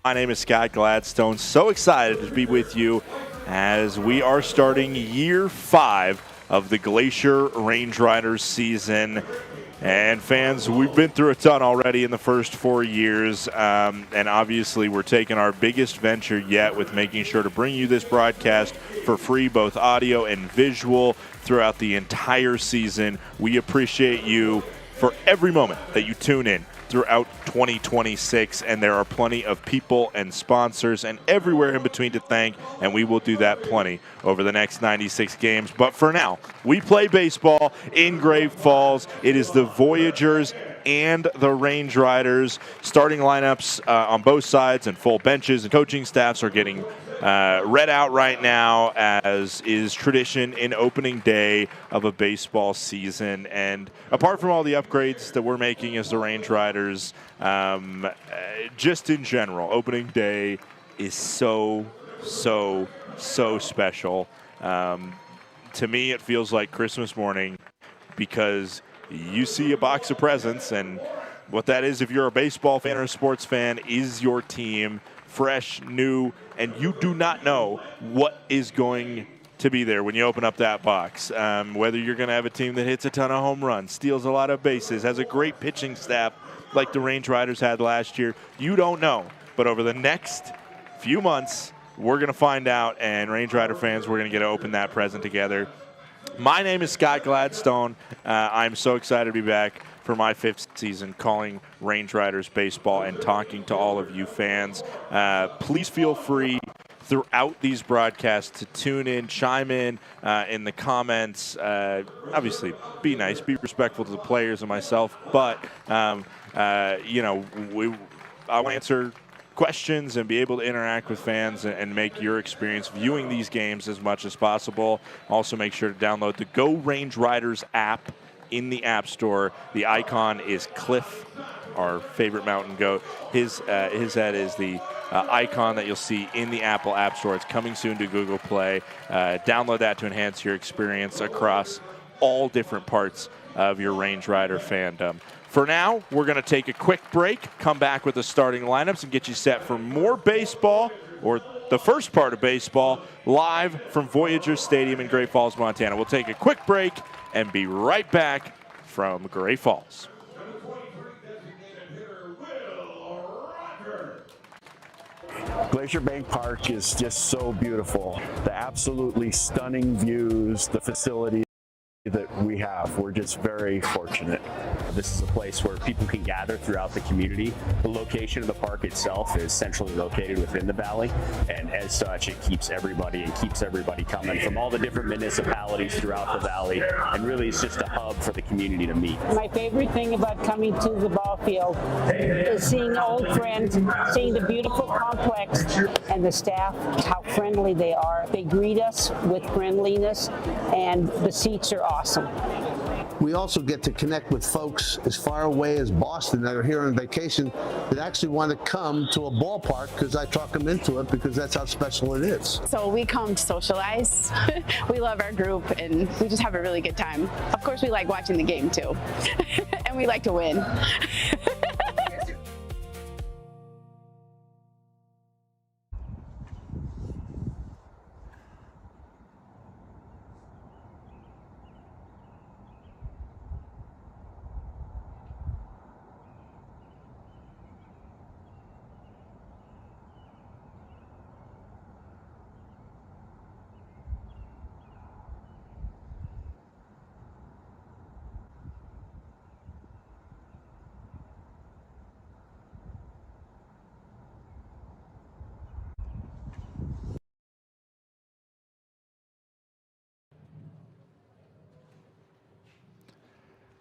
My name is Scott Gladstone. So excited to be with you as we are starting year 5 of the Glacier Range Riders season. And fans, we've been through a ton already in the first 4 years, and obviously we're taking our biggest venture yet with making sure to bring you this broadcast for free, both audio and visual, throughout the entire season. We appreciate you for every moment that you tune in throughout 2026, and there are plenty of people and sponsors and everywhere in between to thank, and we will do that plenty over the next 96 games. But for now, we play baseball in Great Falls. It is the Voyagers and the Range Riders. Starting lineups on both sides and full benches and coaching staffs are getting read out right now, as is tradition in opening day of a baseball season. And apart from all the upgrades that we're making as the Range Riders, just in general, opening day is so special. To me, it feels like Christmas morning, because you see a box of presents, and what that is, if you're a baseball fan or a sports fan, is your team, fresh, new, and you do not know what is going to be there when you open up that box. Whether you're going to have a team that hits a ton of home runs, steals a lot of bases, has a great pitching staff like the Range Riders had last year, you don't know. But over the next few months, we're going to find out, and Range Rider fans, we're going to get to open that present together. My name is Scott Gladstone. I'm so excited to be back for my 5th season calling Range Riders baseball and talking to all of you fans. Please feel free throughout these broadcasts to tune in, chime in the comments. Obviously, be nice, be respectful to the players and myself, but I'll answer questions and be able to interact with fans and make your experience viewing these games as much as possible. Also, make sure to download the Go Range Riders app in the App Store. The icon is Cliff, our favorite mountain goat. His head is the icon that you'll see in the Apple App Store. It's coming soon to Google Play. Download that to enhance your experience across all different parts of your Range Rider fandom. For now, we're going to take a quick break, come back with the starting lineups, and get you set for more baseball, or the first part of baseball, live from Voyagers Stadium in Great Falls, Montana. We'll take a quick break and be right back from Great Falls. Glacier Bank Park is just so beautiful. The absolutely stunning views, the facilities that we have. We're just very fortunate. This is a place where people can gather throughout the community. The location of the park itself is centrally located within the valley, and as such, it keeps everybody coming from all the different municipalities throughout the valley, and really it's just a hub for the community to meet. My favorite thing about coming to the ball field is seeing old friends, seeing the beautiful complex, and the staff, how friendly they are. They greet us with friendliness, and the seats are awesome. We also get to connect with folks as far away as Boston that are here on vacation that actually want to come to a ballpark, because I talk them into it, because that's how special it is. So we come to socialize. We love our group, and we just have a really good time. Of course, we like watching the game too, and we like to win.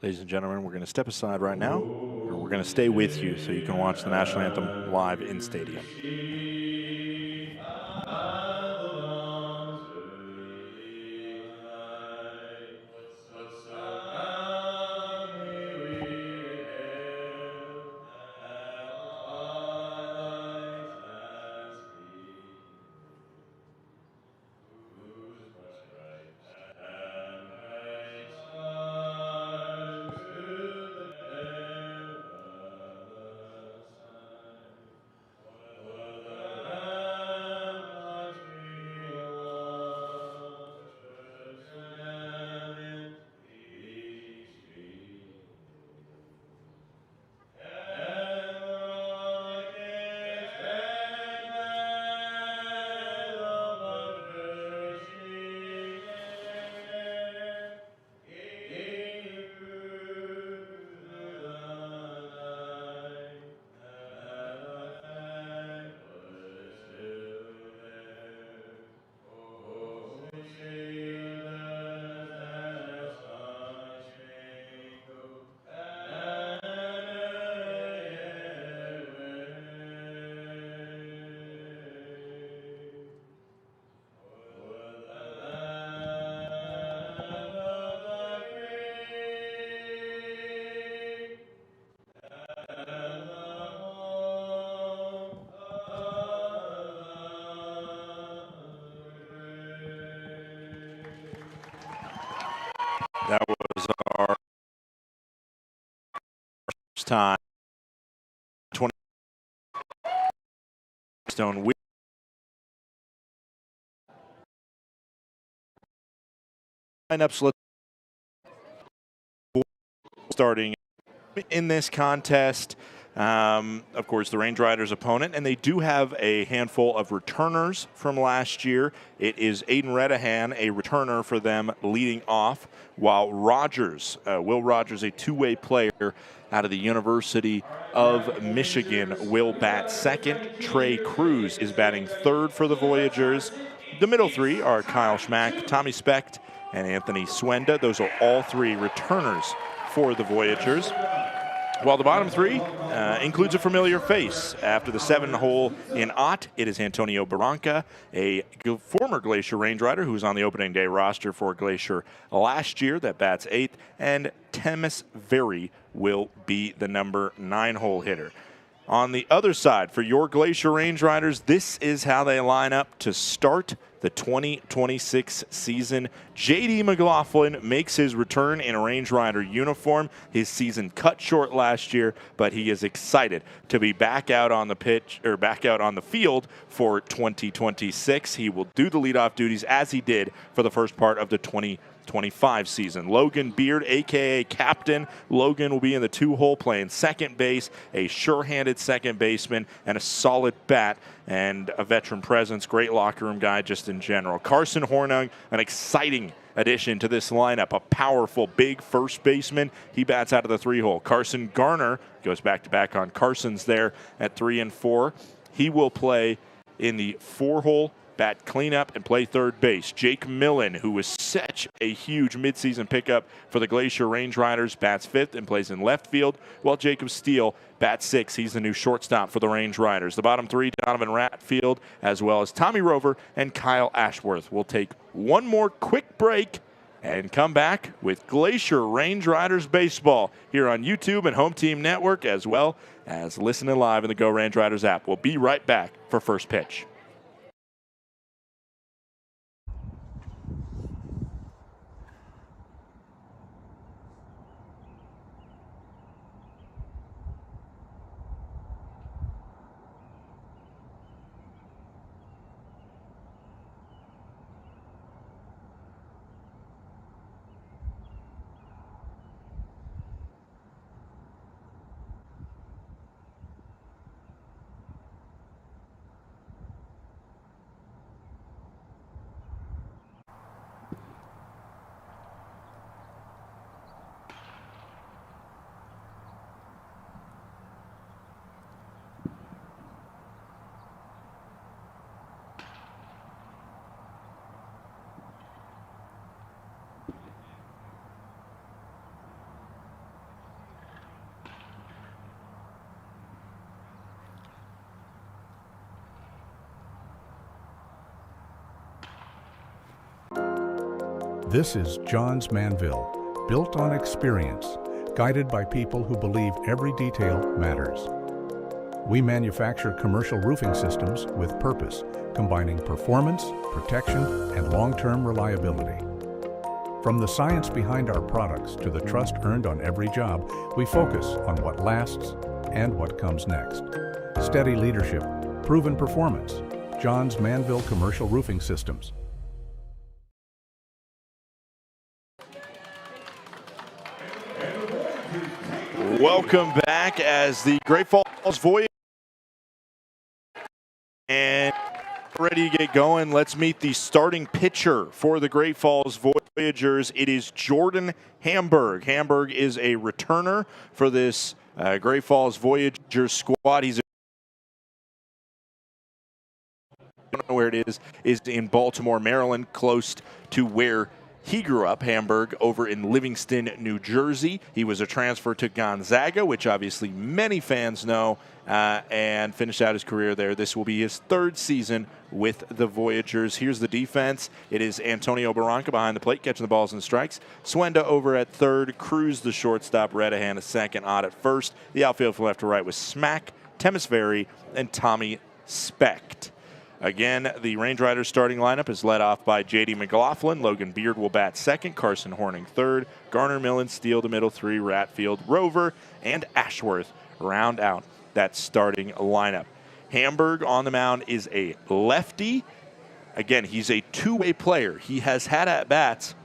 Ladies and gentlemen, we're going to step aside right now, or we're going to stay with you so you can watch the national anthem live in stadium. time. 20 Stone lineups starting in this contest. Of course, the Range Riders' opponent, and they do have a handful of returners from last year. It is Aiden Redahan, a returner for them, leading off, while Will Rogers, a two-way player out of the University of Michigan, will bat second. Trey Cruz is batting third for the Voyagers. The middle three are Kyle Schmack, Tommy Specht, and Anthony Swenda. Those are all three returners for the Voyagers. While the bottom three includes a familiar face. After the 7-hole in Ott, it is Antonio Barranca, a former Glacier Range Rider who was on the opening day roster for Glacier last year, that bats 8th, and Temis Very will be the number 9-hole hitter. On the other side, for your Glacier Range Riders, this is how they line up to start the 2026 season. J.D. McLaughlin makes his return in a Range Rider uniform. His season cut short last year, but he is excited to be back out on the field for 2026. He will do the leadoff duties as he did for the first part of the 2025 season. Logan Beard, a.k.a. Captain. Logan will be in the 2-hole playing second base, a sure-handed second baseman, and a solid bat and a veteran presence. Great locker room guy just in general. Carson Hornung, an exciting addition to this lineup, a powerful big first baseman. He bats out of the 3-hole. Carson Garner goes back-to-back on Carson's there at 3 and 4. He will play in the 4-hole, bat cleanup, and play third base. Jake Millen, who was such a huge midseason pickup for the Glacier Range Riders, bats 5th and plays in left field, while Jacob Steele bats 6th. He's the new shortstop for the Range Riders. The bottom three, Donovan Ratfield, as well as Tommy Rover and Kyle Ashworth. We'll take one more quick break and come back with Glacier Range Riders baseball here on YouTube and Home Team Network, as well as listening live in the Go Range Riders app. We'll be right back for First Pitch. This is Johns Manville, built on experience, guided by people who believe every detail matters. We manufacture commercial roofing systems with purpose, combining performance, protection, and long-term reliability. From the science behind our products to the trust earned on every job, we focus on what lasts and what comes next. Steady leadership, proven performance. Johns Manville Commercial Roofing Systems. Welcome back as the Great Falls Voyagers and ready to get going. Let's meet the starting pitcher for the Great Falls Voyagers. It is Jordan Hamburg. Hamburg is a returner for this Great Falls Voyagers squad. I don't know where it is in Baltimore, Maryland, close to where he grew up, Hamburg, over in Livingston, New Jersey. He was a transfer to Gonzaga, which obviously many fans know, and finished out his career there. This will be his 3rd season with the Voyagers. Here's the defense. It is Antonio Barranca behind the plate, catching the balls and strikes. Swenda over at 3rd, Cruz the shortstop, Redahan a 2nd, Ott at 1st. The outfield from left to right was Smack, Temis Very, and Tommy Specht. Again, the Range Riders starting lineup is led off by J.D. McLaughlin. Logan Beard will bat second. Carson Horning third. Garner, Millen, Steele, the middle three. Ratfield, Rover, and Ashworth round out that starting lineup. Hamburg on the mound is a lefty. Again, he's a two-way player. He has had at-bats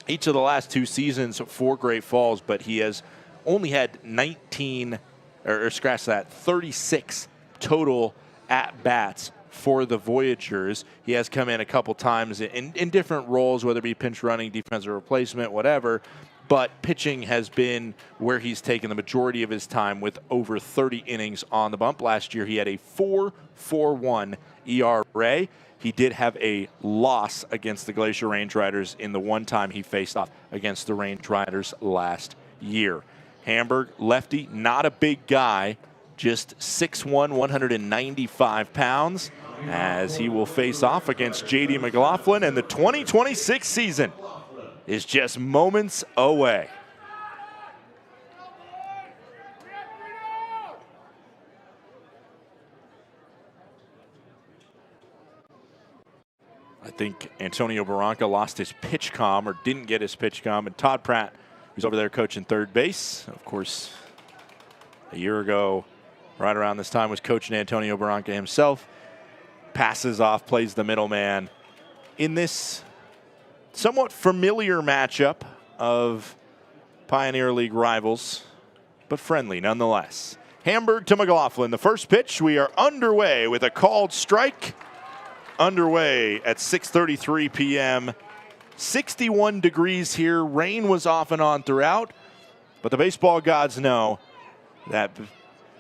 each of the last 2 seasons for Great Falls, but he has only had 36 total at-bats for the Voyagers. He has come in a couple times in different roles, whether it be pinch running, defensive replacement, whatever, but pitching has been where he's taken the majority of his time with over 30 innings on the bump. Last year, he had a 4.41 ERA. He did have a loss against the Glacier Range Riders in the one time he faced off against the Range Riders last year. Hamburg, lefty, not a big guy, just 6'1", 195 pounds, as he will face off against J.D. McLaughlin, and the 2026 season is just moments away. I think Antonio Barranca lost his pitch comm, or didn't get his pitch comm, and Todd Pratt, who's over there coaching third base, of course, a year ago, right around this time, was coaching Antonio Barranca himself, passes off, plays the middleman in this somewhat familiar matchup of Pioneer League rivals, but friendly nonetheless. Hamburg to McLaughlin. The first pitch, we are underway with a called strike. Underway at 6:33 p.m. 61 degrees here. Rain was off and on throughout, but the baseball gods know that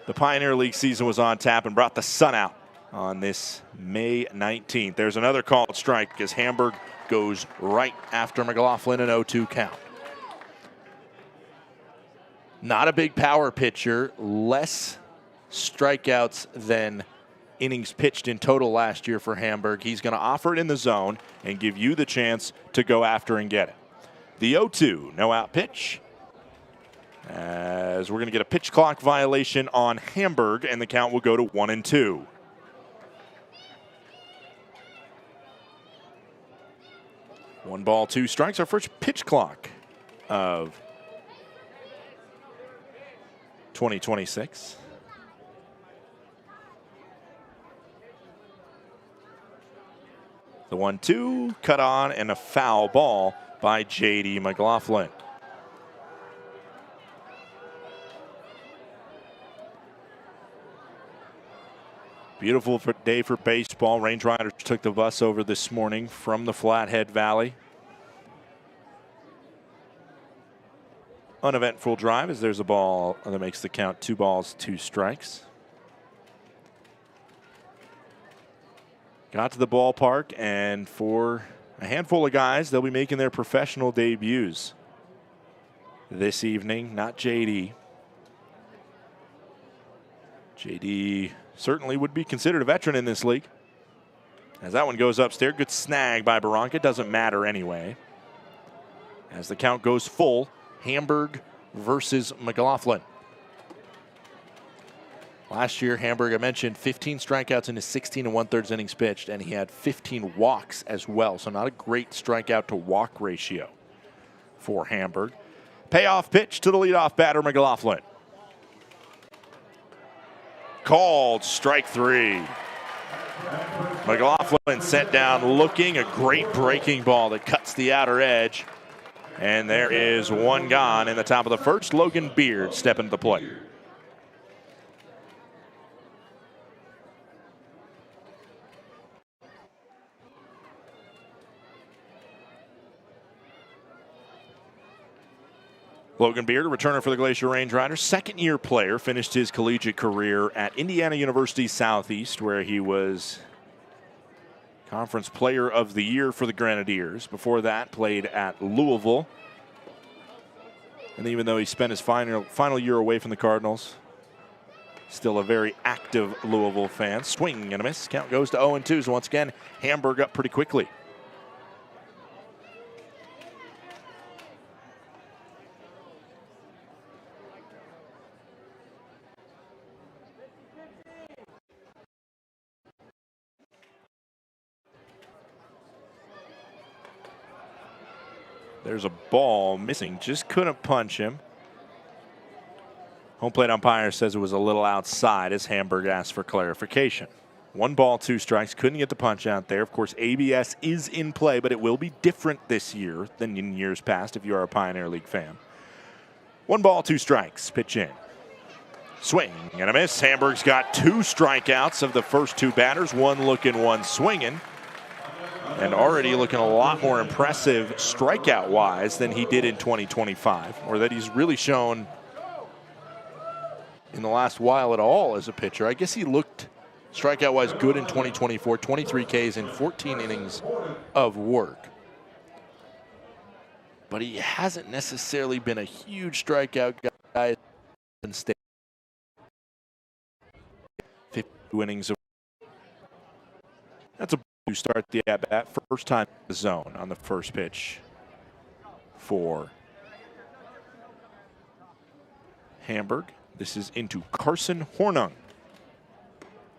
the Pioneer League season was on tap and brought the sun out on this May 19th. There's another called strike as Hamburg goes right after McLaughlin, an 0-2 count. Not a big power pitcher, less strikeouts than innings pitched in total last year for Hamburg. He's going to offer it in the zone and give you the chance to go after and get it. The 0-2, no out pitch, as we're going to get a pitch clock violation on Hamburg, and the count will go to 1-2. One ball, 2 strikes, our first pitch clock of 2026. The 1-2, cut on, and a foul ball by J.D. McLaughlin. Beautiful day for baseball. Range Riders took the bus over this morning from the Flathead Valley. Uneventful drive as there's a ball that makes the count 2 balls, 2 strikes. Got to the ballpark, and for a handful of guys, they'll be making their professional debuts this evening. Not J.D. J.D. certainly would be considered a veteran in this league. As that one goes upstairs, good snag by Barranca. Doesn't matter anyway. As the count goes full, Hamburg versus McLaughlin. Last year, Hamburg, I mentioned, 15 strikeouts in his 16 1/3 innings pitched, and he had 15 walks as well. So not a great strikeout to walk ratio for Hamburg. Payoff pitch to the leadoff batter, McLaughlin. Called strike 3. McLaughlin sent down looking, a great breaking ball that cuts the outer edge. And there is one gone in the top of the first. Logan Beard stepping to the plate. Logan Beard, a returner for the Glacier Range Riders, second-year player, finished his collegiate career at Indiana University Southeast, where he was Conference Player of the Year for the Grenadiers. Before that, played at Louisville. And even though he spent his final year away from the Cardinals, still a very active Louisville fan. Swing and a miss. Count goes to 0-2. So once again, Hamburg up pretty quickly. There's a ball missing. Just couldn't punch him. Home plate umpire says it was a little outside as Hamburg asked for clarification. 1 ball, 2 strikes. Couldn't get the punch out there. Of course, ABS is in play, but it will be different this year than in years past if you are a Pioneer League fan. 1 ball, 2 strikes. Pitch in. Swing and a miss. Hamburg's got 2 strikeouts of the first 2 batters. 1 looking, 1 swinging. And already looking a lot more impressive strikeout-wise than he did in 2025, or that he's really shown in the last while at all as a pitcher. I guess he looked strikeout-wise good in 2024, 23 Ks in 14 innings of work. But he hasn't necessarily been a huge strikeout guy in state. 50 innings of. That's a to start the at-bat. First time in the zone on the first pitch for Hamburg. This is into Carson Hornung.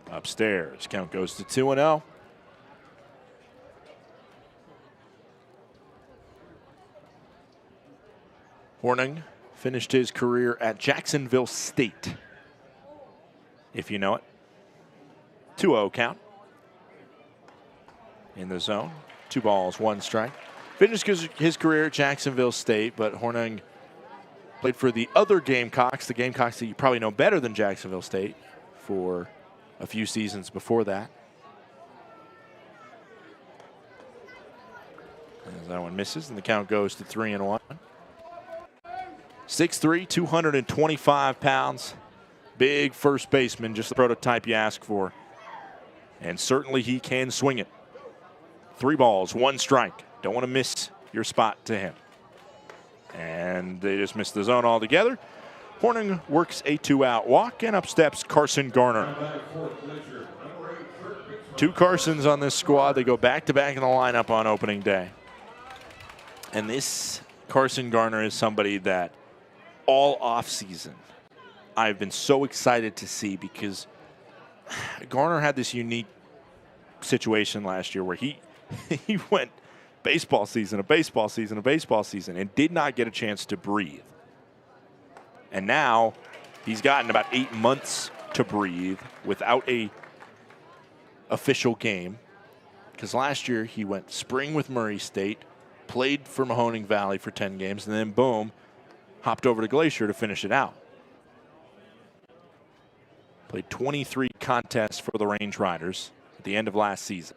Upstairs. Count goes to 2-0. Hornung finished his career at Jacksonville State, if you know it. 2-0 count. In the zone. 2 balls, 1 strike. Finished his career at Jacksonville State, but Hornung played for the other Gamecocks, the Gamecocks that you probably know better than Jacksonville State, for a few seasons before that. As that one misses, and the count goes to 3-1. 6'3", 225 pounds. Big first baseman, just the prototype you ask for. And certainly he can swing it. 3 balls, 1 strike. Don't want to miss your spot to him. And they just missed the zone altogether. Hornung works a 2-out walk, and up steps Carson Garner. 2 Carsons on this squad. They go back-to-back in the lineup on opening day. And this Carson Garner is somebody that all offseason I've been so excited to see, because Garner had this unique situation last year where he went baseball season, a baseball season, a baseball season, and did not get a chance to breathe. And now he's gotten about 8 months to breathe without a official game. Because last year he went spring with Murray State, played for Mahoning Valley for 10 games, and then boom, hopped over to Glacier to finish it out. Played 23 contests for the Range Riders at the end of last season.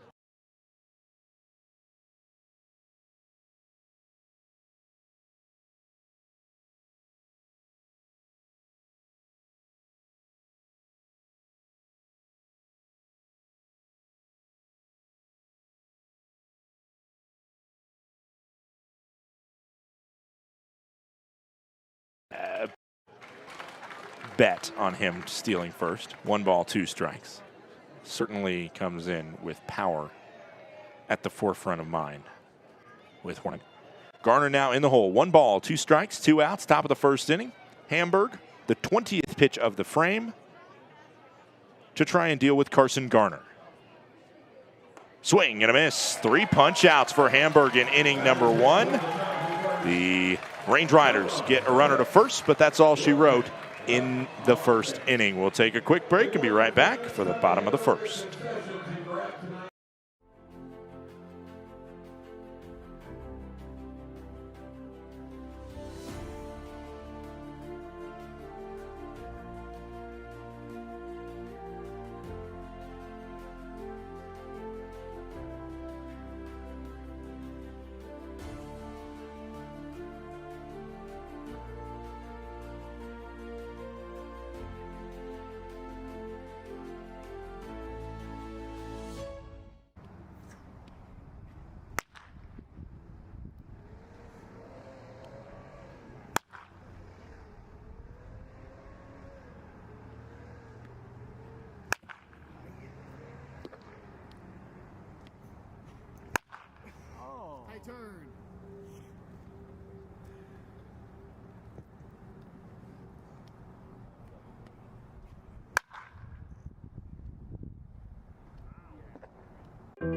Bet on him stealing first. 1 ball, 2 strikes. Certainly comes in with power at the forefront of mind with Hornung. Garner now in the hole. 1 ball, 2 strikes, 2 outs, top of the first inning. Hamburg, the 20th pitch of the frame to try and deal with Carson Garner. Swing and a miss. 3 punch outs for Hamburg in inning number 1. The Range Riders get a runner to first, but that's all she wrote in the first inning. We'll take a quick break and be right back for the bottom of the first.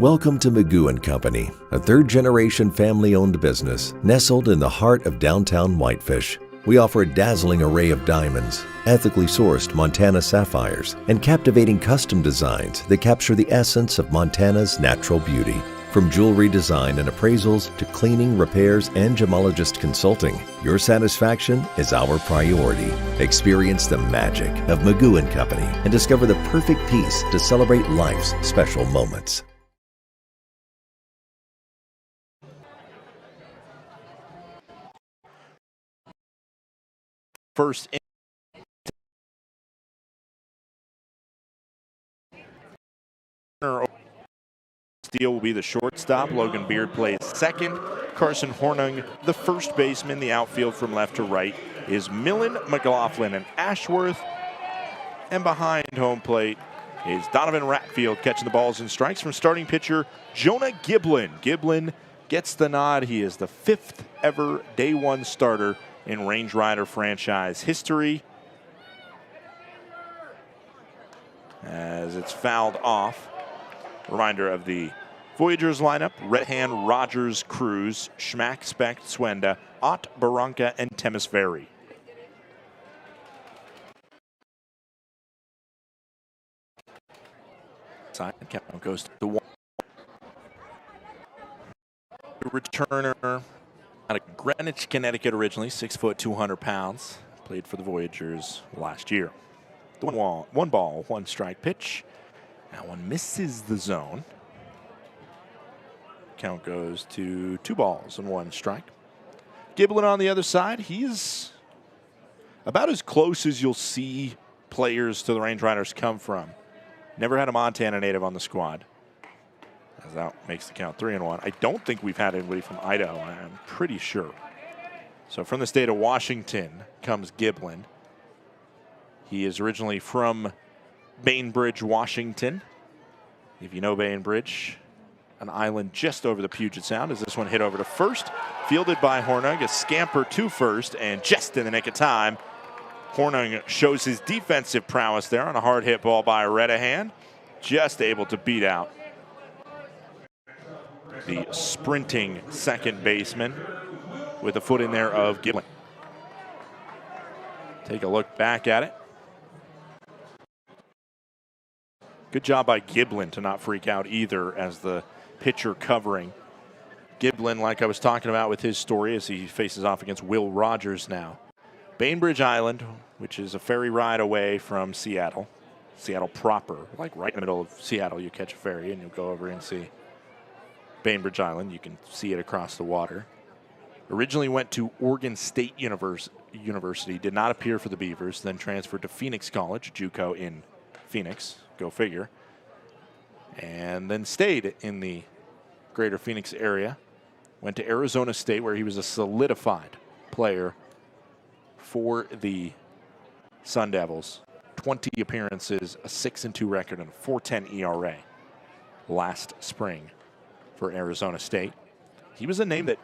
Welcome to Magoo & Company, a third-generation family-owned business nestled in the heart of downtown Whitefish. We offer a dazzling array of diamonds, ethically sourced Montana sapphires, and captivating custom designs that capture the essence of Montana's natural beauty. From jewelry design and appraisals to cleaning, repairs, and gemologist consulting, your satisfaction is our priority. Experience the magic of Magoo & Company and discover the perfect piece to celebrate life's special moments. First Steele will be the shortstop. Logan Beard plays second. Carson Hornung, the first baseman. The outfield from left to right is Millen, McLaughlin, and Ashworth. And behind home plate is Donovan Ratfield catching the balls and strikes from starting pitcher Jonah Giblin. Giblin gets the nod. He is the 5th ever day one starter in Range Rider franchise history. As it's fouled off. Reminder of the Voyagers lineup: Redhand, Rogers, Cruz, Schmack, Specht, Swenda, Ott, Barranca, and Temisveri. Side count goes to 1. The returner out of Greenwich, Connecticut originally, 6 foot, 200 pounds. Played for the Voyagers last year. The one ball, one strike pitch. That one misses the zone. Count goes to 2 balls and 1 strike. Giblin on the other side, he's about as close as you'll see players to the Range Riders come from. Never had a Montana native on the squad. As that makes the count 3-1. I don't think we've had anybody from Idaho, I'm pretty sure. So from the state of Washington comes Giblin. He is originally from Bainbridge, Washington. If you know Bainbridge, an island just over the Puget Sound, as this one hit over to first. Fielded by Hornung, a scamper to first, and just in the nick of time, Hornung shows his defensive prowess there on a hard hit ball by Redhand. Just able to beat out the sprinting second baseman with a foot in there of Giblin. Take a look back at it. Good job by Giblin to not freak out either as the pitcher covering. Giblin, like I was talking about with his story, as he faces off against Will Rogers now. Bainbridge Island, which is a ferry ride away from Seattle. Seattle proper, like right in the middle of Seattle, you catch a ferry and you'll go over and see Bainbridge Island. You can see it across the water. Originally went to Oregon State University, did not appear for the Beavers, then transferred to Phoenix College, JUCO in Phoenix, go figure, and then stayed in the greater Phoenix area. Went to Arizona State, where he was a solidified player for the Sun Devils. 20 appearances, a 6-2 record, and a 4.10 ERA last spring for Arizona State. He was a name that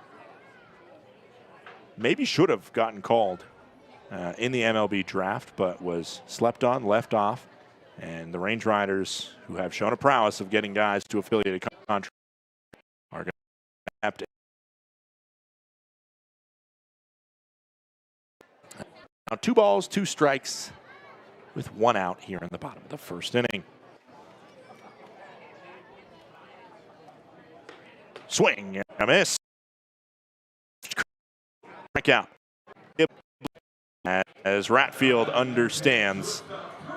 maybe should have gotten called in the MLB draft, but was slept on, left off. And the Range Riders, who have shown a prowess of getting guys to affiliated contracts, are going to have to. Now 2 balls, 2 strikes, with 1 out here in the bottom of the first inning. Swing and a miss. Strike out. As Ratfield understands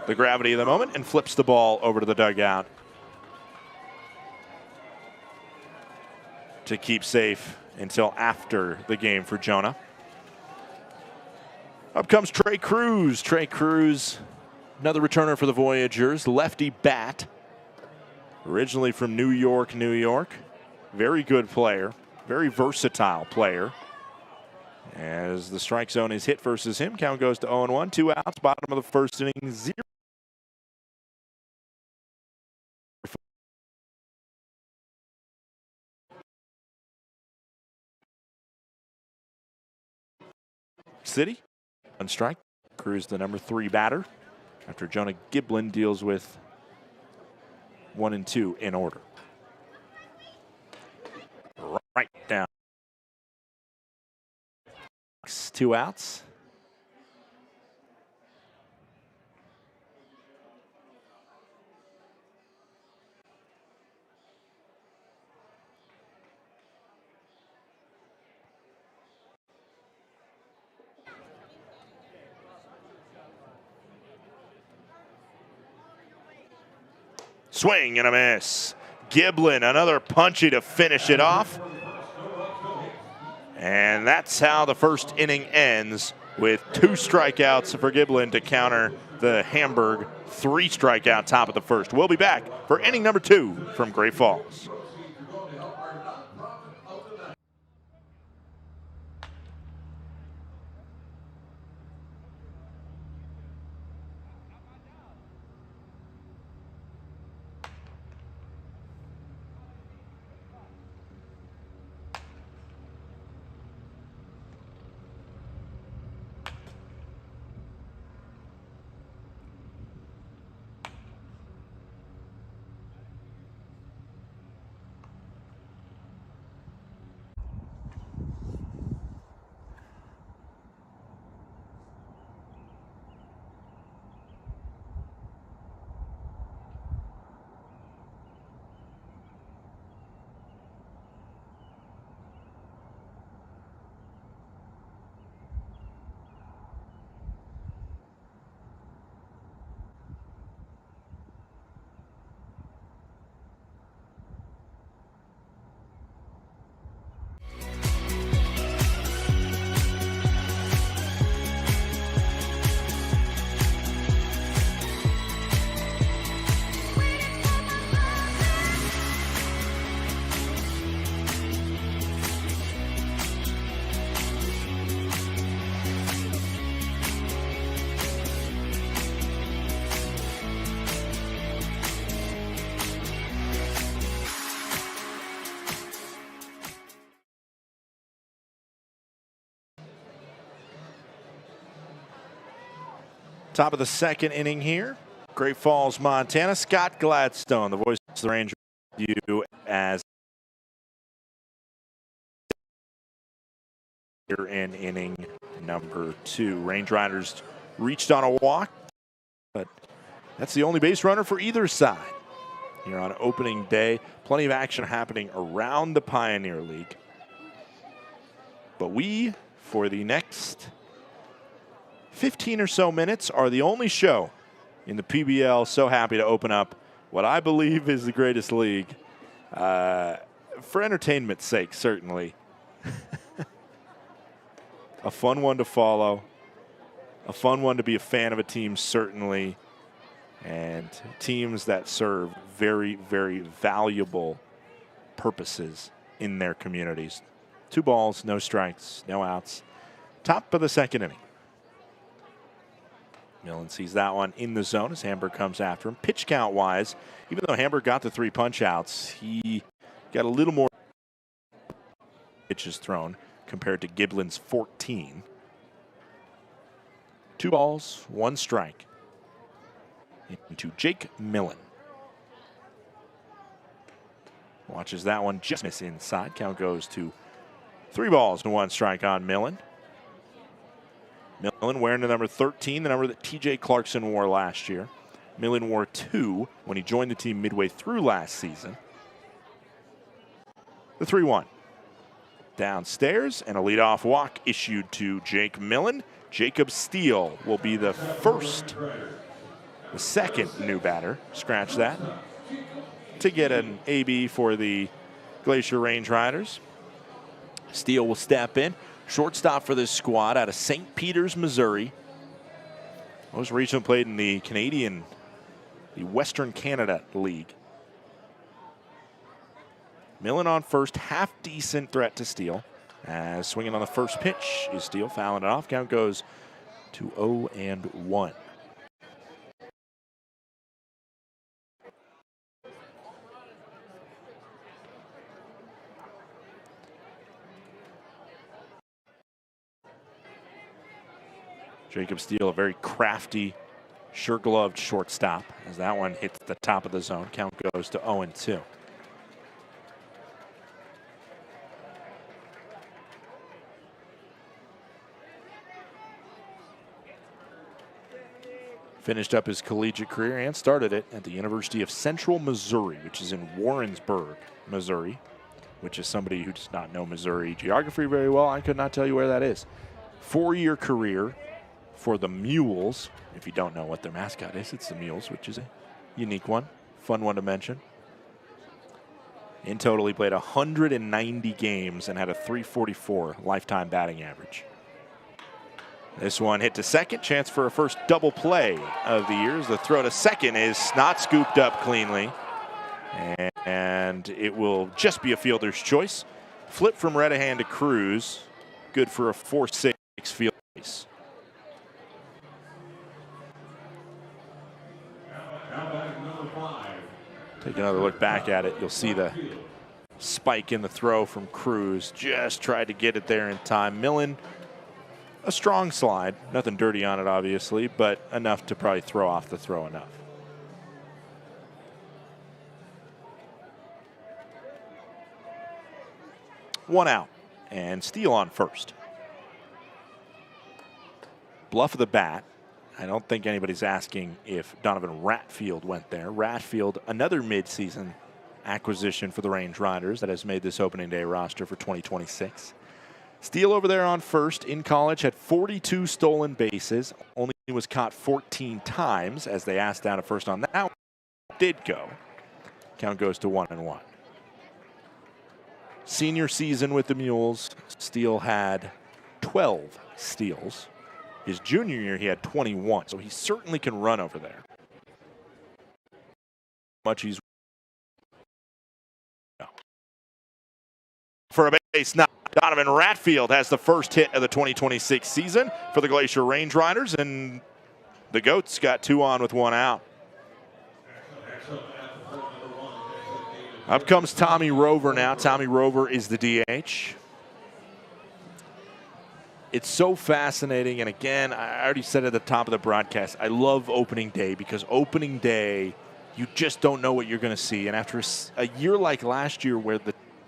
the gravity of the moment and flips the ball over to the dugout to keep safe until after the game for Jonah. Up comes Trey Cruz. Trey Cruz, another returner for the Voyagers, lefty bat. Originally from New York, New York. Very good player, very versatile player. As the strike zone is hit versus him, count goes to 0-1, 2 outs, bottom of the first inning, 0. City, 1 strike. Cruz, the number 3 batter, after Jonah Giblin deals with 1 and 2 in order. 2 outs. Swing and a miss. Giblin, another punchy to finish it off. And that's how the first inning ends, with 2 strikeouts for Giblin to counter the Hamburg 3 strikeout top of the first. We'll be back for inning number 2 from Great Falls. Top of the second inning here. Great Falls, Montana. Scott Gladstone, the voice of the Ranger, you as here in inning number 2. Range Riders reached on a walk, but that's the only base runner for either side. Here on opening day, plenty of action happening around the Pioneer League. But we, for the next 15 or so minutes, are the only show in the PBL so happy to open up what I believe is the greatest league, for entertainment's sake, certainly. A fun one to follow, a fun one to be a fan of a team, certainly, and teams that serve very, very valuable purposes in their communities. 2 balls, no strikes, no outs. Top of the second inning. Millen sees that one in the zone as Hamburg comes after him. Pitch count wise, even though Hamburg got the 3 punch outs, he got a little more pitches thrown compared to Giblin's 14. 2 balls, 1 strike into Jake Millen. Watches that one just miss inside. Count goes to 3 balls and 1 strike on Millen. Millen wearing the number 13, the number that TJ Clarkson wore last year. Millen wore 2 when he joined the team midway through last season. The 3-1. Downstairs, and a leadoff walk issued to Jake Millen. Jacob Steele will be the second new batter, scratch that, to get an AB for the Glacier Range Riders. Steele will step in. Shortstop for this squad out of St. Peters, Missouri. Most recently played in the Western Canada League. Millen on first, half decent threat to Steele. As swinging on the first pitch is Steele, fouling it off. Count goes to 0-1. Jacob Steele, a very crafty, sure-gloved shortstop, as that one hits the top of the zone. Count goes to 0-2. Finished up his collegiate career and started it at the University of Central Missouri, which is in Warrensburg, Missouri, which is somebody who does not know Missouri geography very well. I could not tell you where that is. 4-year career for the Mules. If you don't know what their mascot is, it's the Mules, which is a unique one, fun one to mention. In total, he played 190 games and had a .344 lifetime batting average. This one hit to second, chance for a first double play of the year. The throw to second is not scooped up cleanly, and it will just be a fielder's choice. Flip from Redahan to Cruz, good for a 4-6 field base. Take another look back at it. You'll see the spike in the throw from Cruz. Just tried to get it there in time. Millen, a strong slide. Nothing dirty on it, obviously, but enough to probably throw off the throw enough. One out, and Steele on first. Bluff of the bat. I don't think anybody's asking if Donovan Ratfield went there. Ratfield, another midseason acquisition for the Range Riders that has made this opening day roster for 2026. Steele over there on first. In college, had 42 stolen bases. Only was caught 14 times, as they asked down at first on that one. Did go. Count goes to 1-1. Senior season with the Mules, Steele had 12 steals. His junior year, he had 21, so he certainly can run over there. Much he's for a base now. Donovan Ratfield has the first hit of the 2026 season for the Glacier Range Riders, and the Goats got 2 on with 1 out. Up comes Tommy Rover now. Tommy Rover is the DH. It's so fascinating, and again, I already said at the top of the broadcast, I love opening day because opening day, you just don't know what you're going to see. And after a year like last year where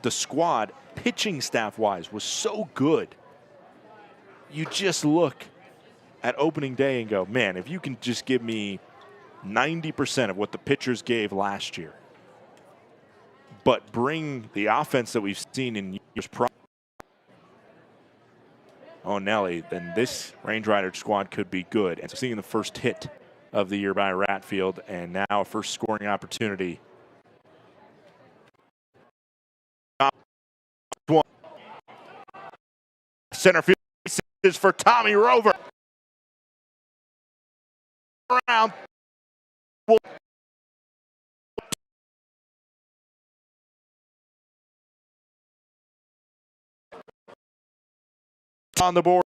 the squad, pitching staff-wise, was so good, you just look at opening day and go, man, if you can just give me 90% of what the pitchers gave last year, but bring the offense that we've seen in years prior, oh, Nelly, then this Range Rider squad could be good. And so seeing the first hit of the year by Ratfield, and now a first scoring opportunity. Center field is for Tommy Rover. Around. On the board.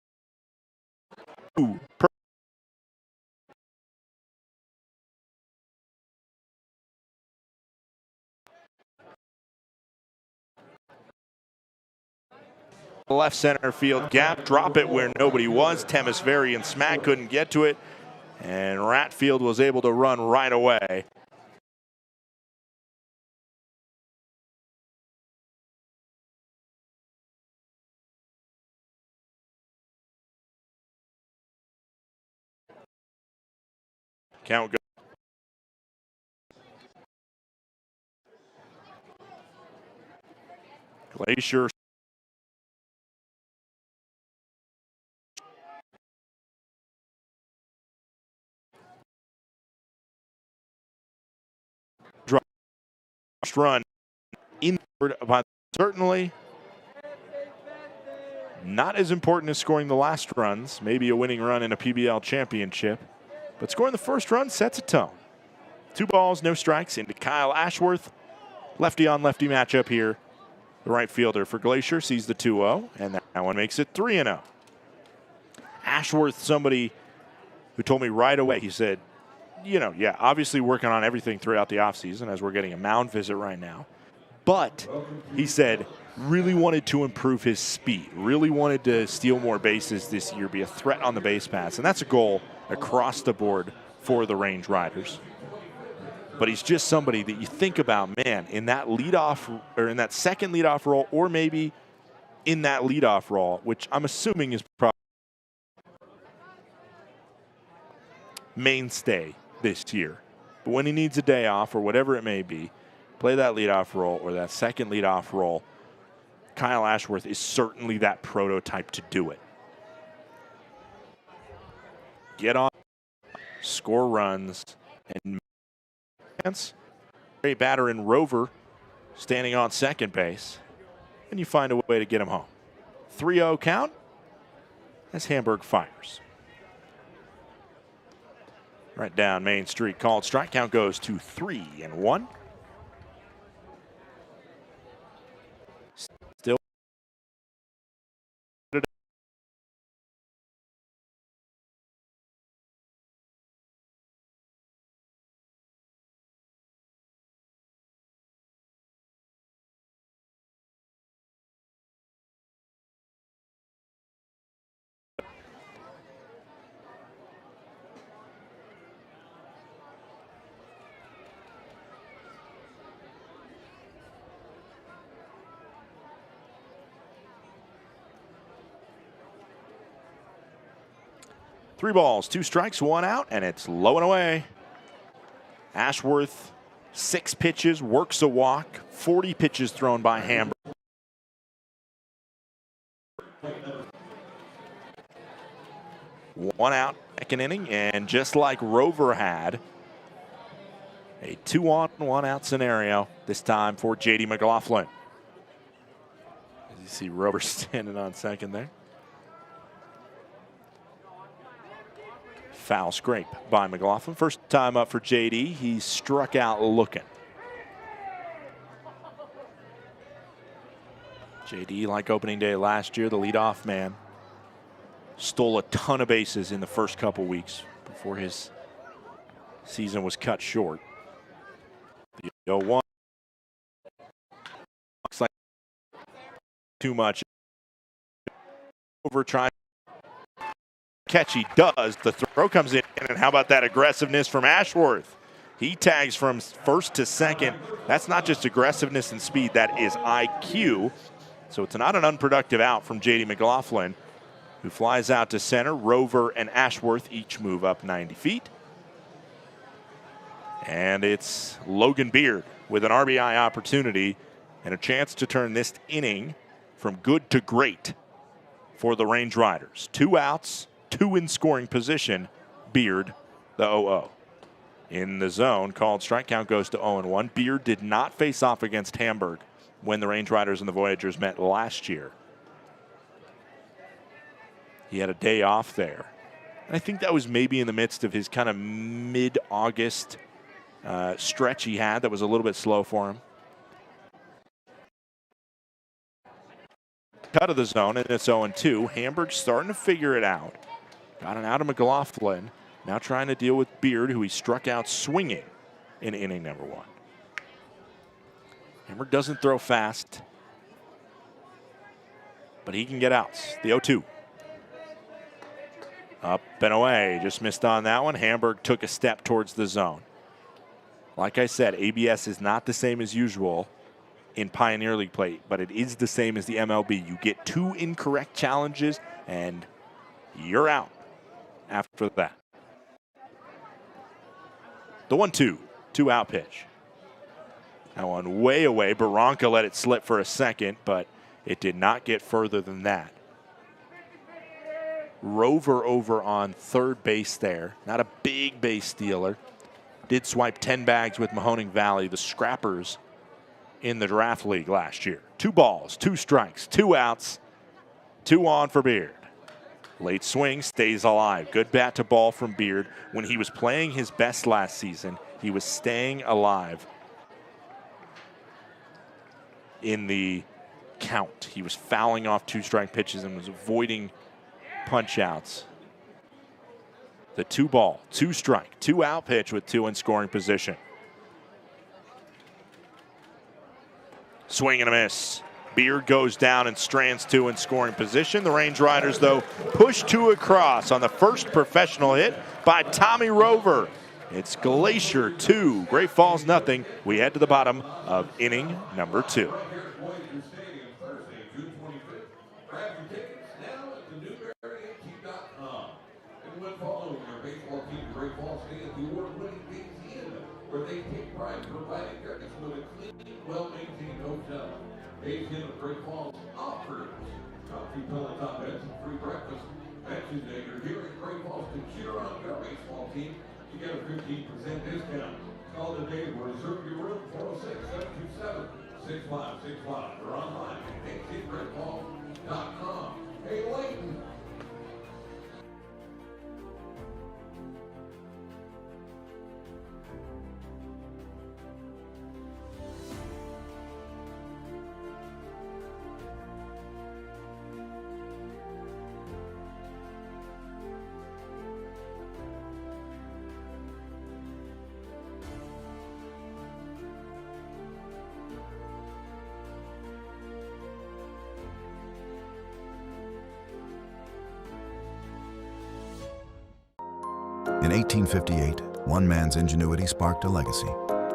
Left center field gap, drop it where nobody was. Temisveri and Smack couldn't get to it, and Ratfield was able to run right away. Count go. Glacier. Run inward, but certainly not as important as scoring the last runs. Maybe a winning run in a PBL championship, but scoring the first run sets a tone. 2 balls, no strikes into Kyle Ashworth. Lefty on lefty matchup here. The right fielder for Glacier sees the 2-0, and that one makes it 3-0. Ashworth, somebody who told me right away, he said, you know, yeah, obviously working on everything throughout the offseason as we're getting a mound visit right now. But he said really wanted to improve his speed, really wanted to steal more bases this year, be a threat on the base paths. And that's a goal across the board for the Range Riders. But he's just somebody that you think about, man, in that leadoff or in that second leadoff role, or maybe in that leadoff role, which I'm assuming is probably mainstay this year. But when he needs a day off or whatever it may be, play that leadoff role or that second leadoff role, Kyle Ashworth is certainly that prototype to do it. Get on, score runs, and great batter in Rover standing on second base, and you find a way to get him home. 3-0 count as Hamburg fires. Right down Main Street, called strike. Count goes to 3-1. Still three balls, two strikes, one out, and it's low and away. Ashworth, 6 pitches, works a walk, 40 pitches thrown by Hamburg. One out, second inning, and just like Rover had, a 2-on, 1-out scenario, this time for J.D. McLaughlin. As you see Rover standing on second there. Foul scrape by McLaughlin. First time up for JD. He struck out looking. JD, like opening day last year, the leadoff man, stole a ton of bases in the first couple weeks before his season was cut short. The 0-1 looks like too much. Over trying. Catch he does. The throw comes in, and how about that aggressiveness from Ashworth? He tags from first to second. That's not just aggressiveness and speed, that is IQ. So it's not an unproductive out from J.D. McLaughlin, who flies out to center. Rover and Ashworth each move up 90 feet. And it's Logan Beard with an RBI opportunity and a chance to turn this inning from good to great for the Range Riders. 2 outs. 2 in scoring position. Beard, the 0-0. In the zone, called strike. Count goes to 0-1. Beard did not face off against Hamburg when the Range Riders and the Voyagers met last year. He had a day off there. And I think that was maybe in the midst of his kind of mid-August stretch he had that was a little bit slow for him. Cut of the zone, and it's 0-2. Hamburg starting to figure it out. Got an out of McLaughlin. Now trying to deal with Beard, who he struck out swinging in inning number 1. Hamburg doesn't throw fast, but he can get outs. The 0-2. Up and away. Just missed on that one. Hamburg took a step towards the zone. Like I said, ABS is not the same as usual in Pioneer League play, but it is the same as the MLB. You get 2 incorrect challenges, and you're out after that. The 1-2, 2-out pitch. That one way away. Barranca let it slip for a second, but it did not get further than that. Rover over on third base there. Not a big base stealer. Did swipe 10 bags with Mahoning Valley, the scrappers in the draft league last year. 2 balls, 2 strikes, 2 outs, 2 on for Beard. Late swing, stays alive. Good bat to ball from Beard. When he was playing his best last season, he was staying alive in the count. He was fouling off 2-strike pitches and was avoiding punch outs. The 2-ball, 2-strike, 2-out pitch with 2 in scoring position. Swing and a miss. Beard goes down and strands 2 in scoring position. The Range Riders, though, push 2 across on the first professional hit by Tommy Rover. It's Glacier 2, Great Falls nothing. We head to the bottom of inning number 2. Grab your tickets now at the Newberry Yankee.com. And when following your baseball baseball team in Great Falls stay at the award-winning Days Inn, where they take pride in providing guests with a clean, well-maintained hotel. Days Inn of Great Falls offers comfy pillow top beds and free breakfast. Mention that you're here in Great Falls to cheer on your baseball team to get a 15% discount. Call today to reserve your room, 406-727-6565, or online at daysingreatfalls.com. Hey, Layton. In 1858, one man's ingenuity sparked a legacy.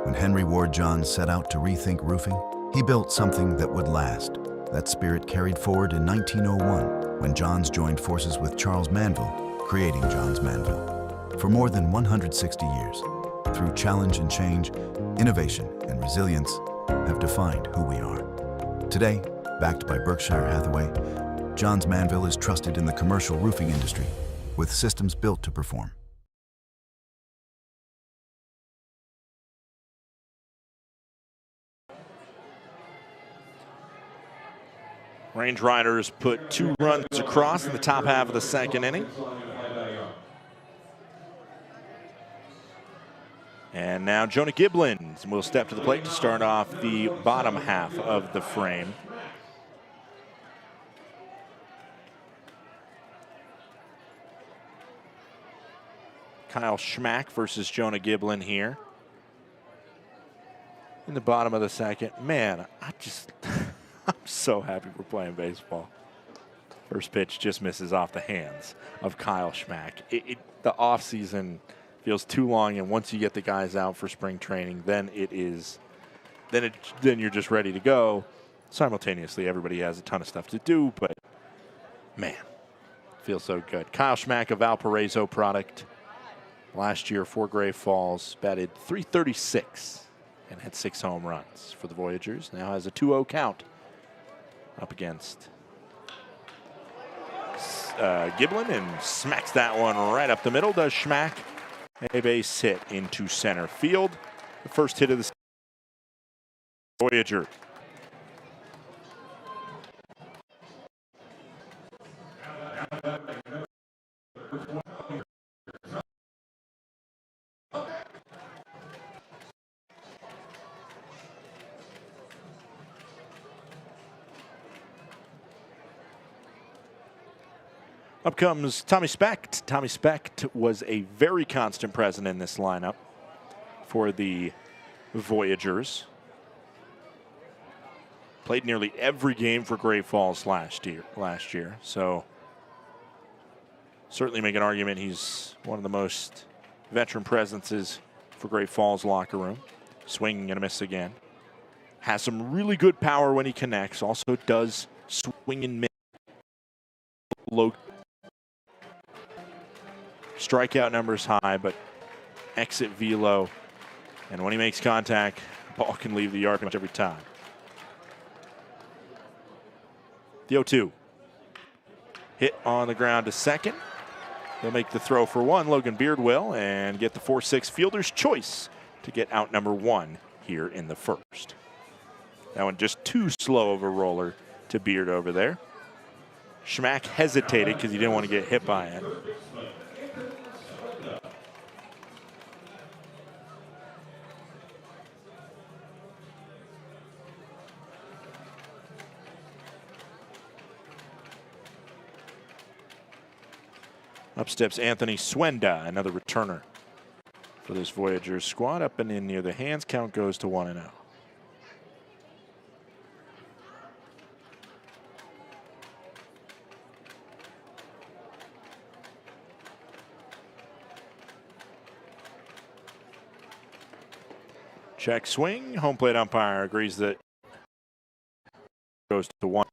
When Henry Ward Johns set out to rethink roofing, he built something that would last. That spirit carried forward in 1901, when Johns joined forces with Charles Manville, creating Johns Manville. For more than 160 years, through challenge and change, innovation and resilience have defined who we are. Today, backed by Berkshire Hathaway, Johns Manville is trusted in the commercial roofing industry, with systems built to perform. Range Riders put 2 runs across in the top half of the second inning. And now Jonah Giblin will step to the plate to start off the bottom half of the frame. Kyle Schmack versus Jonah Giblin here. In the bottom of the second. Man, I'm so happy we're playing baseball. First pitch just misses off the hands of Kyle Schmack. The offseason feels too long, and once you get the guys out for spring training, then you're just ready to go. Simultaneously, everybody has a ton of stuff to do, but man, feels so good. Kyle Schmack, a Valparaiso product. Last year for Great Falls, batted .336 and had 6 home runs for the Voyagers. Now has a 2-0 count up against Giblin, and smacks that one right up the middle. Does Schmack. A base hit into center field. The first hit of the Voyager. Up comes Tommy Specht. Tommy Specht was a very constant presence in this lineup for the Voyagers. Played nearly every game for Great Falls last year. So certainly make an argument he's one of the most veteran presences for Great Falls locker room. Swinging and a miss again. Has some really good power when he connects. Also does swing and miss. Low. Strikeout numbers high, but exit velo. And when he makes contact, ball can leave the yard pretty much every time. The 0-2. Hit on the ground to second. They'll make the throw for one. Logan Beard will, and get the 4-6 fielder's choice to get out number 1 here in the first. That one just too slow of a roller to Beard over there. Schmack hesitated because he didn't want to get hit by it. Up steps Anthony Swenda, another returner for this Voyagers squad. Up and in near the hands. Count goes to 1-0. Check swing. Home plate umpire agrees that goes to 1.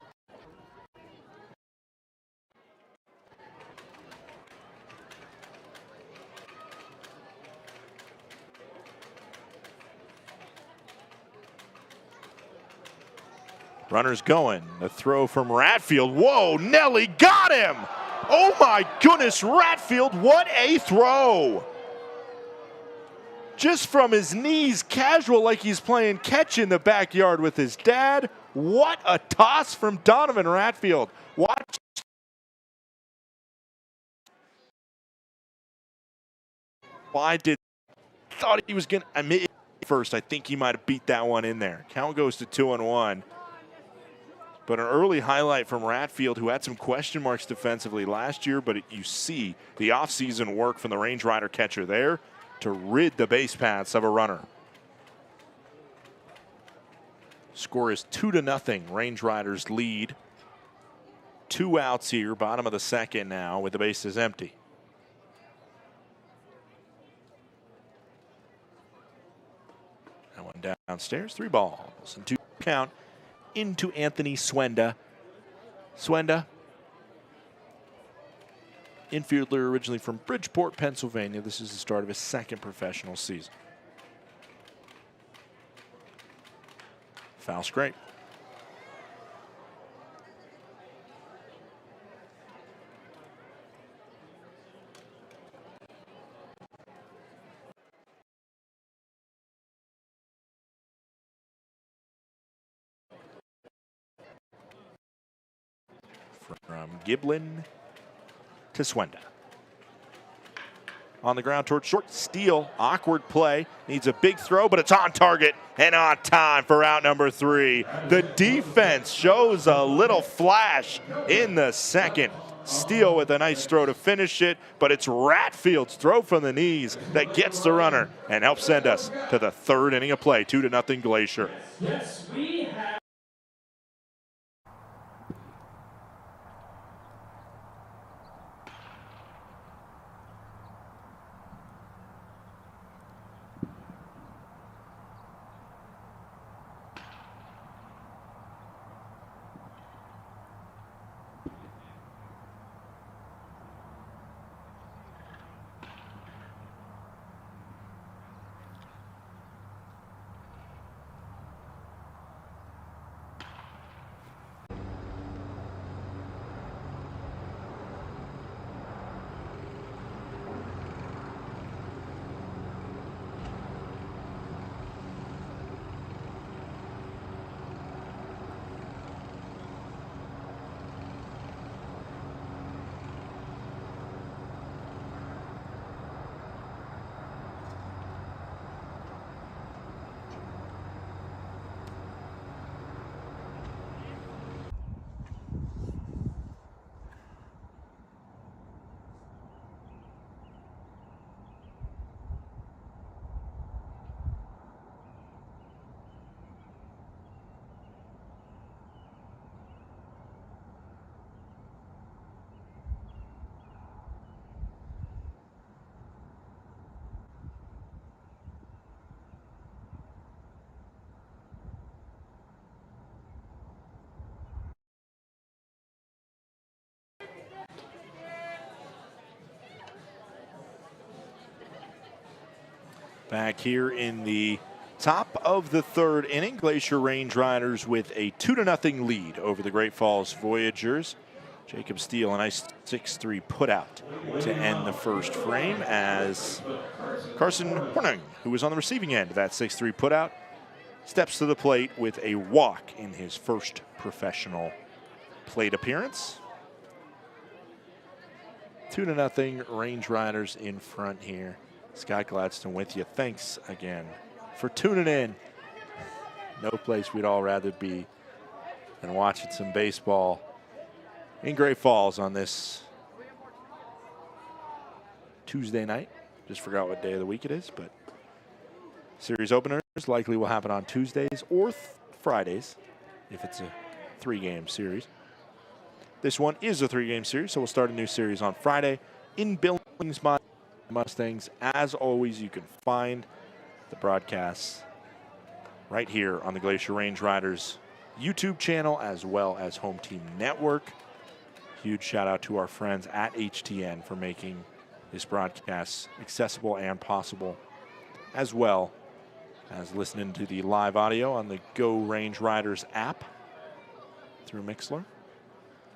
Runners going. The throw from Ratfield. Whoa, Nelly got him! Oh my goodness, Ratfield, what a throw! Just from his knees, casual like he's playing catch in the backyard with his dad. What a toss from Donovan Ratfield. Watch. Thought he was going to, I mean, first, I think he might have beat that one in there. Count goes to 2-1. But an early highlight from Ratfield, who had some question marks defensively last year, but you see the offseason work from the Range Rider catcher there to rid the base paths of a runner. Score is 2-0. Range Riders lead. 2 outs here, bottom of the second now, with the bases empty. That one downstairs, 3 balls and 2 count into Anthony Swenda. Swenda, infielder originally from Bridgeport, Pennsylvania. This is the start of his 2nd professional season. Foul scrape. From Giblin to Swenda. On the ground towards short, steal, awkward play, needs a big throw, but it's on target and on time for out number 3. The defense shows a little flash in the 2nd. Steele with a nice throw to finish it, but it's Ratfield's throw from the knees that gets the runner and helps send us to the 3rd inning of play, 2-0 Glacier. Yes, we have. Back here in the top of the 3rd inning, Glacier Range Riders with a 2-0 lead over the Great Falls Voyagers. Jacob Steele, a nice 6-3 putout to end the 1st frame as Carson Hornung, who was on the receiving end of that 6-3 putout, steps to the plate with a walk in his 1st professional plate appearance. 2-0 Range Riders in front here. Scott Gladstone with you. Thanks again for tuning in. No place we'd all rather be than watching some baseball in Great Falls on this Tuesday night. Just forgot what day of the week it is, but series openers likely will happen on Tuesdays or Fridays if it's a 3-game series. This one is a 3-game series, so we'll start a new series on Friday in Billings, Mustangs. As always, you can find the broadcasts right here on the Glacier Range Riders YouTube channel as well as Home Team Network. Huge shout out to our friends at HTN for making this broadcast accessible and possible, as well as listening to the live audio on the Go Range Riders app through Mixler.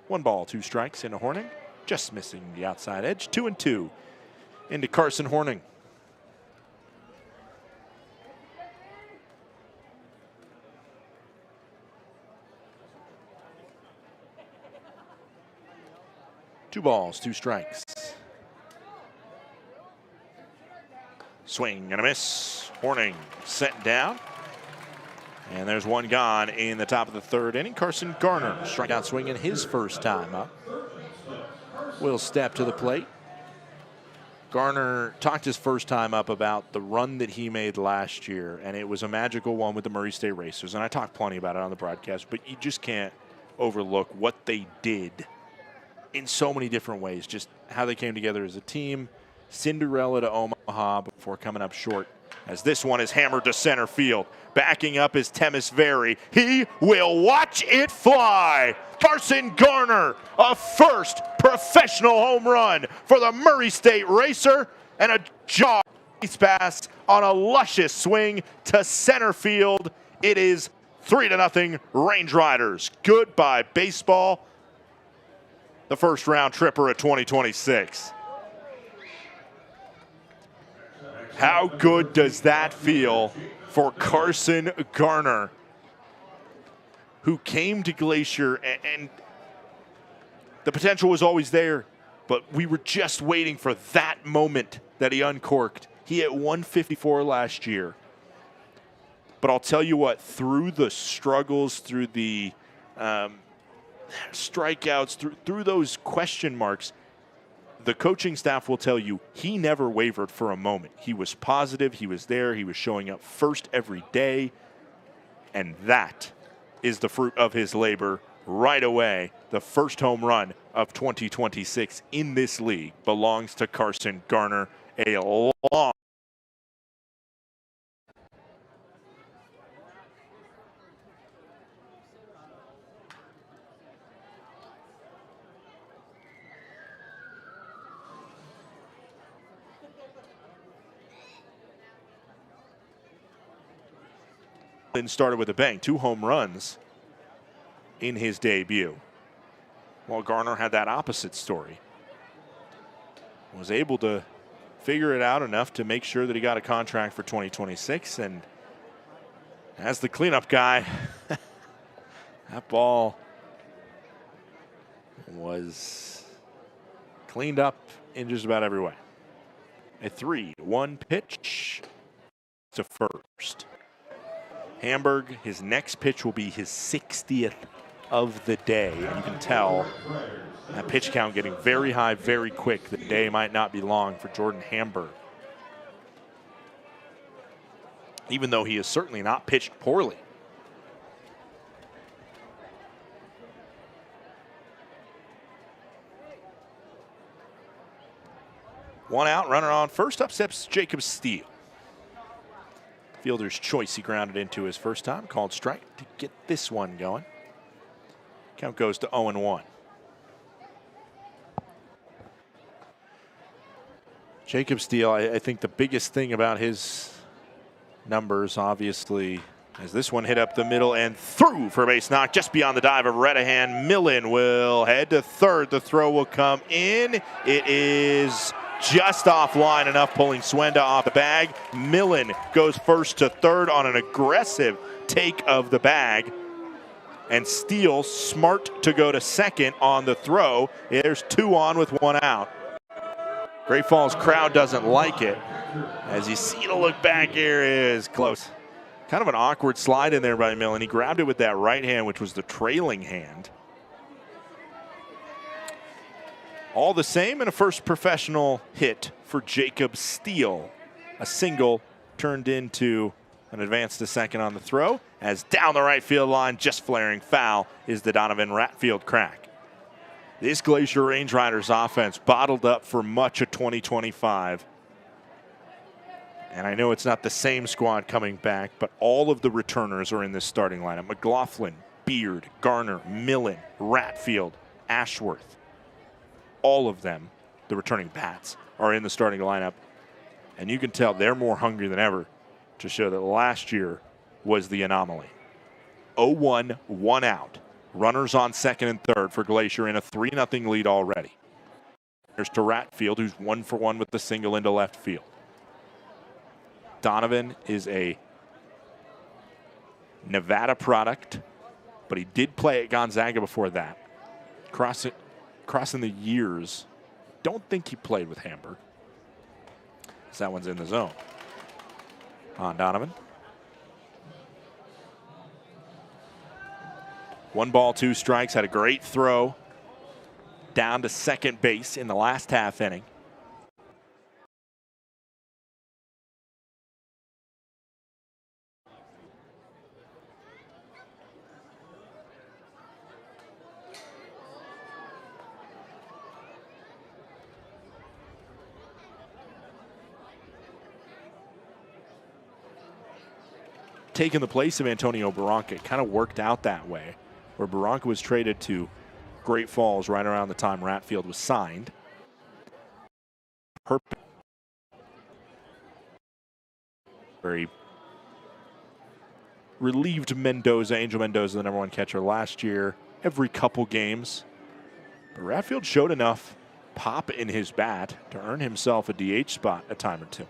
1 ball, 2 strikes into Horning. Just missing the outside edge. 2-2 into Carson Horning. Two balls, 2 strikes. Swing and a miss. Horning sent down. And there's 1 gone in the top of the 3rd inning. Carson Garner, strikeout swinging his first time up, will step to the plate. Garner talked his first time up about the run that he made last year, and it was a magical one with the Murray State Racers. And I talked plenty about it on the broadcast, but you just can't overlook what they did in so many different ways, just how they came together as a team. Cinderella to Omaha before coming up short, as this one is hammered to center field. Backing up is Temis Very. He will watch it fly. Carson Garner, a first professional home run for the Murray State Racer, and a jaw pass on a luscious swing to center field. It is 3-0 Range Riders. Goodbye baseball. The first round tripper of 2026. How good does that feel for Carson Garner, who came to Glacier, and the potential was always there, but we were just waiting for that moment that he uncorked. He hit 154 last year. But I'll tell you what, through the struggles, through the strikeouts, through those question marks, the coaching staff will tell you he never wavered for a moment. He was positive, he was there, he was showing up first every day, and that is the fruit of his labor right away. The first home run of 2026 in this league belongs to Carson Garner. A long started with a bang, 2 home runs in his debut. While Garner had that opposite story. Was able to figure it out enough to make sure that he got a contract for 2026. And as the cleanup guy, that ball was cleaned up in just about every way. A 3-1 pitch to first. Hamburg, his next pitch will be his 60th of the day. And you can tell that pitch count getting very high, very quick. The day might not be long for Jordan Hamburg. Even though he has certainly not pitched poorly. One out, runner on first. Up steps Jacob Steele. Fielder's choice, he grounded into his first time. Called strike to get this one going. Count goes to 0-1. Jacob Steele, I think the biggest thing about his numbers, obviously, as this one hit up the middle and through for a base knock just beyond the dive of Redahan. Millen will head to third. The throw will come in. It is just offline enough, pulling Swenda off the bag. Millen goes first to third on an aggressive take of the bag. And Steele smart to go to second on the throw. There's 2 on with 1 out. Great Falls crowd doesn't like it. As you see the look back here is close. Kind of an awkward slide in there by Millen. He grabbed it with that right hand, which was the trailing hand. All the same, and a first professional hit for Jacob Steele. A single turned into an advance to second on the throw, as down the right field line, just flaring foul, is the Donovan Ratfield crack. This Glacier Range Riders offense bottled up for much of 2025. And I know it's not the same squad coming back, but all of the returners are in this starting lineup. McLaughlin, Beard, Garner, Millen, Ratfield, Ashworth. All of them, the returning bats, are in the starting lineup. And you can tell they're more hungry than ever to show that last year was the anomaly. 0-1, 1 out. Runners on second and third for Glacier in a 3-0 lead already. Here's to Ratfield, who's 1-for-1 with the single into left field. Donovan is a Nevada product, but he did play at Gonzaga before that. Crossing the years, don't think he played with Hamburg. So that one's in the zone. On Donovan. 1 ball, 2 strikes, had a great throw down to second base in the last half inning. Taking the place of Antonio Barranca. It kind of worked out that way, where Barranca was traded to Great Falls right around the time Ratfield was signed. Very relieved Mendoza, Angel Mendoza, the #1 catcher last year, every couple games. But Ratfield showed enough pop in his bat to earn himself a DH spot a time or two.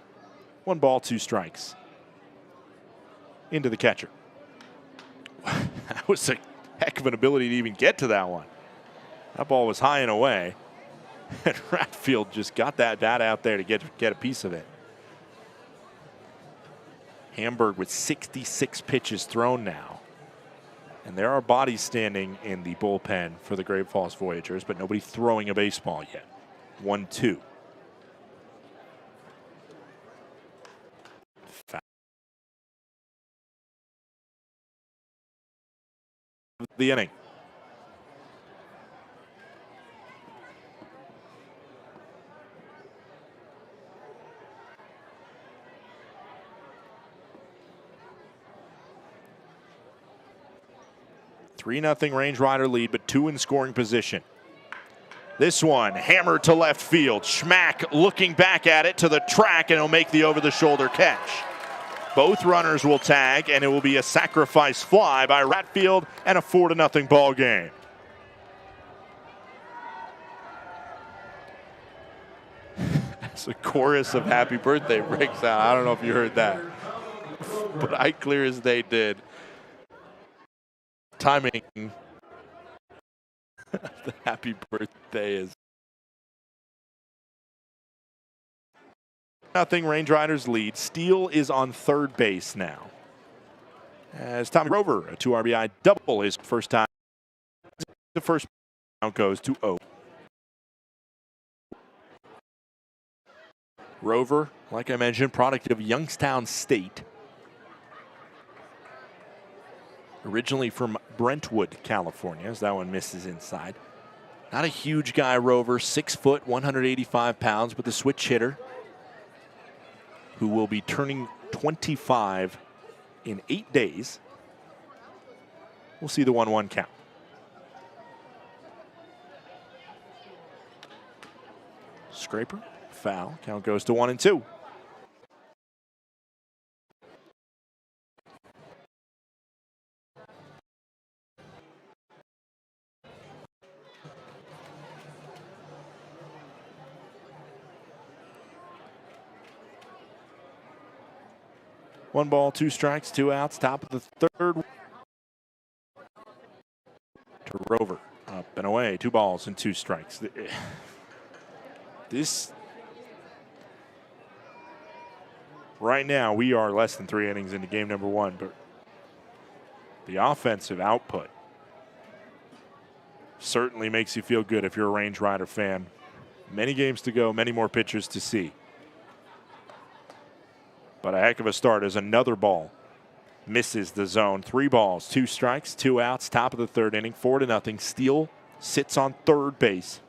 1 ball, 2 strikes. Into the catcher. That was a heck of an ability to even get to that one. That ball was high and away. And Ratfield just got that bat out there to get a piece of it. Hamburg with 66 pitches thrown now. And there are bodies standing in the bullpen for the Great Falls Voyagers, but nobody throwing a baseball yet. 1-2. The inning. (3-0) Range Rider lead, but 2 in scoring position. This one hammered to left field. Schmack looking back at it to the track, and he'll make the over-the-shoulder catch. Both runners will tag, and it will be a sacrifice fly by Ratfield and a 4-0 ball game. As a chorus of happy birthday breaks out. I don't know if you heard that, but I clear as day did. Timing. The happy birthday is. Nothing, Range Riders lead. Steele is on third base now. As Tommy Rover, a 2 RBI double, his first time. The first count goes to 0. Rover, like I mentioned, product of Youngstown State. Originally from Brentwood, California, as that one misses inside. Not a huge guy, Rover, 6 foot, 185 pounds, but the switch hitter, who will be turning 25 in 8 days. We'll see the 1-1 count. Scraper, foul. Count goes to 1-2. One ball, 2 strikes, 2 outs. Top of the third. To Rover. Up and away. 2 balls and 2 strikes. This. Right now, we are less than 3 innings into game number 1, but the offensive output certainly makes you feel good if you're a Range Rider fan. Many games to go, many more pitchers to see. But a heck of a start as another ball misses the zone. 3 balls, 2 strikes, 2 outs. Top of the third inning, 4-0. Steele sits on third base.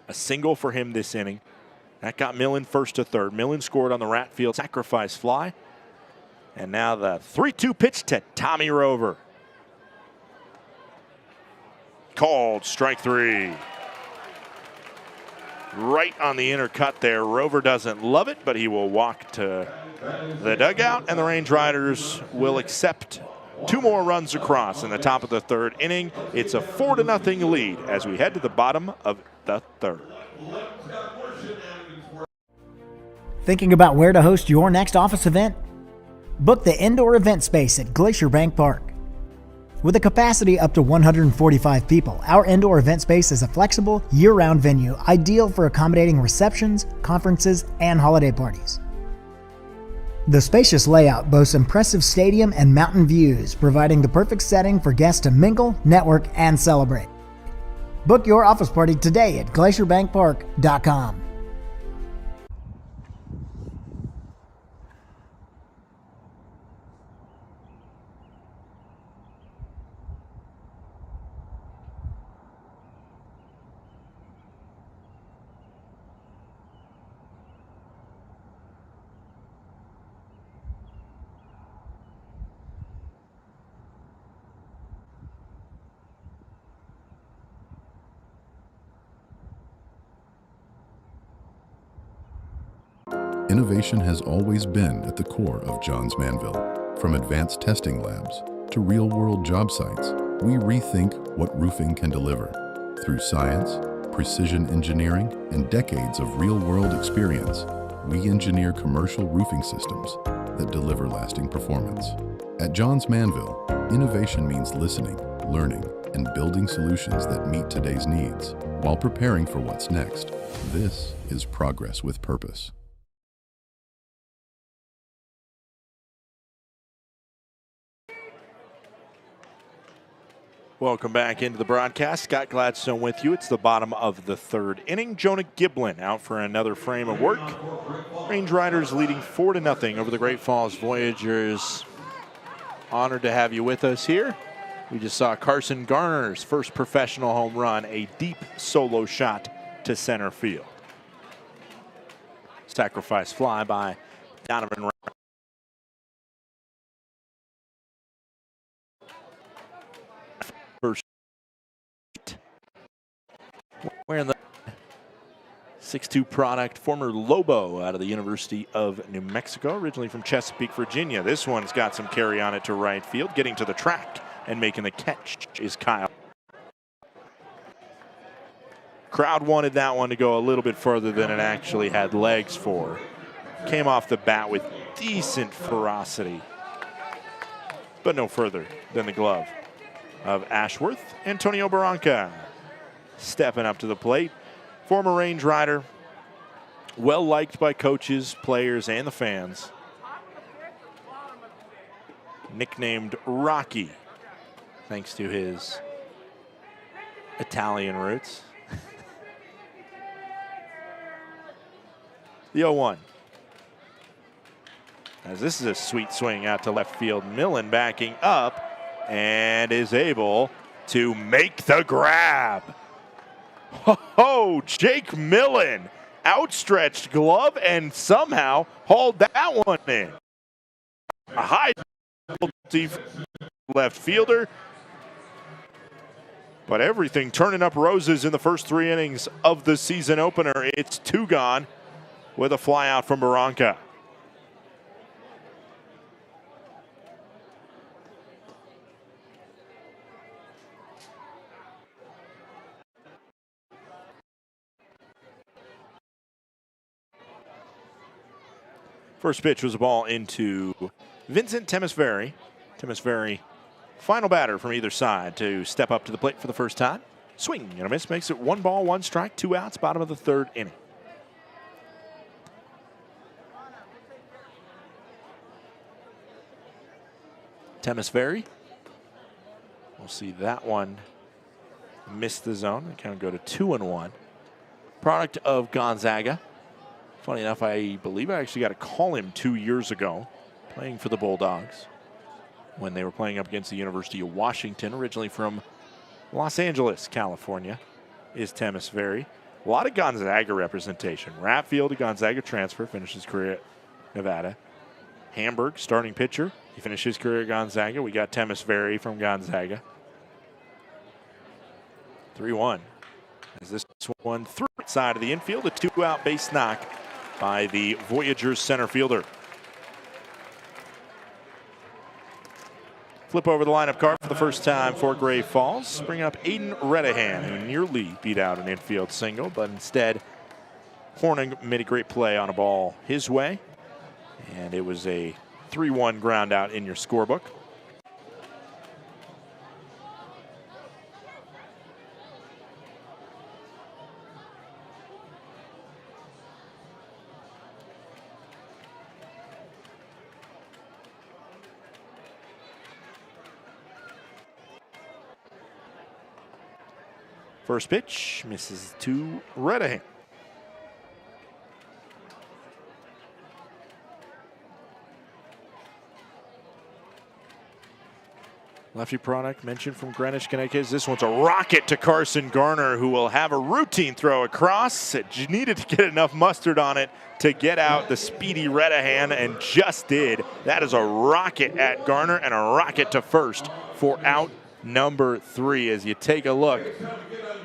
A single for him this inning. That got Millen first to third. Millen scored on the Ratfield sacrifice fly. And now the 3-2 pitch to Tommy Rover. Called strike 3. Right on the inner cut there. Rover doesn't love it, but he will walk to the dugout, and the Range Riders will accept 2 more runs across in the top of the 3rd inning. It's a 4-0 lead as we head to the bottom of the 3rd. Thinking about where to host your next office event? Book the indoor event space at Glacier Bank Park. With a capacity up to 145 people, our indoor event space is a flexible, year-round venue ideal for accommodating receptions, conferences, and holiday parties. The spacious layout boasts impressive stadium and mountain views, providing the perfect setting for guests to mingle, network, and celebrate. Book your office party today at glacierbankpark.com. Innovation has always been at the core of Johns Manville. From advanced testing labs to real-world job sites, we rethink what roofing can deliver. Through science, precision engineering, and decades of real-world experience, we engineer commercial roofing systems that deliver lasting performance. At Johns Manville, innovation means listening, learning, and building solutions that meet today's needs while preparing for what's next. This is progress with purpose. Welcome back into the broadcast. Scott Gladstone with you. It's the bottom of the 3rd inning. Jonah Giblin out for another frame of work. Range Riders leading 4-0 over the Great Falls Voyagers. Honored to have you with us here. We just saw Carson Garner's first professional home run, a deep solo shot to center field. Sacrifice fly by Donovan. First, wearing the 6'2" product, former Lobo out of the University of New Mexico, originally from Chesapeake, Virginia. This one's got some carry on it to right field. Getting to the track and making the catch is Kyle. Crowd wanted that one to go a little bit further than it actually had legs for. Came off the bat with decent ferocity, but no further than the glove of Ashworth. Antonio Barranca stepping up to the plate. Former Range Rider, well liked by coaches, players, and the fans. Nicknamed Rocky, thanks to his Italian roots. The 0-1. As this is a sweet swing out to left field. Millen backing up and is able to make the grab. Oh, Jake Millen, outstretched glove and somehow hauled that one in. A high left fielder. But everything turning up roses in the first 3 innings of the season opener. It's 2 gone with a fly out from Barranca. First pitch was a ball into Vincent Temesvari. Temesvari, final batter from either side to step up to the plate for the first time. Swing and a miss makes it 1 ball, 1 strike, 2 outs, bottom of the 3rd inning. Temesvari, we'll see that one miss the zone. They kind of go to 2-1. Product of Gonzaga. Funny enough, I believe I actually got to call him 2 years ago, playing for the Bulldogs, when they were playing up against the University of Washington, originally from Los Angeles, California, is Temesvari. A lot of Gonzaga representation. Ratfield, a Gonzaga transfer, finished his career at Nevada. Hamburg, starting pitcher. He finished his career at Gonzaga. We got Temesvari from Gonzaga. 3-1. As this one through the side of the infield, a 2-out base knock by the Voyagers center fielder. Flip over the lineup card for the first time for Great Falls, bringing up Aiden Redahan, who nearly beat out an infield single, but instead Horning made a great play on a ball his way, and it was a 3-1 ground out in your scorebook. First pitch misses to Redahan. Lefty product mentioned from Greenwich, Connecticut. This one's a rocket to Carson Garner, who will have a routine throw across. It needed to get enough mustard on it to get out the speedy Redahan, and just did. That is a rocket at Garner and a rocket to first for out number 3. As you take a look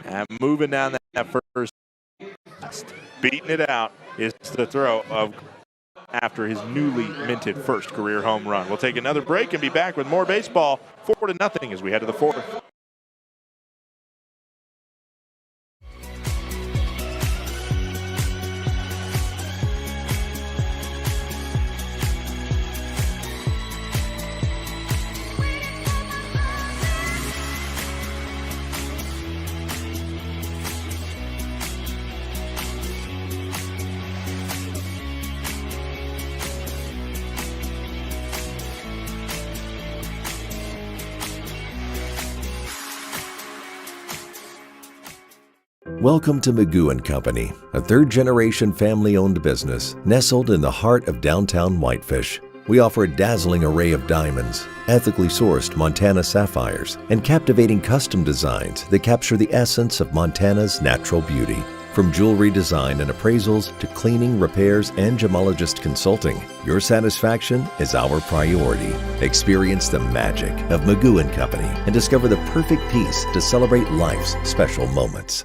at moving down that first, beating it out is the throw of after his newly minted first career home run. We'll take another break and be back with more baseball. 4-0 as we head to the 4th. Welcome to Magoo & Company, a third-generation family-owned business nestled in the heart of downtown Whitefish. We offer a dazzling array of diamonds, ethically sourced Montana sapphires, and captivating custom designs that capture the essence of Montana's natural beauty. From jewelry design and appraisals to cleaning, repairs, and gemologist consulting, your satisfaction is our priority. Experience the magic of Magoo & Company and discover the perfect piece to celebrate life's special moments.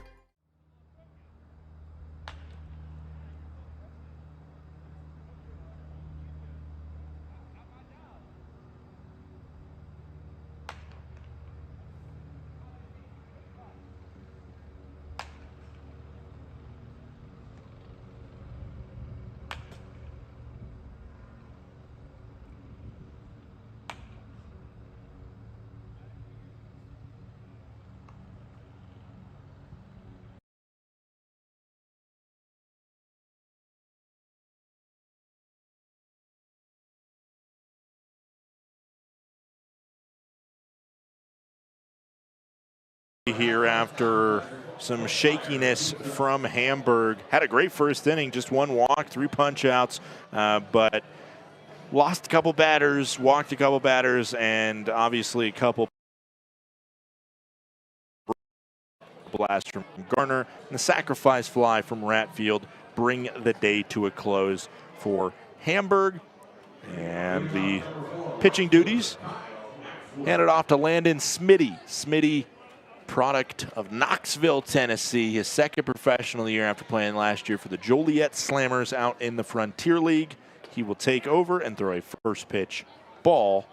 Here after some shakiness from Hamburg. Had a great first inning, just 1 walk, 3 punch outs, but lost a couple batters, walked a couple batters, and obviously a couple blasts from Garner, and the sacrifice fly from Ratfield bring the day to a close for Hamburg. And the pitching duties handed off to Landon Smitty. Smitty, product of Knoxville, Tennessee, his second professional year after playing last year for the Joliet Slammers out in the Frontier League. He will take over and throw a first pitch ball.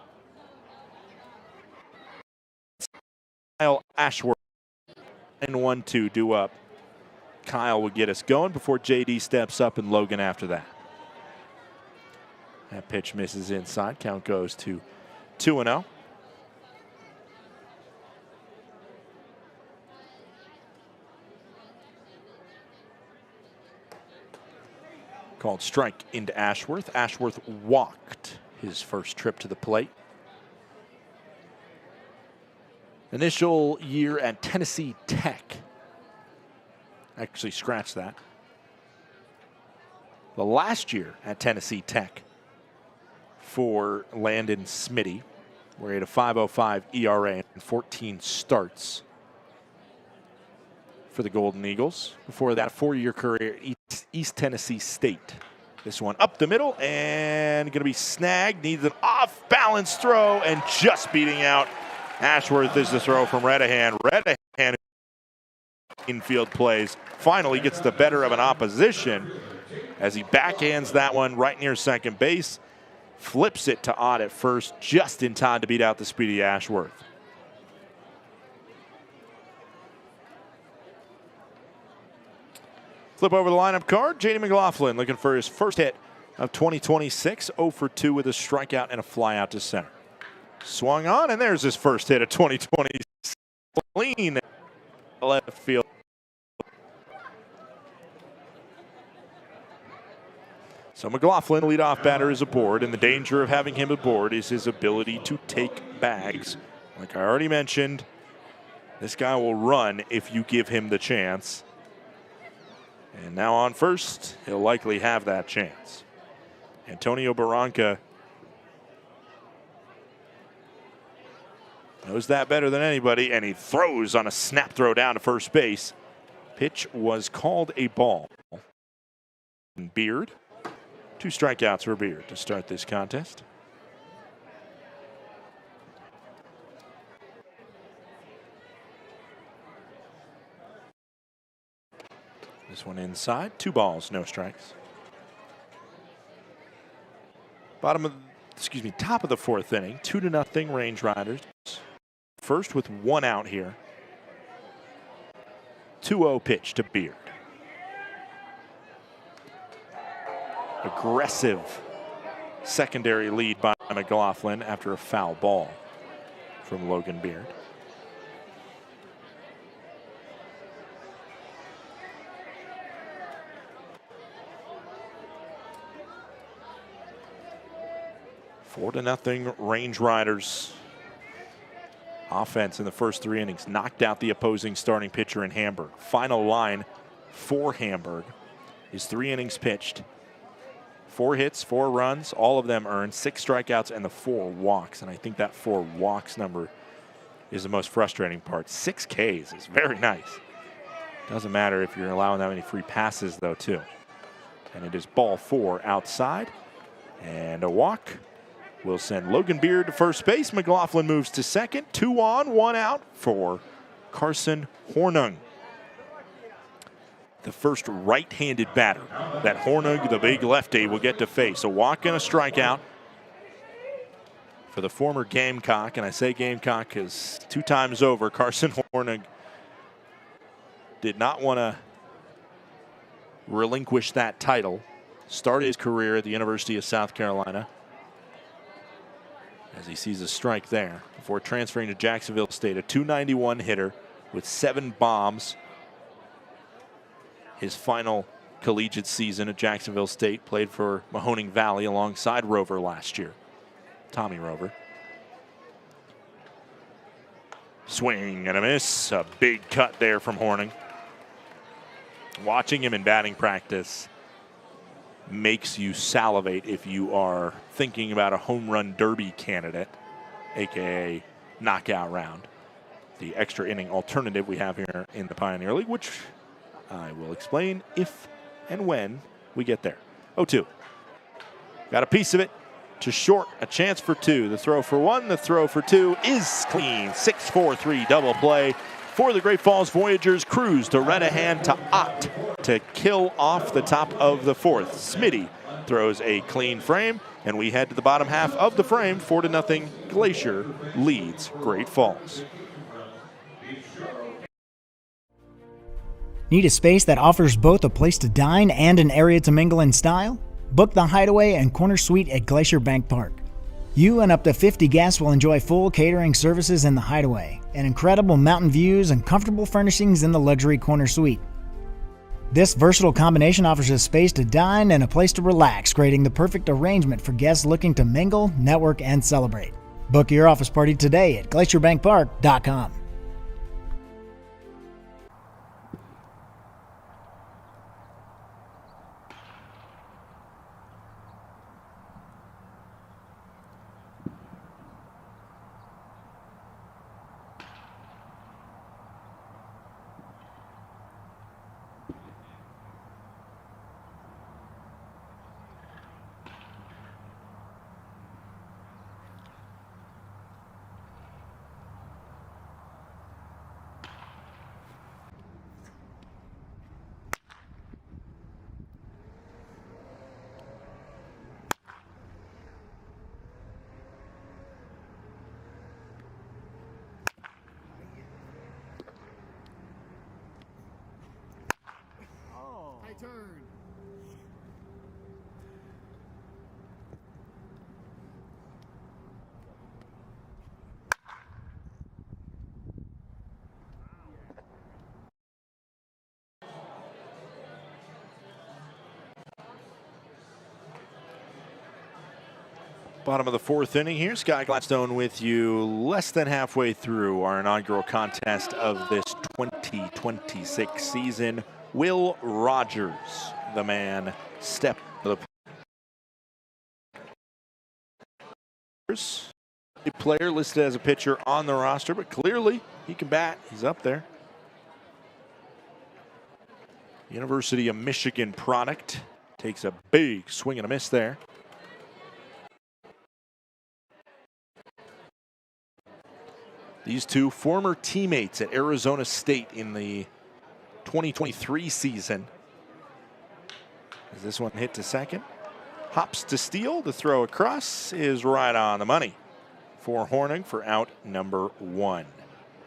Kyle Ashworth and 1-2 due up. Kyle will get us going before JD steps up, and Logan after that. That pitch misses inside. Count goes to 2-0. Called strike into Ashworth. Ashworth walked his first trip to the plate. Initial year at Tennessee Tech. Actually, scratch that. The last year at Tennessee Tech for Landon Smitty, where he had a 5.05 ERA and 14 starts for the Golden Eagles. Before that, a 4-year career at East Tennessee State. This one up the middle and going to be snagged. Needs an off-balance throw and just beating out Ashworth is the throw from Redahan. Redahan, infield plays, finally gets the better of an opposition as he backhands that one right near second base. Flips it to Ott at first, just in time to beat out the speedy Ashworth. Flip over the lineup card. J.D. McLaughlin looking for his first hit of 2026. 0 for 2 with a strikeout and a fly out to center. Swung on, and there's his first hit of 2026. Clean left field. So McLaughlin, leadoff batter, is aboard, and the danger of having him aboard is his ability to take bags. Like I already mentioned, this guy will run if you give him the chance. And now on first, he'll likely have that chance. Antonio Barranca knows that better than anybody, and he throws on a snap throw down to first base. Pitch was called a ball. Beard. 2 strikeouts for Beard to start this contest. This one inside. 2 balls, no strikes. Top of the 4th inning. 2-0 Range Riders. First with 1 out here. 2-0 pitch to Beard. Aggressive secondary lead by McLaughlin after a foul ball from Logan Beard. Four to nothing Range Riders. Offense in the first 3 innings knocked out the opposing starting pitcher in Hamburg. Final line for Hamburg is 3 innings pitched. 4 hits, 4 runs, all of them earned, 6 strikeouts, and the 4 walks. And I think that 4 walks number is the most frustrating part. 6 Ks is very nice. Doesn't matter if you're allowing that many free passes, though, too. And it is ball 4 outside. And a walk will send Logan Beard to first base. McLaughlin moves to second. 2 on, 1 out for Carson Hornung. The first right-handed batter that Hornung, the big lefty, will get to face. A walk and a strikeout for the former Gamecock. And I say Gamecock because 2 times over, Carson Hornung did not want to relinquish that title. Started his career at the University of South Carolina, as he sees a strike there, before transferring to Jacksonville State. A .291 hitter with 7 bombs. His final collegiate season at Jacksonville State, played for Mahoning Valley alongside Rover last year. Tommy Rover. Swing and a miss. A big cut there from Hornung. Watching him in batting practice makes you salivate if you are thinking about a home run derby candidate, aka knockout round. The extra inning alternative we have here in the Pioneer League, which I will explain if and when we get there. 0-2. Got a piece of it to short, a chance for 2. The throw for 1, the throw for 2 is clean. 6-4-3 double play for the Great Falls Voyagers. Cruz to Renahan to Ott to kill off the top of the 4th. Smitty throws a clean frame, and we head to the bottom half of the frame. 4-0 Glacier leads Great Falls. Need a space that offers both a place to dine and an area to mingle in style? Book the Hideaway and Corner Suite at Glacier Bank Park. You and up to 50 guests will enjoy full catering services in the Hideaway, and incredible mountain views and comfortable furnishings in the luxury Corner Suite. This versatile combination offers a space to dine and a place to relax, creating the perfect arrangement for guests looking to mingle, network, and celebrate. Book your office party today at glacierbankpark.com. Bottom of the fourth inning here. Sky Gladstone with you less than halfway through our inaugural contest of this 2026 season. Will Rogers, the man, step to the a player listed as a pitcher on the roster, but clearly he can bat. He's up there. University of Michigan product. Takes a big swing and a miss there. These two former teammates at Arizona State in the 2023 season. As this one hit to second. Hops to steal. The throw across is right on the money for Horning for out number 1.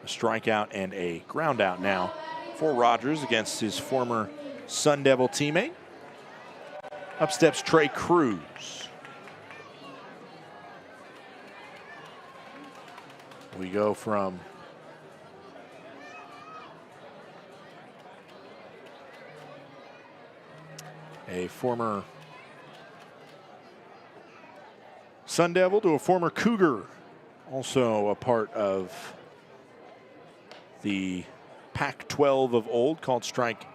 A strikeout and a ground out now for Rogers against his former Sun Devil teammate. Up steps Trey Cruz. We go from a former Sun Devil to a former Cougar, also a part of the Pac-12 of old, called strike.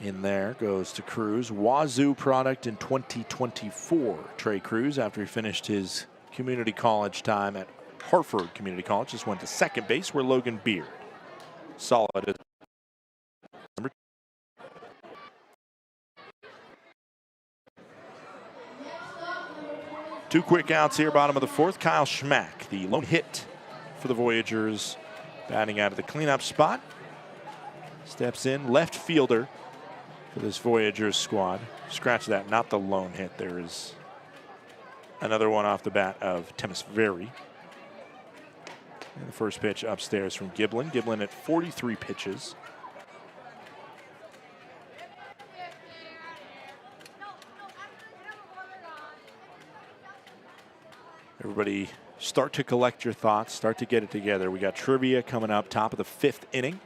In there goes to Cruz. Wazoo product in 2024. Trey Cruz, after he finished his community college time at Hartford Community College, just went to second base where Logan Beard. Solid as number 2. Quick outs here, bottom of the fourth. Kyle Schmack, the lone hit for the Voyagers, batting out of the cleanup spot. Steps in, left fielder for this Voyagers squad. Scratch that, not the lone hit. There is another one off the bat of Temis Very. And the first pitch upstairs from Giblin. Giblin at 43 pitches. Everybody start to collect your thoughts, start to get it together. We got trivia coming up, top of the 5th inning.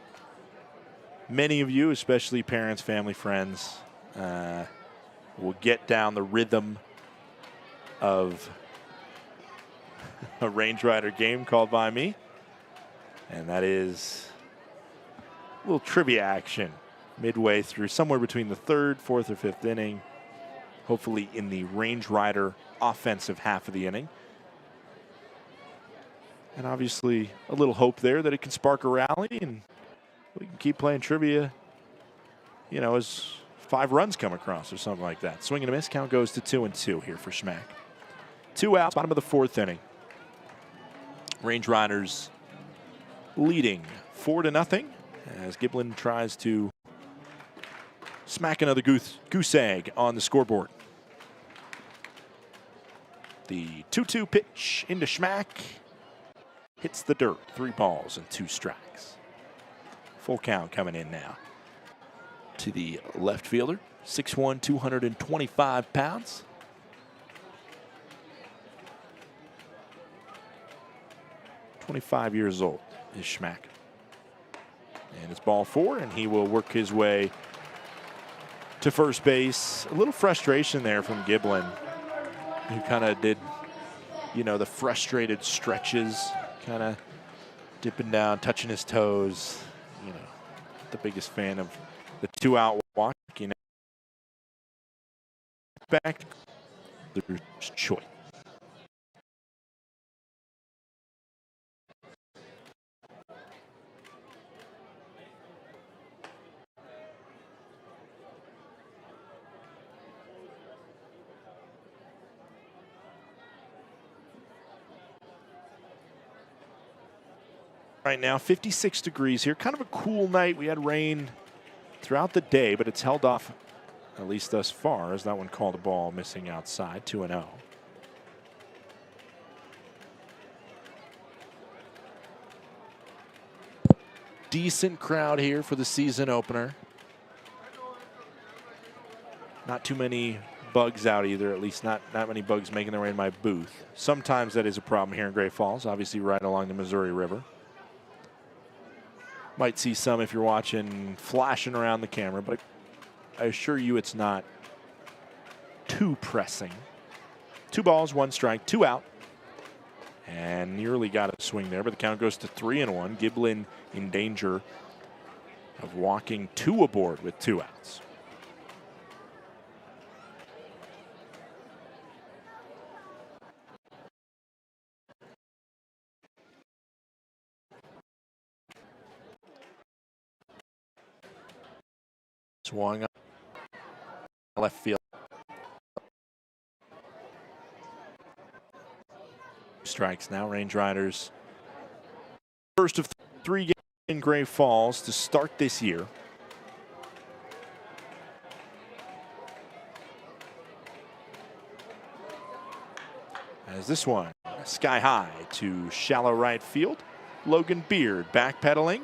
Many of you, especially parents, family, friends, will get down the rhythm of a Range Rider game called by me. And that is a little trivia action midway through, somewhere between the 3rd, 4th, or 5th inning. Hopefully in the Range Rider offensive half of the inning. And obviously a little hope there that it can spark a rally and we can keep playing trivia, you know, as 5 runs come across or something like that. Swing and a miss. Count goes to 2-2 here for Schmack. 2 outs, bottom of the 4th inning. Range Riders leading 4-0 as Giblin tries to smack another goose egg on the scoreboard. The 2-2 pitch into Schmack. Hits the dirt. 3 balls and 2 strikes. Full count coming in now to the left fielder. 6'1", 225 pounds. "25 years old is Schmack. And it's ball 4, and he will work his way to first base. A little frustration there from Giblin, who kind of did, you know, the frustrated stretches, kind of dipping down, touching his toes. You know, the biggest fan of the 2-out walk. You know, back to the choice. Right now, 56 degrees here. Kind of a cool night. We had rain throughout the day, but it's held off, at least thus far, as that one called a ball missing outside. 2-0. Decent crowd here for the season opener. Not too many bugs out either, at least not many bugs making their way in my booth. Sometimes that is a problem here in Great Falls, obviously right along the Missouri River. Might see some if you're watching flashing around the camera, but I assure you it's not too pressing. 2 balls, 1 strike, 2 out. And nearly got a swing there, but the count goes to 3-1. Giblin in danger of walking 2 aboard with 2 outs. Swung up left field. Strikes now. Range Riders first of 3 games in Great Falls to start this year. As this one sky high to shallow right field. Logan Beard backpedaling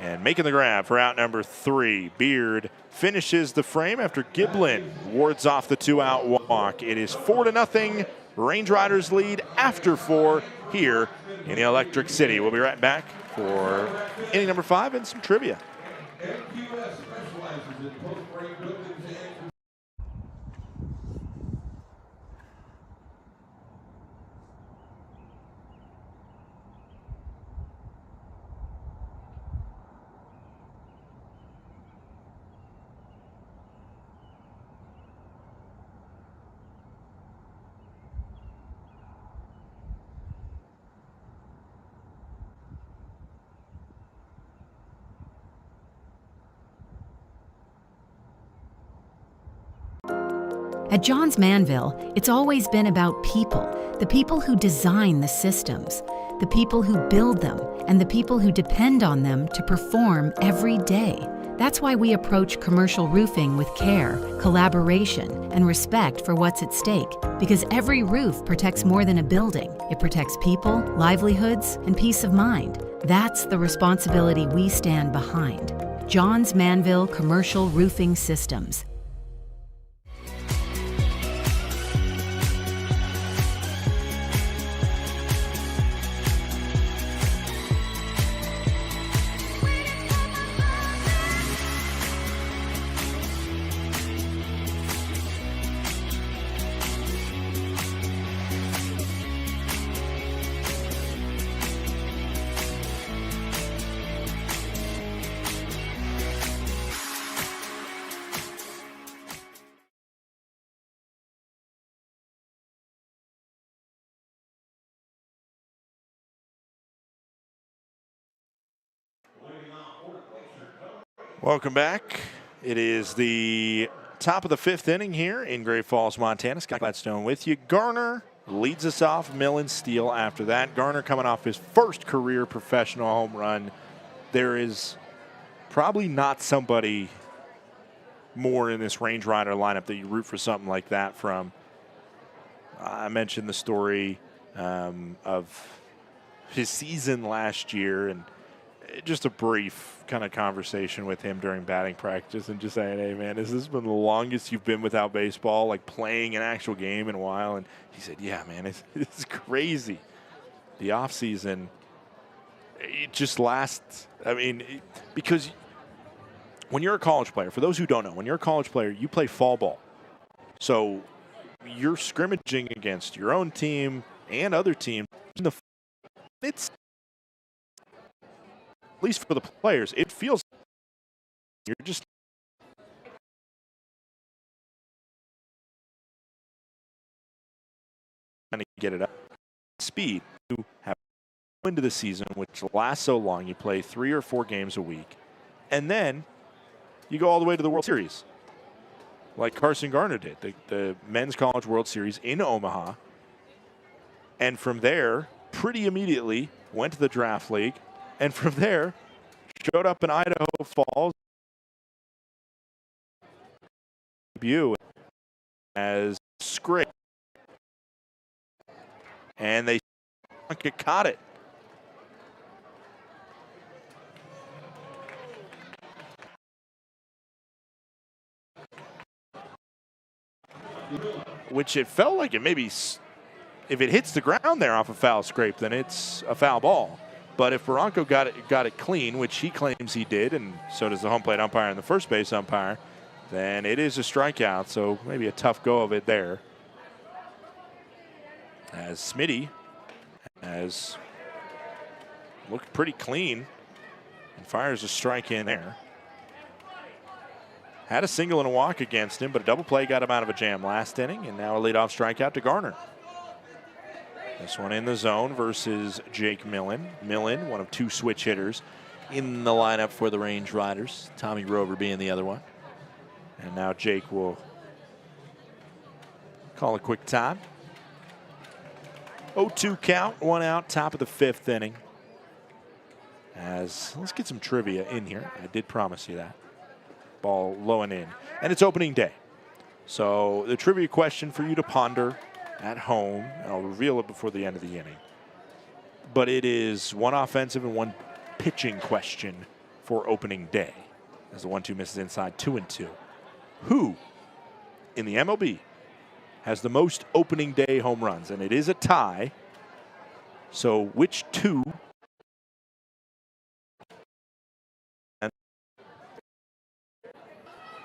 and making the grab for out number 3. Beard finishes the frame after Giblin wards off the 2-out walk. It is 4-0. Range Riders lead after 4 here in the Electric City. We'll be right back for inning number 5 and some trivia. MQS specializes in post-frame buildings and At Johns Manville, it's always been about people, the people who design the systems, the people who build them, and the people who depend on them to perform every day. That's why we approach commercial roofing with care, collaboration, and respect for what's at stake. Because every roof protects more than a building. It protects people, livelihoods, and peace of mind. That's the responsibility we stand behind. Johns Manville Commercial Roofing Systems. Welcome back. It is the top of the 5th inning here in Great Falls, Montana. Scott Gladstone with you. Garner leads us off. Millen Steele after that. Garner coming off his first career professional home run. There is probably not somebody more in this Range Rider lineup that you root for something like that from. I mentioned the story of his season last year and just a brief kind of conversation with him during batting practice and just saying, hey, man, has this been the longest you've been without baseball, like playing an actual game in a while? And he said, yeah, man, it's crazy. The offseason, it just lasts. I mean, because when you're a college player, for those who don't know, when you're a college player, you play fall ball. So you're scrimmaging against your own team and other teams. It's, at least for the players, it feels you're just trying to get it up. Speed. You have into the season, which lasts so long. You play 3 or 4 games a week, and then you go all the way to the World Series, like Carson Garner did, the Men's College World Series in Omaha. And from there, pretty immediately, went to the draft league. And from there, showed up in Idaho Falls. Debut as Scrape. And they caught it. which it felt like it maybe, if it hits the ground there off a foul scrape, then it's a foul ball. But if Barranco got it clean, which he claims he did, and so does the home plate umpire and the first base umpire, then it is a strikeout. So maybe a tough go of it there. As Smitty has looked pretty clean and fires a strike in there. Had a single and a walk against him, but a double play got him out of a jam last inning, and now a leadoff strikeout to Garner. This one in the zone versus Jake Millen. Millen, one of 2 switch hitters in the lineup for the Range Riders. Tommy Rover being the other one. And now Jake will call a quick time. 0-2 count, 1 out, top of the 5th inning. Let's get some trivia in here. I did promise you that. Ball low and in. And it's opening day. So the trivia question for you to ponder at home, and I'll reveal it before the end of the inning. But it is 1 offensive and 1 pitching question for opening day. As the 1-2 misses inside, 2-2. Who in the MLB has the most opening day home runs? And it is a tie. So which 2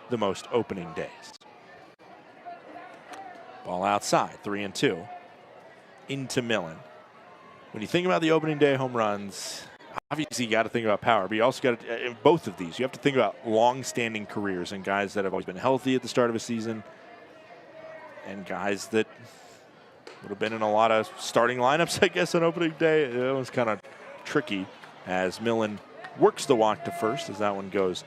the most opening days? Ball outside, 3-2. Into Millen. When you think about the opening day home runs, obviously you got to think about power, but you also got to, in both of these, you have to think about long-standing careers and guys that have always been healthy at the start of a season and guys that would have been in a lot of starting lineups, I guess, on opening day. It was kind of tricky as Millen works the walk to first as that one goes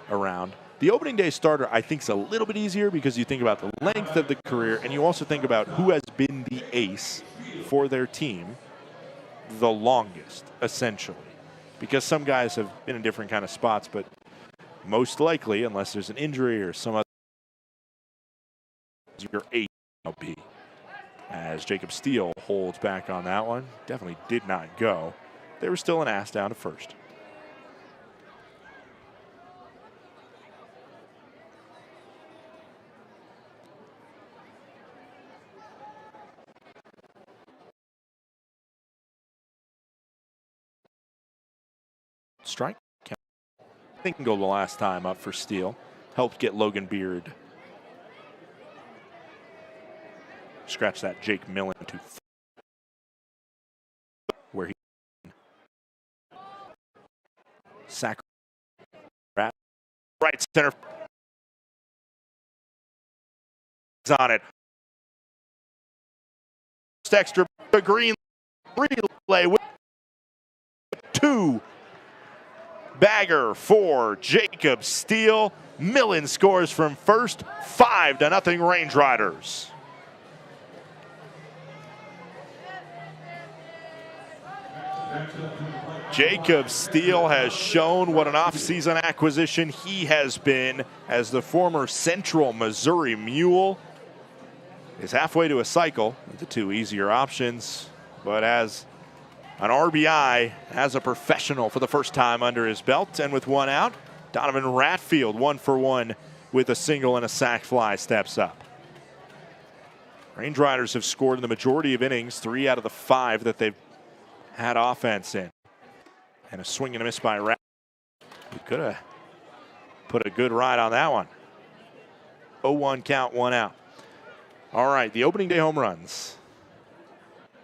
around. The opening day starter, I think, is a little bit easier because you think about the length of the career and you also think about who has been the ace for their team the longest, essentially. Because some guys have been in different kind of spots, but most likely, unless there's an injury or some other, your ace will be. As Jacob Steele holds back on that one. Definitely did not go. They were still an ass down to first. Strike. I think can go the last time up for Steele. Helped get Logan Beard. Scratch that Jake Millen to where he sack right center on it. Extra green relay with 2. Bagger for Jacob Steele. Millen scores from first, 5-0 Range Riders. Jacob Steele has shown what an offseason acquisition he has been as the former Central Missouri Mule is halfway to a cycle with the 2 easier options, but as an RBI as a professional for the first time under his belt. And with 1 out, Donovan Ratfield 1 for 1 with a single and a sac fly steps up. Range Riders have scored in the majority of innings, 3 out of the 5 that they've had offense in. And a swing and a miss by Ratfield. He could have put a good ride on that one. 0-1 count, 1 out. All right, the opening day home runs.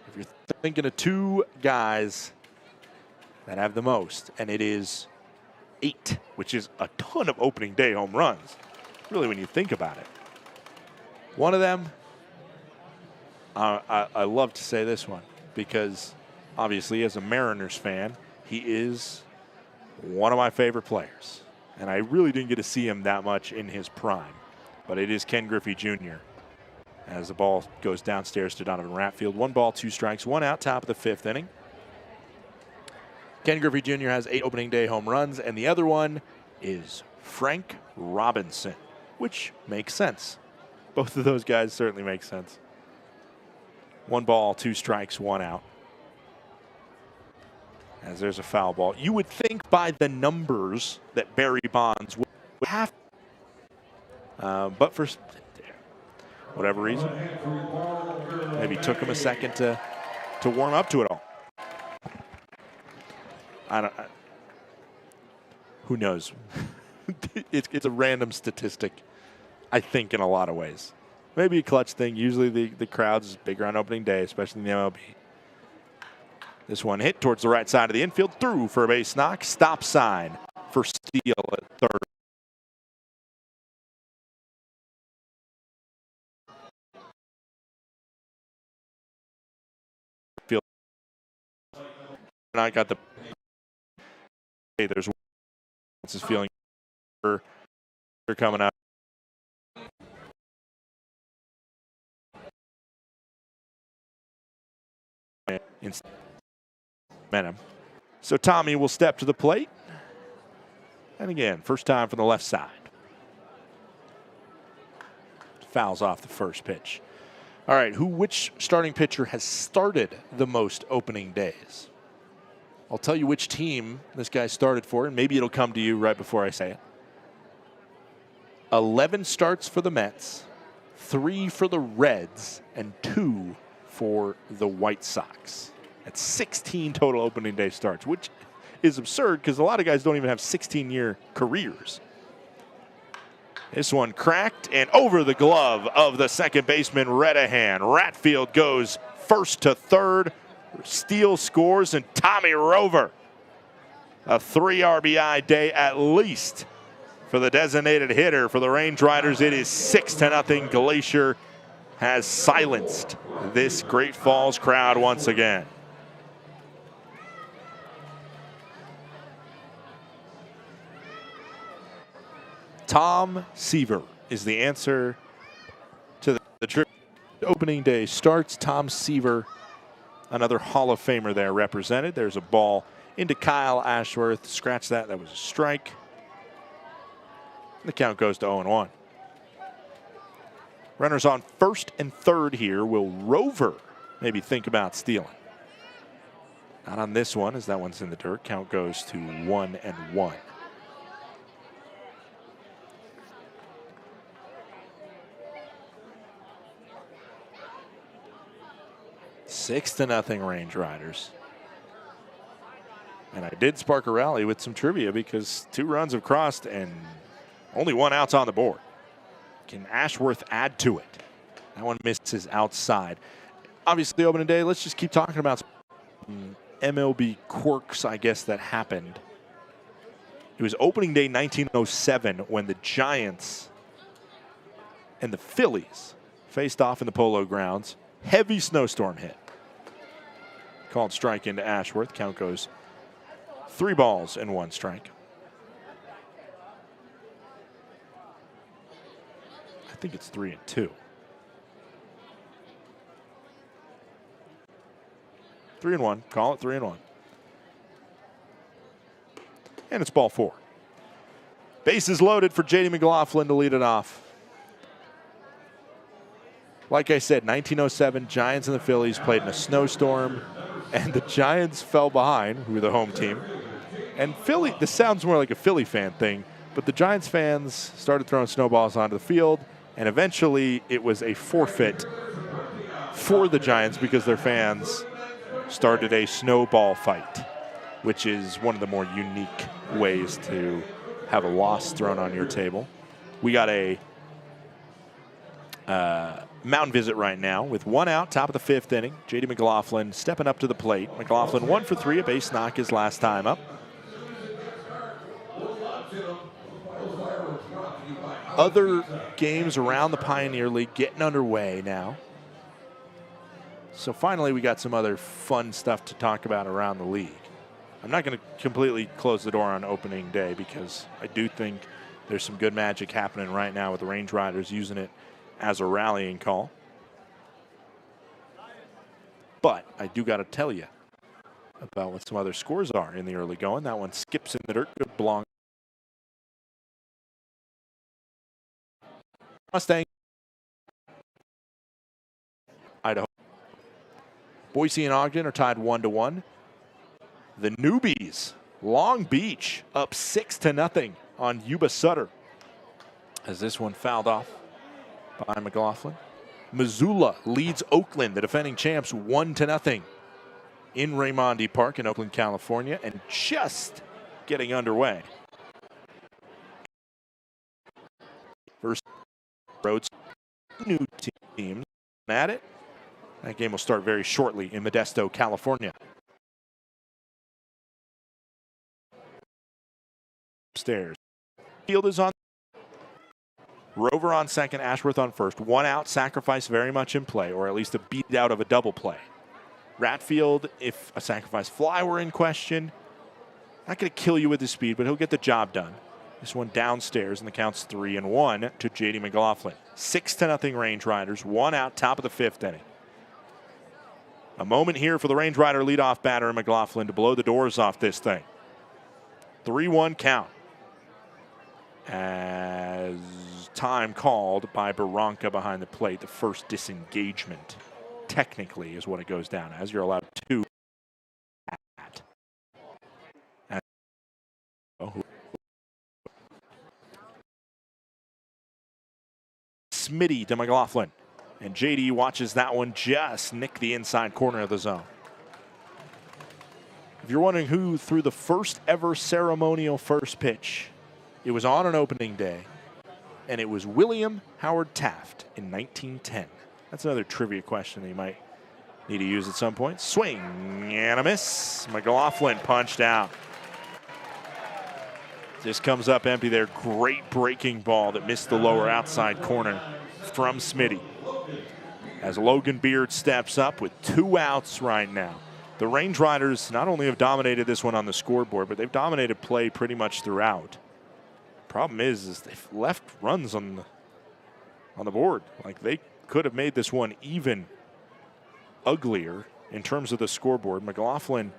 If you're thinking of 2 guys that have the most, and it is 8, which is a ton of opening day home runs, really, when you think about it. One of them, I love to say this one because obviously as a Mariners fan, he is one of my favorite players. And I really didn't get to see him that much in his prime, but it is Ken Griffey Jr. as the ball goes downstairs to Donovan Ratfield. 1 ball, 2 strikes, 1 out, top of the 5th inning. Ken Griffey Jr. has 8 opening day home runs, and the other one is Frank Robinson, which makes sense. Both of those guys certainly make sense. 1 ball, 2 strikes, 1 out. As there's a foul ball. You would think by the numbers that Barry Bonds would have, but for whatever reason. Maybe took him a second to warm up to it all. Who knows? It's a random statistic, I think, in a lot of ways. Maybe a clutch thing. Usually the crowd's bigger on opening day, especially in the MLB. This one hit towards the right side of the infield, through for a base knock. Stop sign for Steele at third. And I got the. Hey, there's one. This is feeling. They're coming out. Momentum. So Tommy will step to the plate. And again, first time from the left side. Fouls off the first pitch. All right, which starting pitcher has started the most opening days? I'll tell you which team this guy started for, and maybe it'll come to you right before I say it. 11 starts for the Mets, 3 for the Reds, and 2 for the White Sox. That's 16 total opening day starts, which is absurd because a lot of guys don't even have 16-year careers. This one cracked and over the glove of the second baseman, Redahan. Ratfield goes first to third. Steele scores, and Tommy Rover. A 3 RBI day at least for the designated hitter for the Range Riders. It is 6-0. Glacier has silenced this Great Falls crowd once again. Tom Seaver is the answer to the trip. Opening day starts. Tom Seaver, another Hall of Famer there represented. There's a ball into Kyle Ashworth. Scratch that. That was a strike. The count goes to 0-1. Runners on first and third here. Will Rover maybe think about stealing? Not on this one, as that one's in the dirt. Count goes to 1-1. Six to nothing Range Riders. And I did spark a rally with some trivia because 2 runs have crossed and only 1 out's on the board. Can Ashworth add to it? That one misses outside. Obviously, opening day, let's just keep talking about some MLB quirks, I guess, that happened. It was opening day 1907 when the Giants and the Phillies faced off in the Polo Grounds. Heavy snowstorm hit. Called strike into Ashworth. Count goes 3 balls and 1 strike. I think it's 3-2. 3-1. Call it 3-1. And it's ball 4. Bases loaded for J.D. McLaughlin to lead it off. Like I said, 1907, Giants and the Phillies played in a snowstorm, and the Giants fell behind, who were the home team. And Philly, this sounds more like a Philly fan thing, but the Giants fans started throwing snowballs onto the field, and eventually it was a forfeit for the Giants because their fans started a snowball fight, which is one of the more unique ways to have a loss thrown on your table. We got a mound visit right now with 1 out, top of the 5th inning. J.D. McLaughlin stepping up to the plate. McLaughlin 1 for 3, a base knock his last time up. Other games around the Pioneer League getting underway now. So finally we got some other fun stuff to talk about around the league. I'm not going to completely close the door on opening day because I do think there's some good magic happening right now with the Range Riders using it as a rallying call. But I do got to tell you about what some other scores are in the early going. That one skips in the dirt. Good belong. Mustang. Idaho. Boise and Ogden are tied 1-1. The Newbies, Long Beach, up 6-0 on Yuba Sutter. As this one fouled off by McLaughlin. Missoula leads Oakland, the defending champs, 1-0 in Raimondi Park in Oakland, California, and just getting underway. First roads, new teams at it. That game will start very shortly in Modesto, California. Upstairs. Field is on. Rover on second, Ashworth on first. 1 out, sacrifice very much in play, or at least a beat out of a double play. Ratfield, if a sacrifice fly were in question, not going to kill you with his speed, but he'll get the job done. This one downstairs, and the count's 3-1 to J.D. McLaughlin. 6-0 Range Riders, 1 out, top of the 5th inning. A moment here for the Range Rider leadoff batter, McLaughlin, to blow the doors off this thing. 3-1 count. As time called by Barranca behind the plate, the first disengagement technically is what it goes down as. You're allowed 2 at. Smitty to McLaughlin, and JD watches that one just nick the inside corner of the zone. If you're wondering who threw the first ever ceremonial first pitch, it was on an opening day, and it was William Howard Taft in 1910. That's another trivia question that you might need to use at some point. Swing and a miss. McLaughlin punched out. Just comes up empty there. Great breaking ball that missed the lower outside corner from Smitty. As Logan Beard steps up with 2 outs right now. The Range Riders not only have dominated this one on the scoreboard, but they've dominated play pretty much throughout. Problem is they've left runs on the board. Like, they could have made this one even uglier in terms of the scoreboard. McLaughlin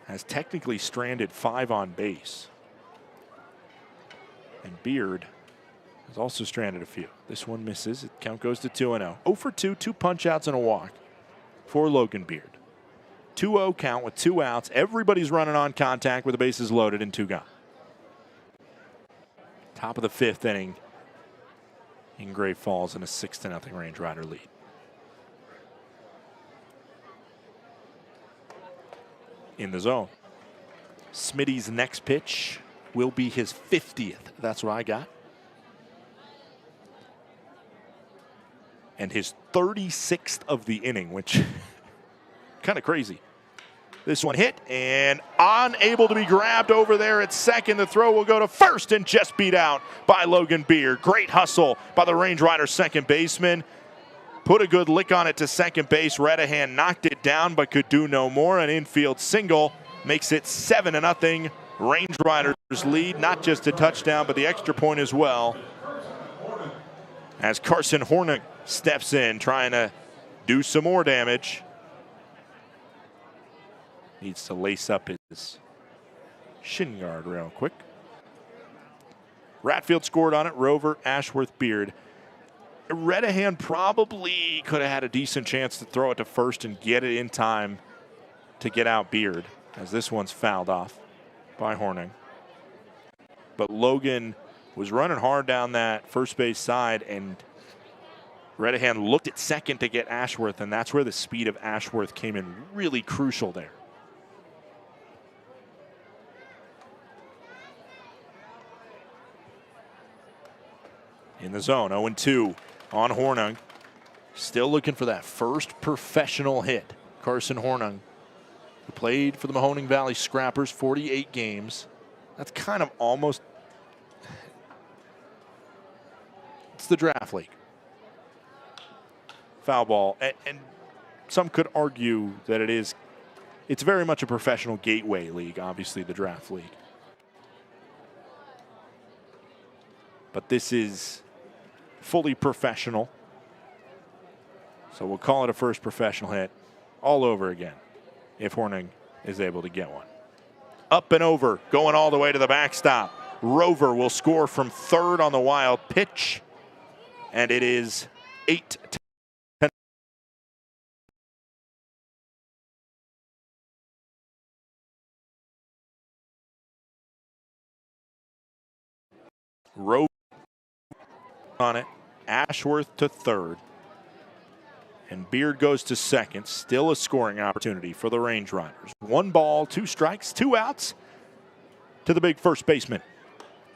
has technically stranded 5 on base. And Beard has also stranded a few. This one misses. Count goes to 2-0. 0 for 2, 2 punch outs and a walk for Logan Beard. 2-0 count with 2 outs. Everybody's running on contact with the bases loaded and 2 gone. Top of the 5th inning in Great Falls in a 6-0 Range Rider lead. In the zone. Smitty's next pitch will be his 50th. That's what I got. And his 36th of the inning, which kind of crazy. This one hit and unable to be grabbed over there at second. The throw will go to first and just beat out by Logan Beard. Great hustle by the Range Rider second baseman. Put a good lick on it to second base. Redahan knocked it down but could do no more. An infield single makes it 7-0 Range Riders lead. Not just a touchdown, but the extra point as well. As Carson Hornick steps in, trying to do some more damage. Needs to lace up his shin guard real quick. Ratfield scored on it. Rover, Ashworth, Beard. Redahan probably could have had a decent chance to throw it to first and get it in time to get out Beard, as this one's fouled off by Horning. But Logan was running hard down that first base side, and Redahan looked at second to get Ashworth, and that's where the speed of Ashworth came in really crucial there. In the zone, 0-2 on Hornung. Still looking for that first professional hit. Carson Hornung, who played for the Mahoning Valley Scrappers, 48 games. That's kind of almost, it's the draft league. Foul ball, and some could argue that it's very much a professional gateway league, obviously the draft league. But this is fully professional. So we'll call it a first professional hit all over again if Horning is able to get one. Up and over, going all the way to the backstop. Rover will score from third on the wild pitch, and it is 8-10. Rover on it. Ashworth to third. And Beard goes to second. Still a scoring opportunity for the Range Riders. 1 ball, 2 strikes, 2 outs to the big first baseman.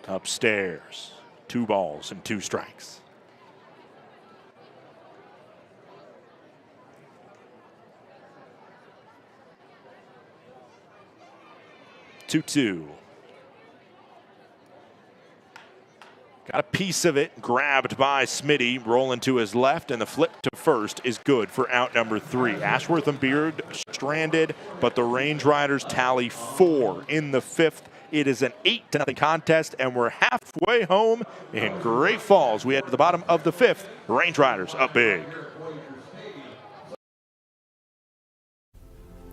Upstairs, 2 balls and 2 strikes. Two. Got a piece of it, grabbed by Smitty, rolling to his left, and the flip to first is good for out number 3. Ashworth and Beard stranded, but the Range Riders tally 4 in the 5th. It is an 8-0 contest, and we're halfway home in Great Falls. We head to the bottom of the 5th. Range Riders up big.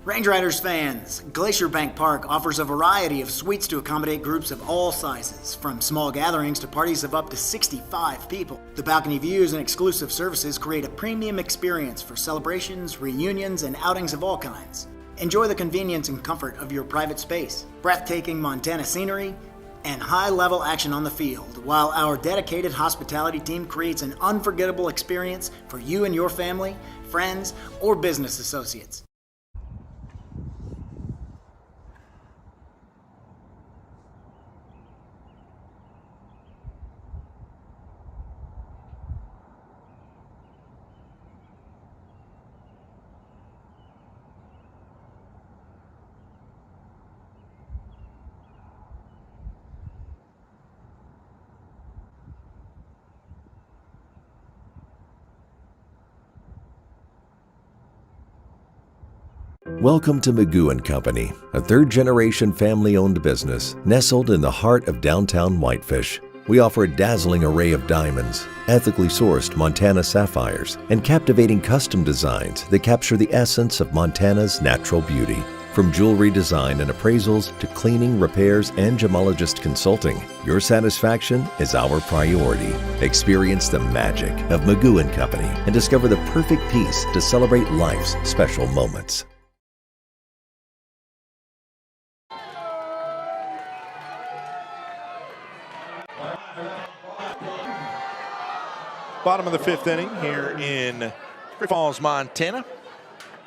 Range Riders fans, Glacier Bank Park offers a variety of suites to accommodate groups of all sizes, from small gatherings to parties of up to 65 people. The balcony views and exclusive services create a premium experience for celebrations, reunions, and outings of all kinds. Enjoy the convenience and comfort of your private space, breathtaking Montana scenery, and high-level action on the field, while our dedicated hospitality team creates an unforgettable experience for you and your family, friends, or business associates. Welcome to Magoo & Company, a third-generation family-owned business nestled in the heart of downtown Whitefish. We offer a dazzling array of diamonds, ethically sourced Montana sapphires, and captivating custom designs that capture the essence of Montana's natural beauty. From jewelry design and appraisals to cleaning, repairs, and gemologist consulting, your satisfaction is our priority. Experience the magic of Magoo & Company and discover the perfect piece to celebrate life's special moments. Bottom of the 5th inning here in Great Falls, Montana.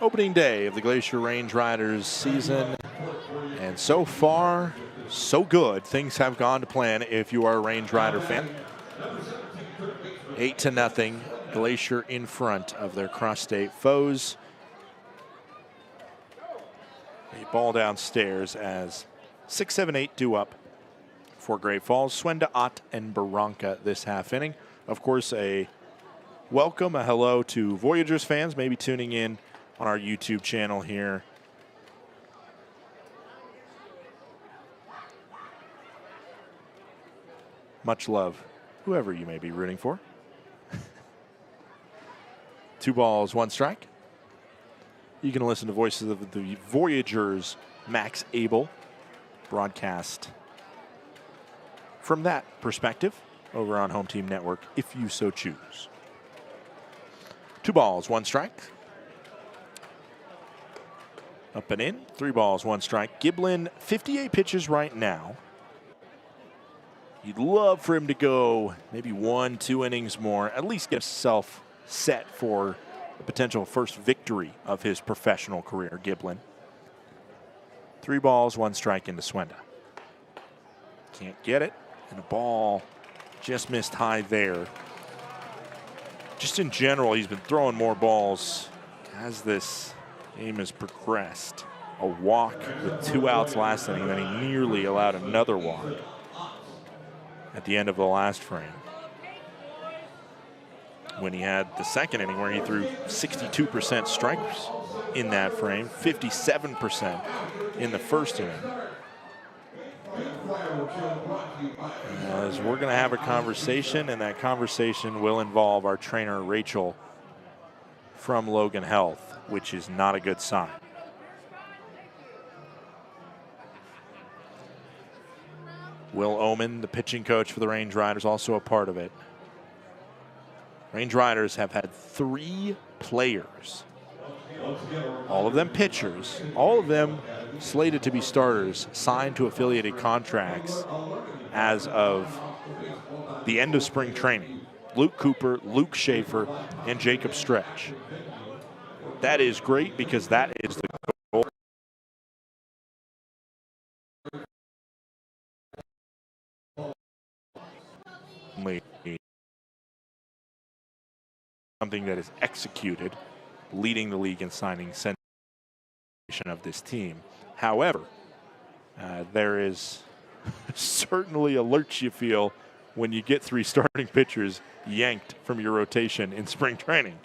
Opening day of the Glacier Range Riders season. And so far, so good. Things have gone to plan if you are a Range Rider fan. 8-0, Glacier in front of their cross-state foes. A ball downstairs as 6-7-8 due up for Great Falls. Swenda, Ott, and Barranca this half inning. Of course, a welcome, a hello to Voyagers fans, maybe tuning in on our YouTube channel here. Much love, whoever you may be rooting for. 2 balls, 1 strike. You can listen to voices of the Voyagers, Max Abel, broadcast from that perspective over on Home Team Network, if you so choose. 2 balls, 1 strike. Up and in, 3 balls, 1 strike. Giblin, 58 pitches right now. You'd love for him to go maybe 1-2 innings more, at least get himself set for the potential first victory of his professional career, Giblin. 3 balls, 1 strike into Swenda. Can't get it, and a ball just missed high there. Just in general, he's been throwing more balls as this game has progressed. A walk with 2 outs last inning, and then he nearly allowed another walk at the end of the last frame, when he had the second inning where he threw 62% strikes in that frame, 57% in the first inning. As we're going to have a conversation, and that conversation will involve our trainer, Rachel, from Logan Health, which is not a good sign. Will Oman, the pitching coach for the Range Riders, also a part of it. Range Riders have had 3 players, all of them pitchers, all of them slated to be starters, signed to affiliated contracts as of the end of spring training. Luke Cooper, Luke Schaefer, and Jacob Stretch. That is great because that is the goal. Something that is executed, leading the league in signing of this team. However, there is certainly a lurch you feel when you get 3 starting pitchers yanked from your rotation in spring training.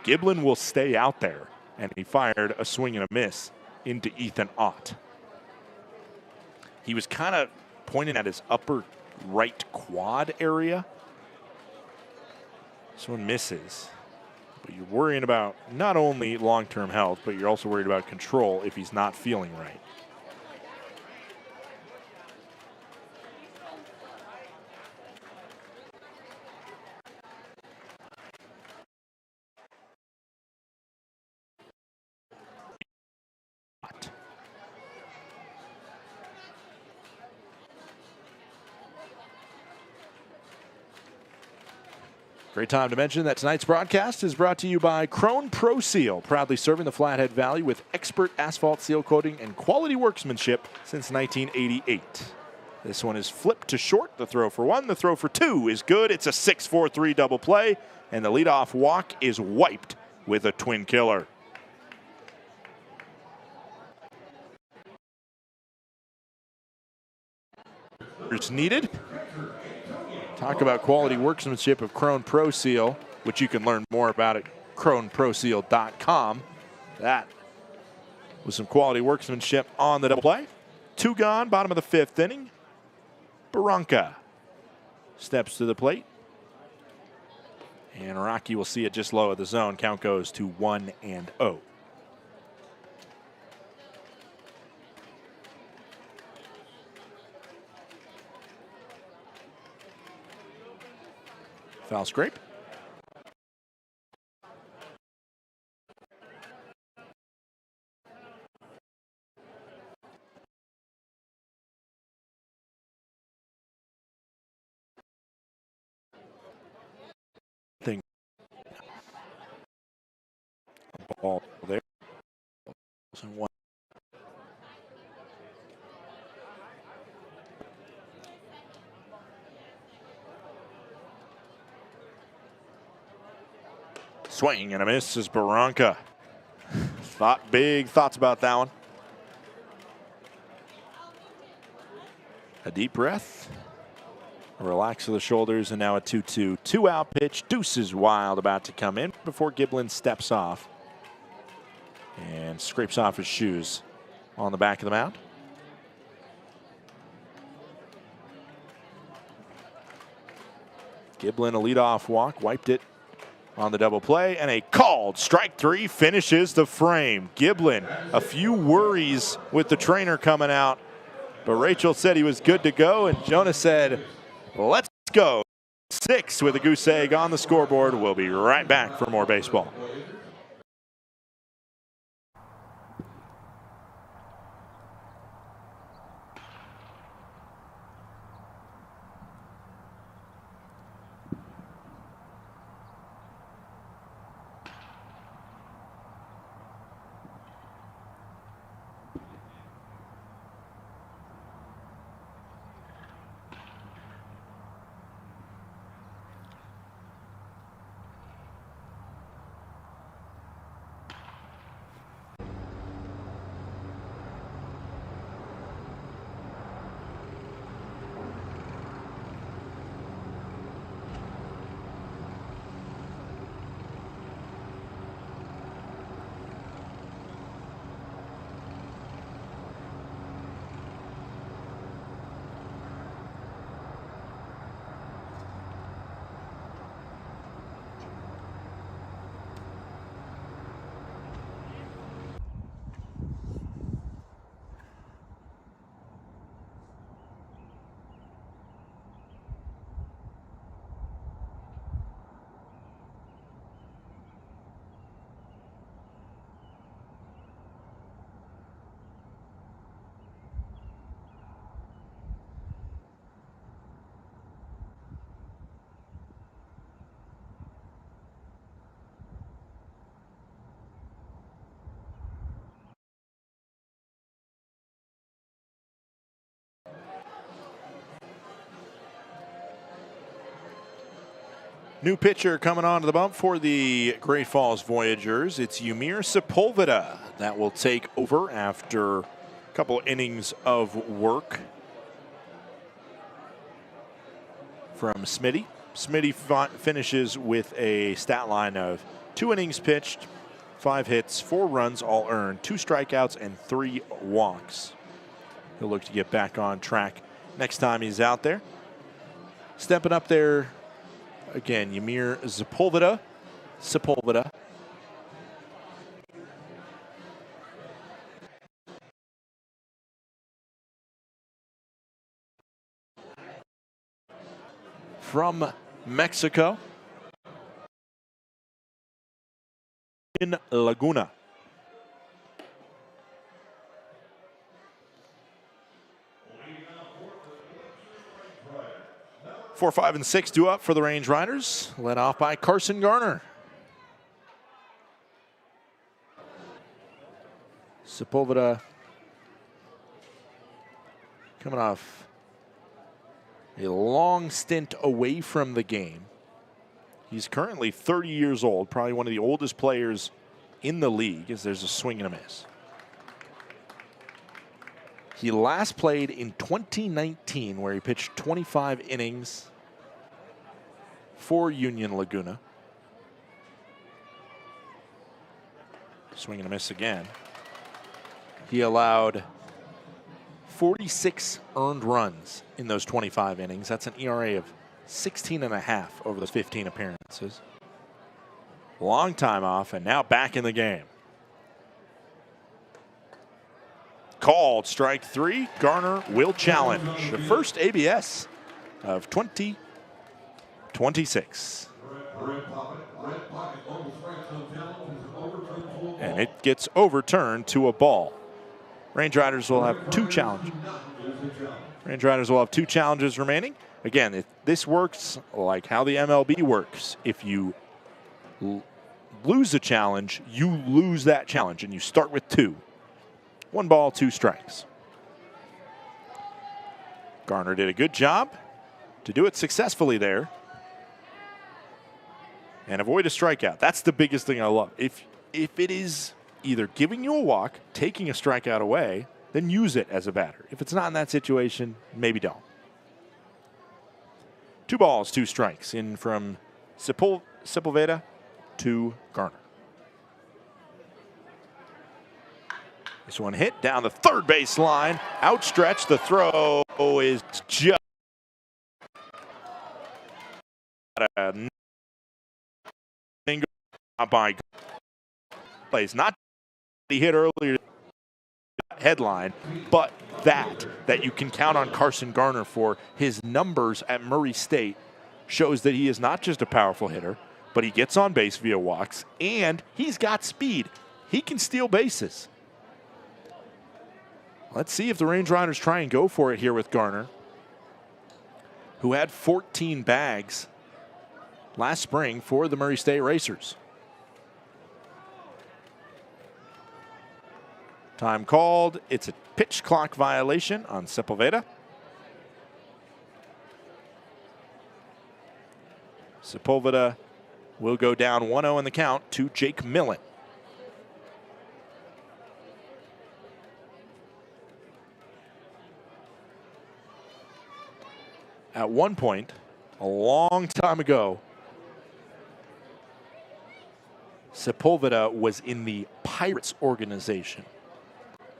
Giblin will stay out there, and he fired a swing and a miss into Ethan Ott. He was kind of pointing at his upper right quad area. This one misses. But you're worrying about not only long-term health, but you're also worried about control if he's not feeling right. Great time to mention that tonight's broadcast is brought to you by Krone Pro Seal, proudly serving the Flathead Valley with expert asphalt seal coating and quality workmanship since 1988. This one is flipped to short. The throw for 1, the throw for 2 is good. It's a 6-4-3 double play, and the leadoff walk is wiped with a twin killer. It's needed. Talk about quality workmanship of Krone Pro Seal, which you can learn more about at KroneProSeal.com. That was some quality workmanship on the double play. 2 gone, bottom of the 5th inning. Barranca steps to the plate. And Rocky will see it just low of the zone. Count goes to 1-0. Foul scrape. Thing. Ball there. One. Swing and a miss is Barranca. Big thoughts about that one. A deep breath. A relax of the shoulders, and now a 2-2. 2-out pitch. Deuce is wild, about to come in before Giblin steps off and scrapes off his shoes on the back of the mound. Giblin, a leadoff walk, wiped it on the double play, and a called strike 3 finishes the frame. Giblin, a few worries with the trainer coming out, but Rachel said he was good to go, and Jonah said, let's go. 6 with a goose egg on the scoreboard. We'll be right back for more baseball. New pitcher coming onto the bump for the Great Falls Voyagers. It's Yumir Sepulveda that will take over after a couple innings of work from Smitty. Smitty finishes with a stat line of 2 innings pitched, 5 hits, 4 runs, all earned, 2 strikeouts, and 3 walks. He'll look to get back on track next time he's out there. Stepping up there again, Yumir Sepulveda. From Mexico. In Laguna. 4, 5, and 6 due up for the Range Riders, led off by Carson Garner. Sepulveda coming off a long stint away from the game. He's currently 30 years old, probably one of the oldest players in the league, as there's a swing and a miss. He last played in 2019, where he pitched 25 innings for Union Laguna. Swing and a miss again. He allowed 46 earned runs in those 25 innings. That's an ERA of 16.5 over those 15 appearances. Long time off, and now back in the game. Called strike 3. Garner will challenge. The first ABS of 2026. And it gets overturned to a ball. Range Riders will have 2 challenges. Range Riders will have 2 challenges remaining. Again, this works like how the MLB works. If you lose a challenge, you lose that challenge, and you start with 2. 1 ball, 2 strikes. Garner did a good job to do it successfully there and avoid a strikeout. That's the biggest thing I love. If it is either giving you a walk, taking a strikeout away, then use it as a batter. If it's not in that situation, maybe don't. 2 balls, 2 strikes in from Sepulveda to Garner. This one hit down the third base line. Outstretched. The throw is just by plays. Not he hit earlier headline, but that you can count on Carson Garner for. His numbers at Murray State shows that he is not just a powerful hitter, but he gets on base via walks, and he's got speed. He can steal bases. Let's see if the Range Riders try and go for it here with Garner, who had 14 bags last spring for the Murray State Racers. Time called. It's a pitch clock violation on Sepulveda. Sepulveda will go down 1-0 in the count to Jake Millen. At one point, a long time ago, Sepulveda was in the Pirates organization.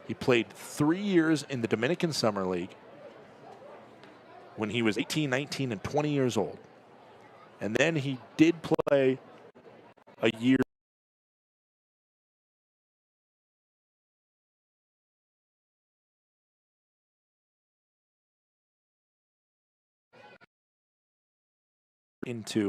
He played 3 years in the Dominican Summer League when he was 18, 19, and 20 years old. And then he did play a year into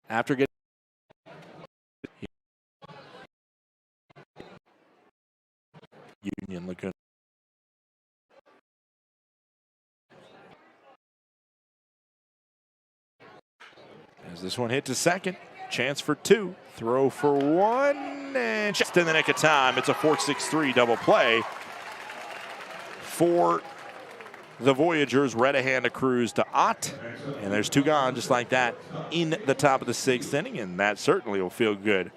after getting Union Laguna. As this one hit to second, chance for two, throw for one, and just in the nick of time. It's a 4-6-3 double play for the Voyagers. Redahan accrues to Ott, and there's two gone just like that in the top of the sixth inning, and that certainly will feel good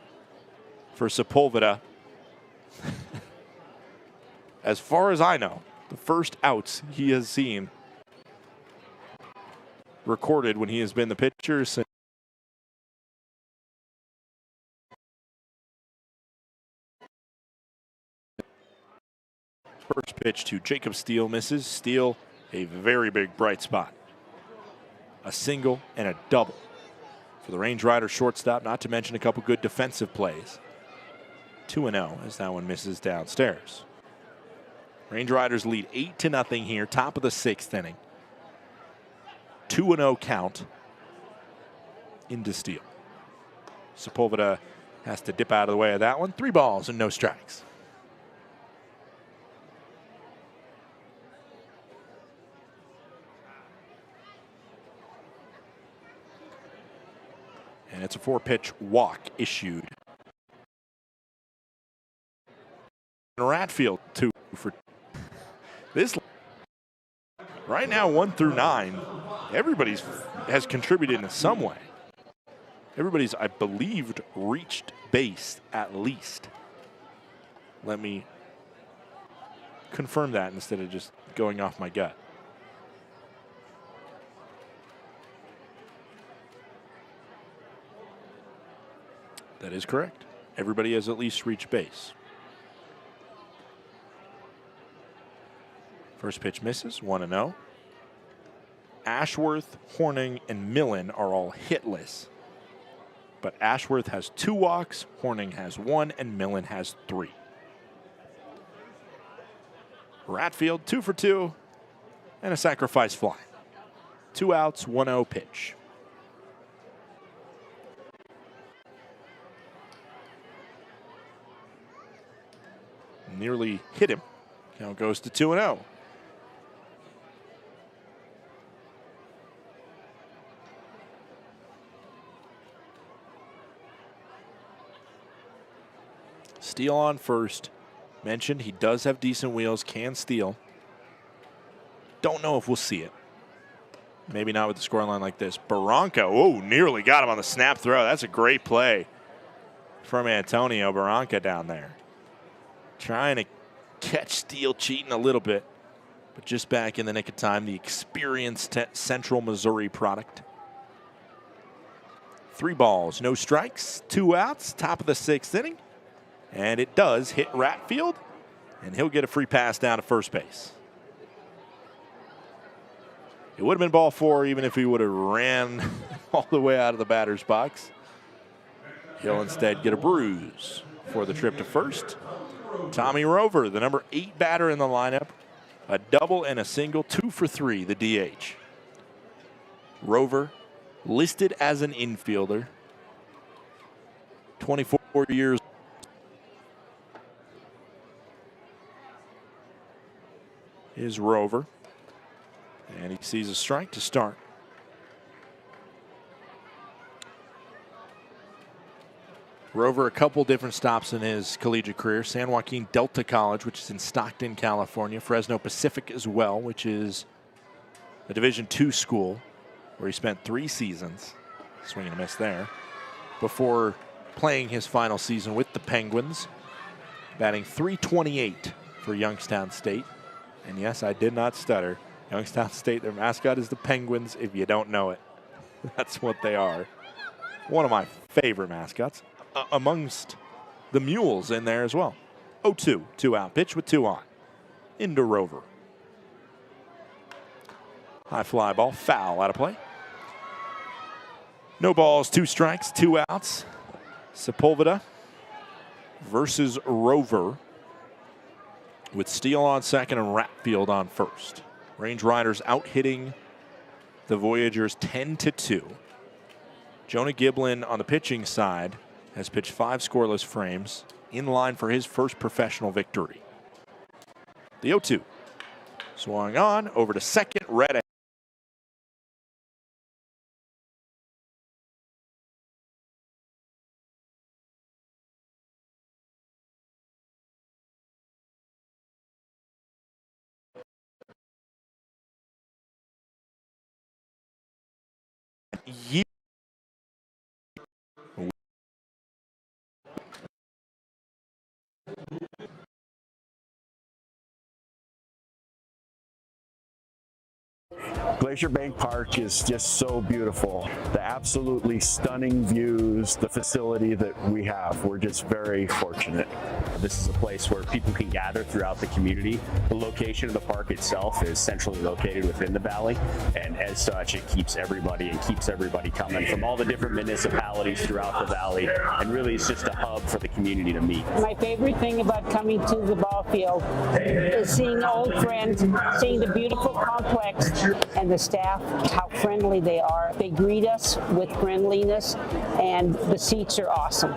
for Sepulveda. As far as I know, the first outs he has seen recorded when he has been the pitcher since first pitch to Jacob Steele misses. Steele, a very big bright spot. A single and a double for the Range Rider shortstop, not to mention a couple good defensive plays. 2-0 as that one misses downstairs. Range Riders lead 8-0 here, top of the sixth inning. 2-0 count into Steele. Sepulveda has to dip out of the way of that one. 3 balls and no strikes. And it's a 4-pitch walk issued. Ratfield 2 for this. Right now 1 through 9. Everybody's has contributed in some way. Everybody's, I believed, reached base at least. Let me confirm that instead of just going off my gut. That is correct. Everybody has at least reached base. First pitch misses, 1-0. Ashworth, Horning, and Millen are all hitless. But Ashworth has 2 walks, Horning has 1, and Millen has 3. Ratfield 2 for 2, and a sacrifice fly. 2 outs, 1-0 pitch. Nearly hit him. Count goes to 2-0. Steele on first. Mentioned he does have decent wheels, can steal. Don't know if we'll see it. Maybe not with the scoreline like this. Barranca, oh, nearly got him on the snap throw. That's a great play from Antonio Barranca down there. Trying to catch Steele cheating a little bit, but just back in the nick of time. The experienced Central Missouri product. 3 balls, no strikes, 2 outs, top of the sixth inning. And it does hit Ratfield, and he'll get a free pass down to first base. It would have been ball 4 even if he would have ran all the way out of the batter's box. He'll instead get a bruise for the trip to first. Tommy Rover, the number 8 batter in the lineup, a double and a single, 2 for 3, the DH. Rover, listed as an infielder, 24 years. Is Rover, and he sees a strike to start. Rover, a couple different stops in his collegiate career. San Joaquin Delta College, which is in Stockton, California. Fresno Pacific as well, which is a Division II school where he spent 3 seasons, swing and a miss there, before playing his final season with the Penguins, batting .328 for Youngstown State. And yes, I did not stutter. Youngstown State, their mascot is the Penguins, if you don't know it. That's what they are. One of my favorite mascots, amongst the Mules in there as well. 0-2, 2-out pitch with 2 on. Into Rover. High fly ball, foul, out of play. No balls, 2 strikes, 2 outs. Sepulveda versus Rover, with Steele on second and Ratfield on first. Range Riders out hitting the Voyagers 10-2. Jonah Giblin on the pitching side has pitched 5 scoreless frames, in line for his first professional victory. The 0-2. Swung on, over to second, red. Glacier Bank Park is just so beautiful. The absolutely stunning views, the facility that we have, we're just very fortunate. This is a place where people can gather throughout the community. The location of the park itself is centrally located within the valley, and as such, it keeps everybody coming from all the different municipalities throughout the valley, and really it's just a hub for the community to meet. My favorite thing about coming to the ball field is seeing old friends, seeing the beautiful complex, and the staff, how friendly they are. They greet us with friendliness, and the seats are awesome.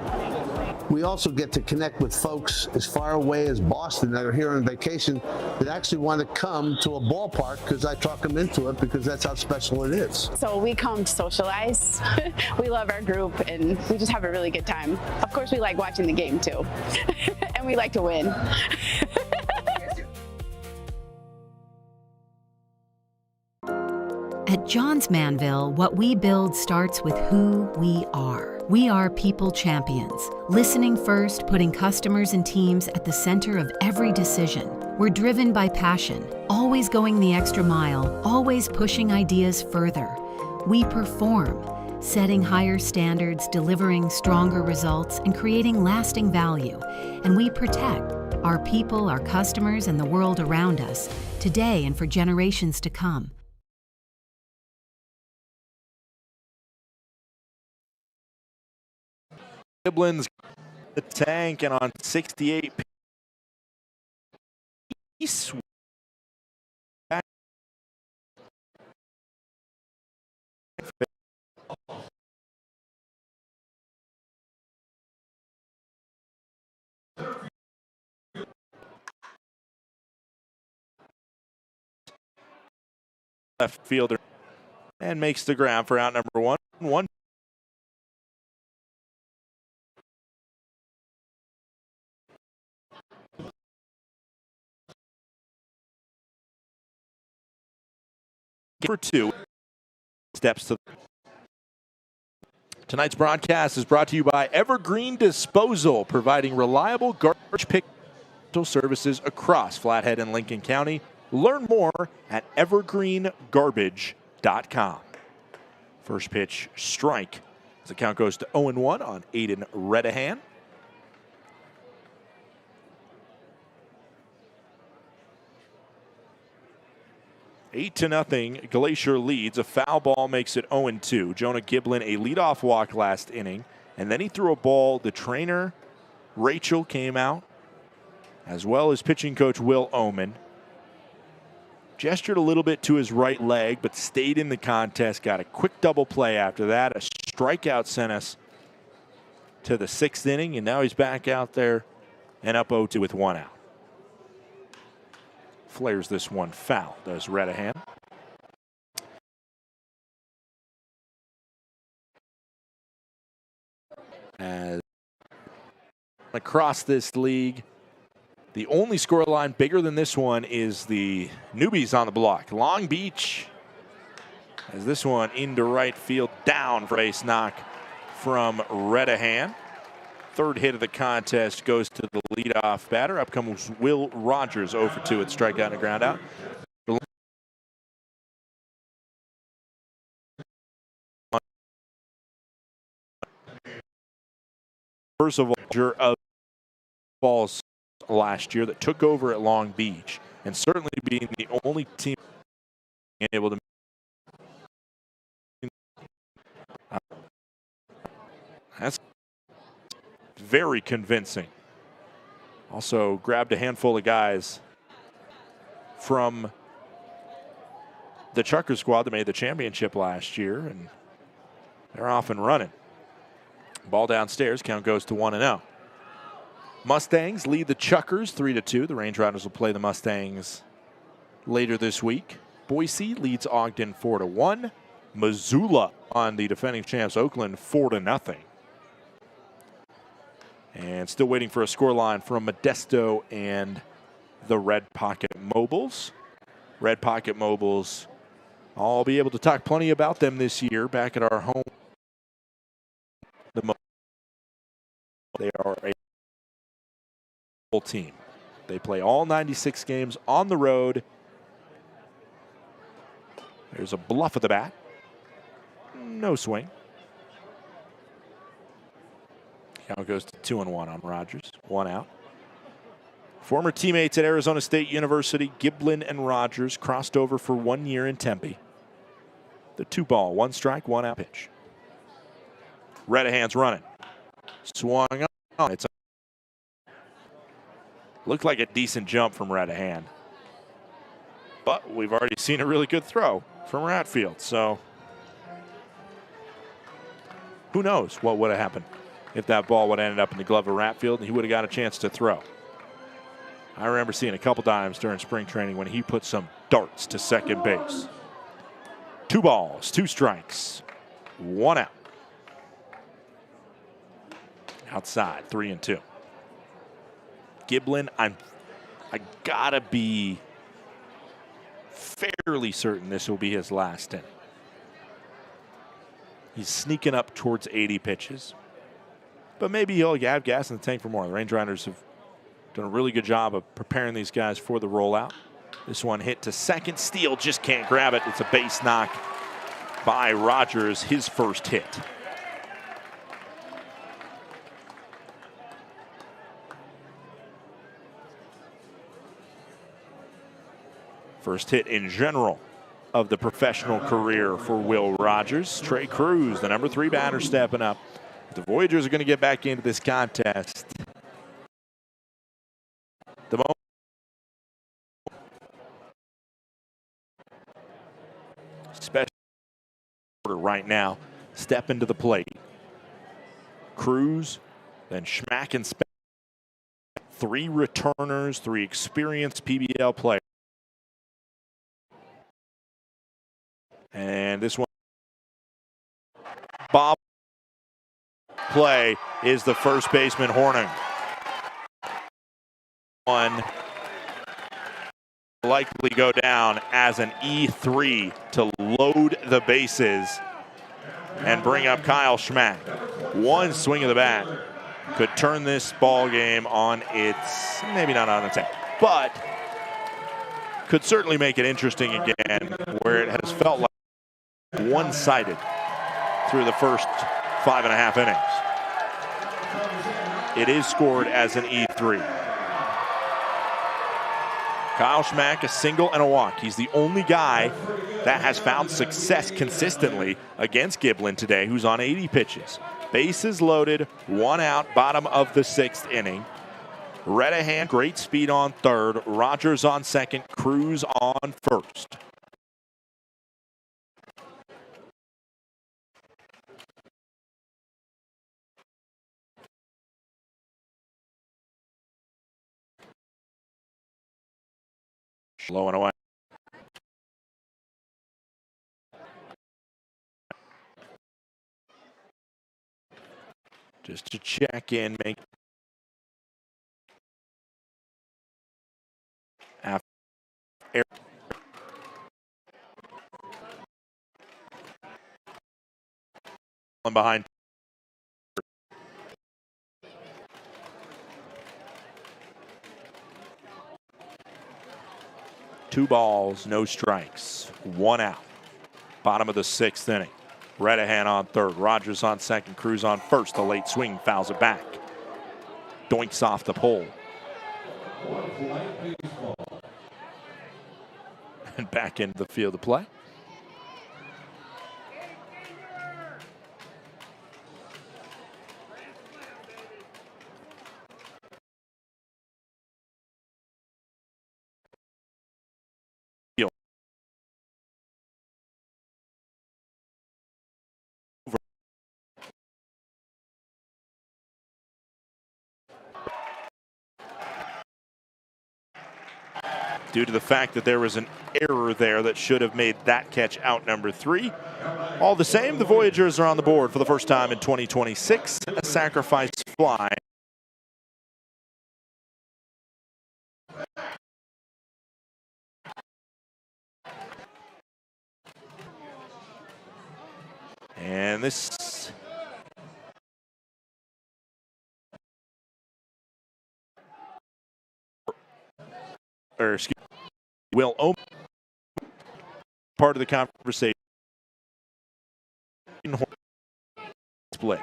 We also get to connect with folks as far away as Boston that are here on vacation that actually want to come to a ballpark because I talk them into it because that's how special it is. So we come to socialize. We love our group and we just have a really good time. Of course, we like watching the game too. And we like to win. At Johns Manville, what we build starts with who we are. We are people champions, listening first, putting customers and teams at the center of every decision. We're driven by passion, always going the extra mile, always pushing ideas further. We perform, setting higher standards, delivering stronger results, and creating lasting value. And we protect our people, our customers, and the world around us, today and for generations to come. Giblin's the tank, and on 68 piece. Left fielder and makes the grab for out number one. For two steps to tonight's broadcast is brought to you by Evergreen Disposal, providing reliable garbage pickup services across Flathead and Lincoln County. Learn more at evergreengarbage.com. First pitch strike as the count goes to 0-1 on Aiden Redahan. 8-0, Glacier leads. A foul ball makes it 0-2. Jonah Giblin, a leadoff walk last inning, and then he threw a ball. The trainer, Rachel, came out, as well as pitching coach Will Oman. Gestured a little bit to his right leg, but stayed in the contest. Got a quick double play after that. A strikeout sent us to the 6th inning, and now he's back out there and up 0-2 with one out. Flares this one foul, does Redahan. As across this league, the only scoreline bigger than this one is the newbies on the block. Long Beach, as this one into right field, down for a base knock from Redahan. Third hit of the contest goes to the leadoff batter. Up comes Will Rogers, 0-2 at strikeout and a ground out. First of all, of balls last year that took over at Long Beach, and certainly being the only team able to. That's very convincing. Also grabbed a handful of guys from the Chucker squad that made the championship last year, and they're off and running. Ball downstairs, count goes to 1-0. Mustangs lead the Chuckers 3-2. The Range Riders will play the Mustangs later this week. Boise leads Ogden 4-1. Missoula on the defending champs Oakland 4-0. And still waiting for a scoreline from Modesto and the Red Pocket Mobiles. Red Pocket Mobiles, I'll be able to talk plenty about them this year back at our home. They are a full team. They play all 96 games on the road. There's a bluff of the bat. No swing. Count goes to 2-1 on Rogers. 1 out. Former teammates at Arizona State University, Giblin and Rogers, crossed over for 1 year in Tempe. The 2-ball, 1 strike, 1 out pitch. Redahan's running. Swung on. Looked like a decent jump from Redahan. But we've already seen a really good throw from Ratfield. So who knows what would have happened if that ball would have ended up in the glove of Ratfield and he would have got a chance to throw. I remember seeing a couple times during spring training when he put some darts to second base. 2 balls, 2 strikes, 1 out. Outside, 3-2. Giblin, I gotta be fairly certain this will be his last inning. He's sneaking up towards 80 pitches. But maybe he'll have gas in the tank for more. The Range Riders have done a really good job of preparing these guys for the rollout. This one hit to second. Steele just can't grab it. It's a base knock by Rogers, his first hit. First hit in general of the professional career for Will Rogers. Trey Cruz, the number 3 batter, stepping up. The Voyagers are going to get back into this contest. The moment special order right now. Step into the plate. Cruz, then Schmack and Speck. 3 returners, 3 experienced PBL players. And this one, Bob play is the first baseman Horning. One likely go down as an E3 to load the bases and bring up Kyle Schmack. 1 swing of the bat could turn this ball game on its, maybe not on its head, but could certainly make it interesting again, where it has felt like one-sided through the first 5.5 innings. It is scored as an E3. Kyle Schmack, a single and a walk. He's the only guy that has found success consistently against Giblin today, who's on 80 pitches. Bases loaded, 1 out, bottom of the 6th inning. Redahan, great speed on third. Rogers on second, Cruz on first. Low and away. Just to check in, make after air. Behind. 2 balls, no strikes, 1 out. Bottom of the 6th inning. Redahan on third, Rogers on second, Cruz on first. The late swing fouls it back. Doinks off the pole. And back into the field of play. due to the fact that there was an error there that should have made that catch out number 3. All the same, the Voyagers are on the board for the first time in 2026. A sacrifice fly. And this will open part of the conversation. Split.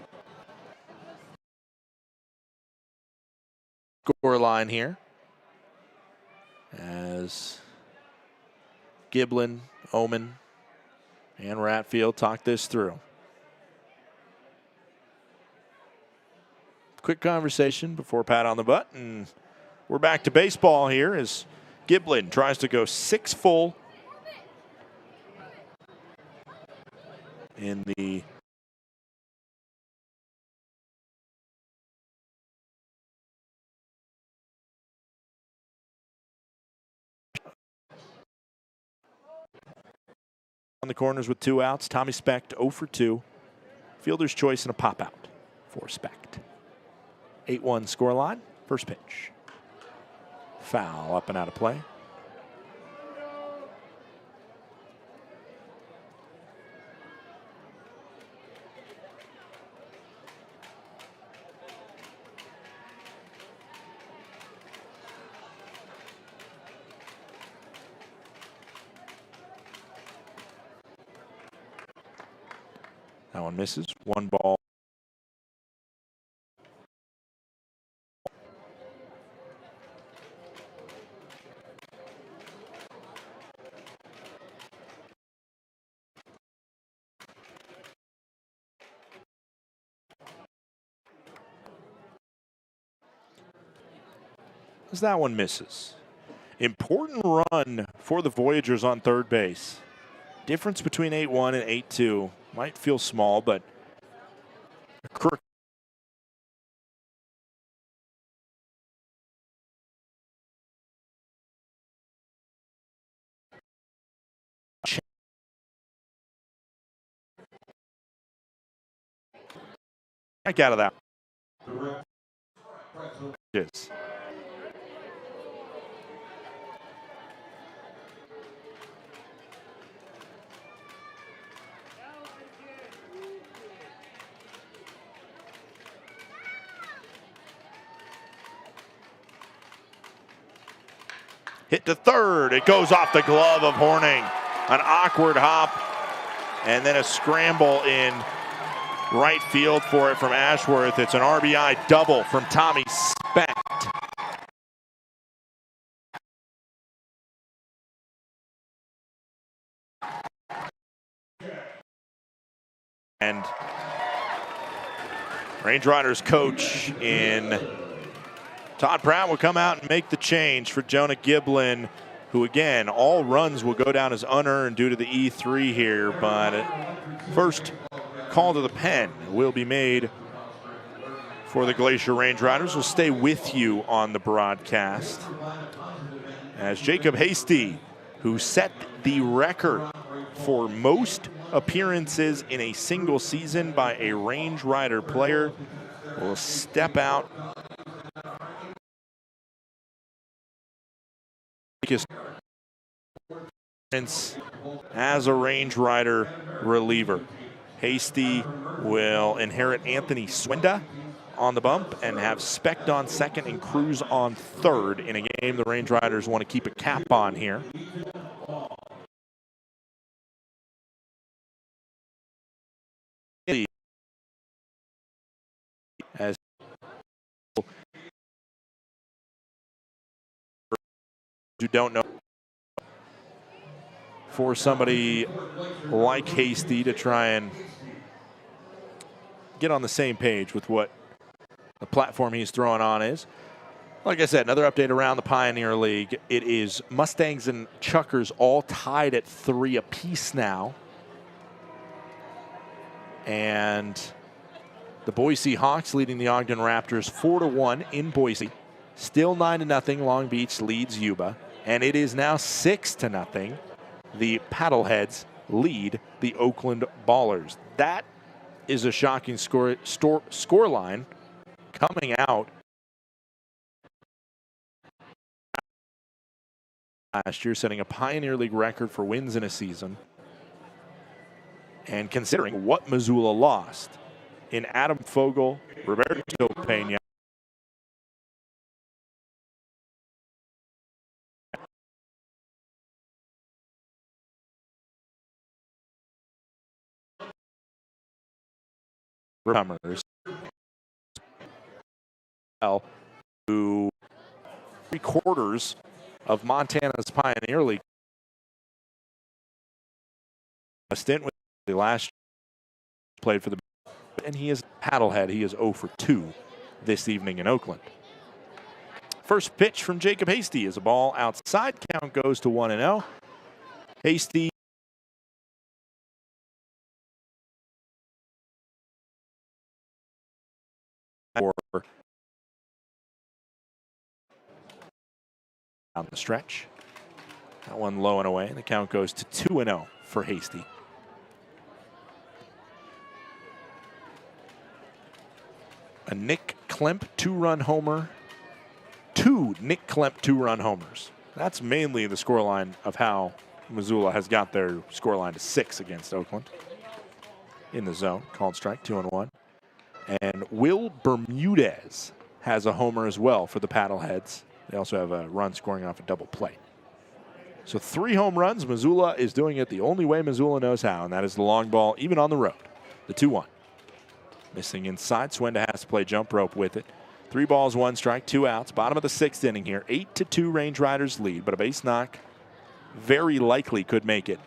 Score line here as Giblin, Omen, and Ratfield talk this through. Quick conversation before pat on the butt, and we're back to baseball here as Giblin tries to go 6 full in the on the corners with 2 outs. Tommy Specht 0 for 2. Fielder's choice and a pop out for Specht. 8-1 scoreline. First pitch. Foul up and out of play. That one misses. 1 ball. As that one misses. Important run for the Voyagers on third base. Difference between 8-1 and 8-2 might feel small, but a crook. Back out of that. Yes. Hit to third. It goes off the glove of Horning. An awkward hop and then a scramble in right field for it from Ashworth. It's an RBI double from Tommy Specht. And Range Riders coach in Todd Pratt will come out and make the change for Jonah Giblin, who again, all runs will go down as unearned due to the E3 here, but first call to the pen will be made for the Glacier Range Riders. We'll stay with you on the broadcast as Jacob Hasty, who set the record for most appearances in a single season by a Range Rider player, will step out. As a Range Rider reliever. Hasty will inherit Anthony Swinda on the bump and have Specht on second and Cruz on third in a game the Range Riders want to keep a cap on here. As you don't know, for somebody like Hasty to try and get on the same page with what the platform he's throwing on is. Like I said, another update around the Pioneer League. It is Mustangs and Chuckers all tied at 3 apiece now. And the Boise Hawks leading the Ogden Raptors 4-1 in Boise. Still 9-0. Long Beach leads Yuba. and it is now 6-0. The Paddleheads lead the Oakland Ballers. That is a shocking score line coming out last year, setting a Pioneer League record for wins in a season. And considering what Missoula lost in Adam Fogel, Roberto Pena, comers, who 3/4 of Montana's Pioneer League. A stint with the last played for the, and he is Paddlehead. He is 0 for 2 this evening in Oakland. First pitch from Jacob Hasty is a ball outside. Count goes to 1-0. Hasty down the stretch. That one low and away. The count goes to 2-0 for Hasty. A Nick Klemp 2-run homer. 2 Nick Klemp 2-run homers. That's mainly the scoreline of how Missoula has got their scoreline to 6 against Oakland. In the zone, called strike, 2-1. And Will Bermudez has a homer as well for the Paddleheads. They also have a run scoring off a double play. So 3 home runs. Missoula is doing it the only way Missoula knows how, and that is the long ball, even on the road. The 2-1. Missing inside. Swenda has to play jump rope with it. 3 balls, 1 strike, 2 outs. Bottom of the 6th inning here. 8-2 Range Riders lead, but a base knock very likely could make it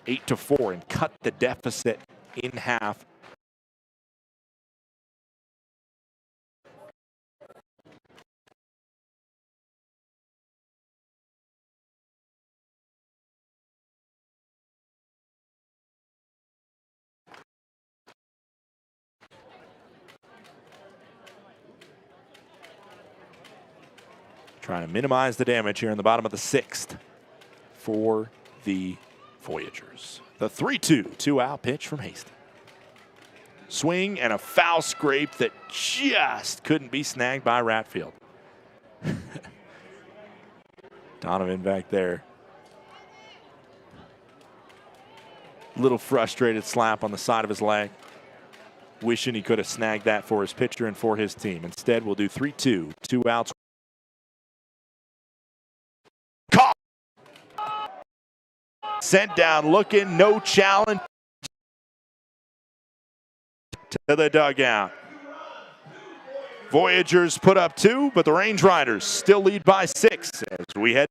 8-4 and cut the deficit in half. Trying to minimize the damage here in the bottom of the 6th for the Voyagers. The 3-2, 2-out pitch from Hasty. Swing and a foul scrape that just couldn't be snagged by Ratfield. Donovan back there. Little frustrated slap on the side of his leg. Wishing he could have snagged that for his pitcher and for his team. Instead, we'll do 3-2, 2 outs. Sent down looking, no challenge to the dugout. Voyagers put up 2, but the Range Riders still lead by 6 as we head.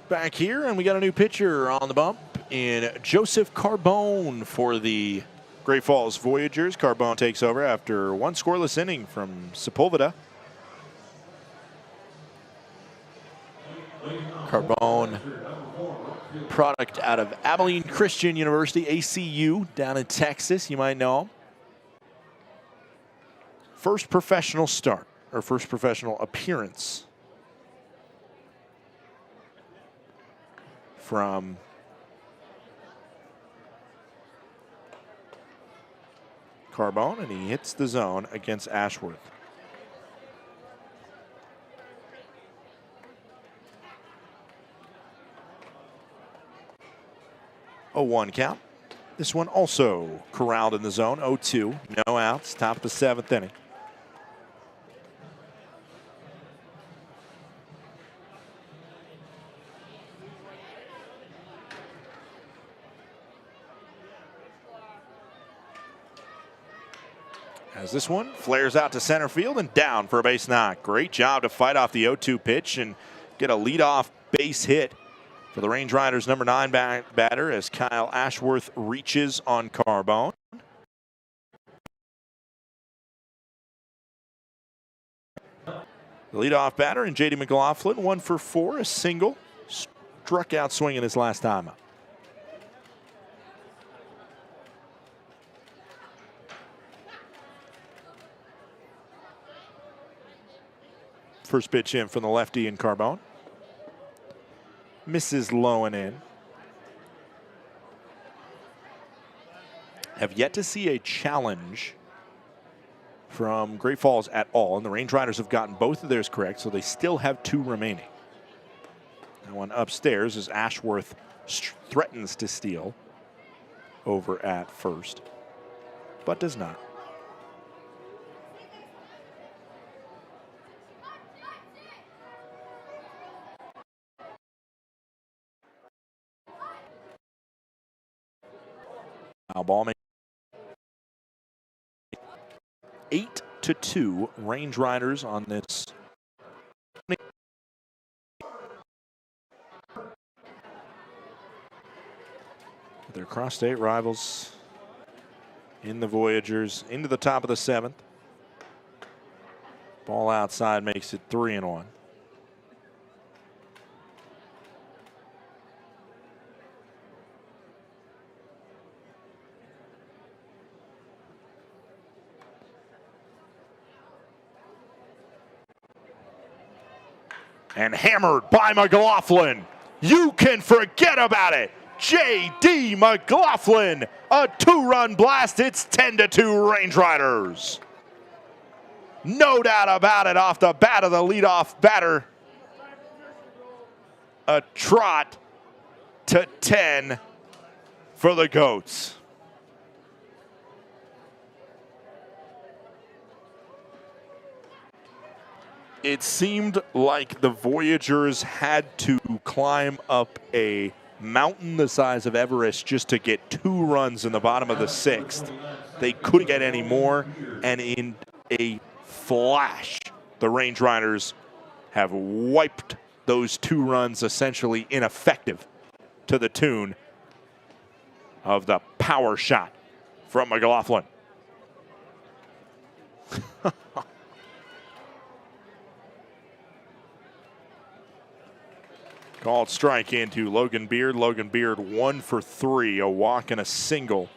back here, and we got a new pitcher on the bump in Joseph Carbone for the Great Falls Voyagers. Carbone takes over after one scoreless inning from Sepulveda. Carbone, product out of Abilene Christian University, ACU, down in Texas. You might know him. First professional start, or first professional appearance from Carbone, and he hits the zone against Ashworth. A 1 count. This one also corralled in the zone. 0-2, no outs, top of the 7th inning. As this one flares out to center field and down for a base knock. Great job to fight off the 0-2 pitch and get a leadoff base hit for the Range Riders' number 9 batter as Kyle Ashworth reaches on Carbone. The leadoff batter and J.D. McLaughlin, 1 for 4, a single. Struck out swinging his last time up. First pitch in from the lefty in Carbone. Misses low and in. Have yet to see a challenge from Great Falls at all, and the Range Riders have gotten both of theirs correct, so they still have 2 remaining. That one upstairs as Ashworth threatens to steal over at first, but does not. Now ball 8-2 Range Riders on this. Their cross-state rivals in the Voyagers into the top of the 7th. Ball outside makes it 3-1. And hammered by McLaughlin. You can forget about it. J.D. McLaughlin, a 2-run blast. It's 10-2 Range Riders. No doubt about it off the bat of the leadoff batter. A trot to 10 for the Goats. It seemed like the Voyagers had to climb up a mountain the size of Everest just to get 2 runs in the bottom of the 6th. They couldn't get any more, and in a flash, the Range Riders have wiped those 2 runs essentially ineffective to the tune of the power shot from McLaughlin. Called strike into Logan Beard. Logan Beard 1 for 3, a walk and a single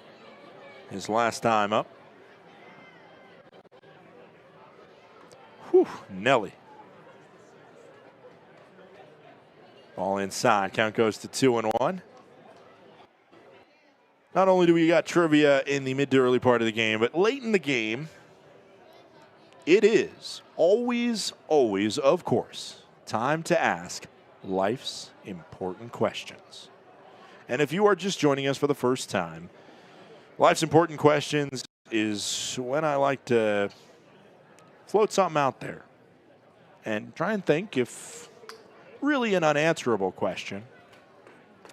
his last time up. Whew, Nelly. Ball inside. Count goes to 2-1. Not only do we got trivia in the mid to early part of the game, but late in the game, it is always, of course, time to ask life's important questions. And if you are just joining us for the first time, life's important questions is when I like to float something out there and try and think if really an unanswerable question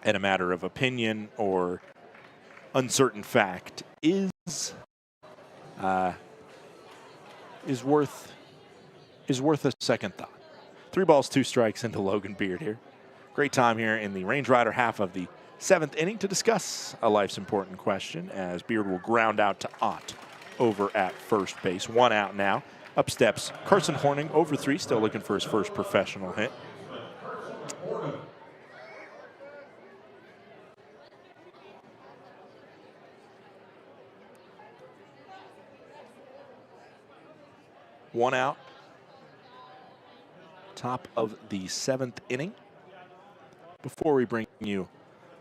and a matter of opinion or uncertain fact is worth a second thought. 3 balls, 2 strikes into Logan Beard here. Great time here in the Range Rider half of the 7th inning to discuss a life's important question as Beard will ground out to Ott over at first base. 1 out now. Up steps Carson Horning over 3, still looking for his first professional hit. One out. Top of the 7th inning. Before we bring you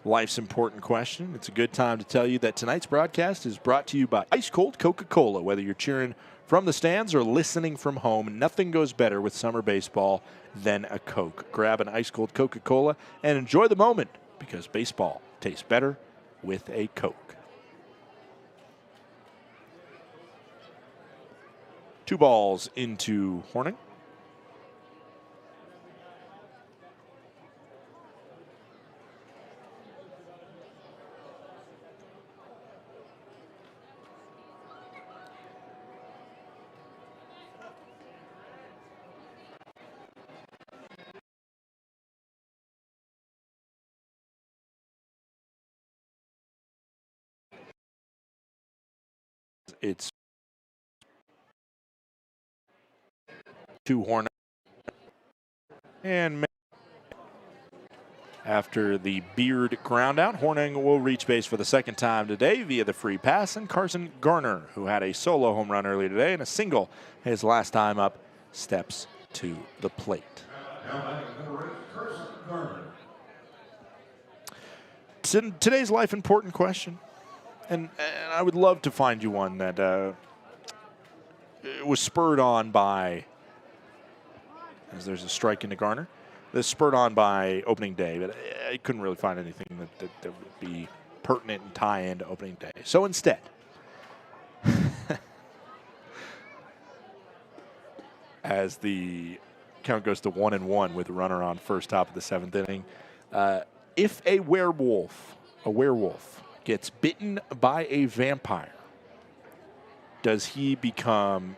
life's important question, it's a good time to tell you that tonight's broadcast is brought to you by Ice Cold Coca-Cola. Whether you're cheering from the stands or listening from home, nothing goes better with summer baseball than a Coke. Grab an Ice Cold Coca-Cola and enjoy the moment, because baseball tastes better with a Coke. 2 balls into Horning. It's 2 Horning. And after the Beard ground out, Horning will reach base for the 2nd time today via the free pass, and Carson Garner, who had a solo home run earlier today and a single his last time up, steps to the plate. Today's life important question, and I would love to find you one that was spurred on by, as there's a strike into Garner, that's spurred on by opening day, but I couldn't really find anything that would be pertinent and tie into opening day. So instead, as the count goes to 1-1 with a runner on first, top of the 7th inning, if a werewolf gets bitten by a vampire, does he become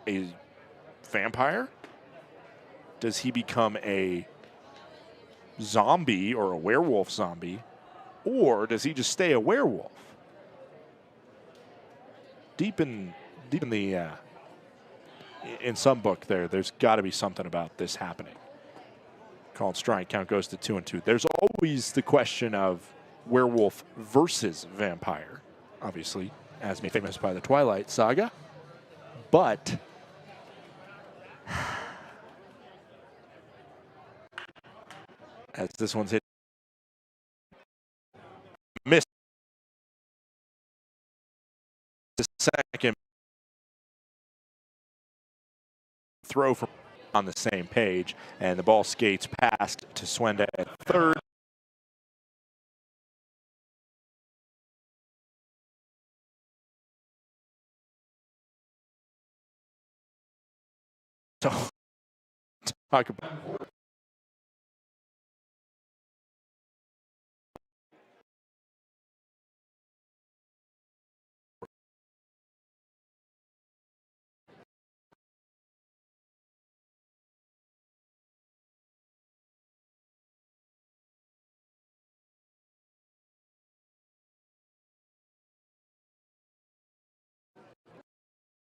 a vampire? Does he become a zombie or a werewolf zombie? Or does he just stay a werewolf? Deep in the in some book there's got to be something about this happening. Called strike, count goes to 2-2. There's always the question of werewolf versus vampire, obviously, as made famous by the Twilight Saga. But as this one's hit, missed the second throw from on the same page, and the ball skates past to Swenda at third. So talk about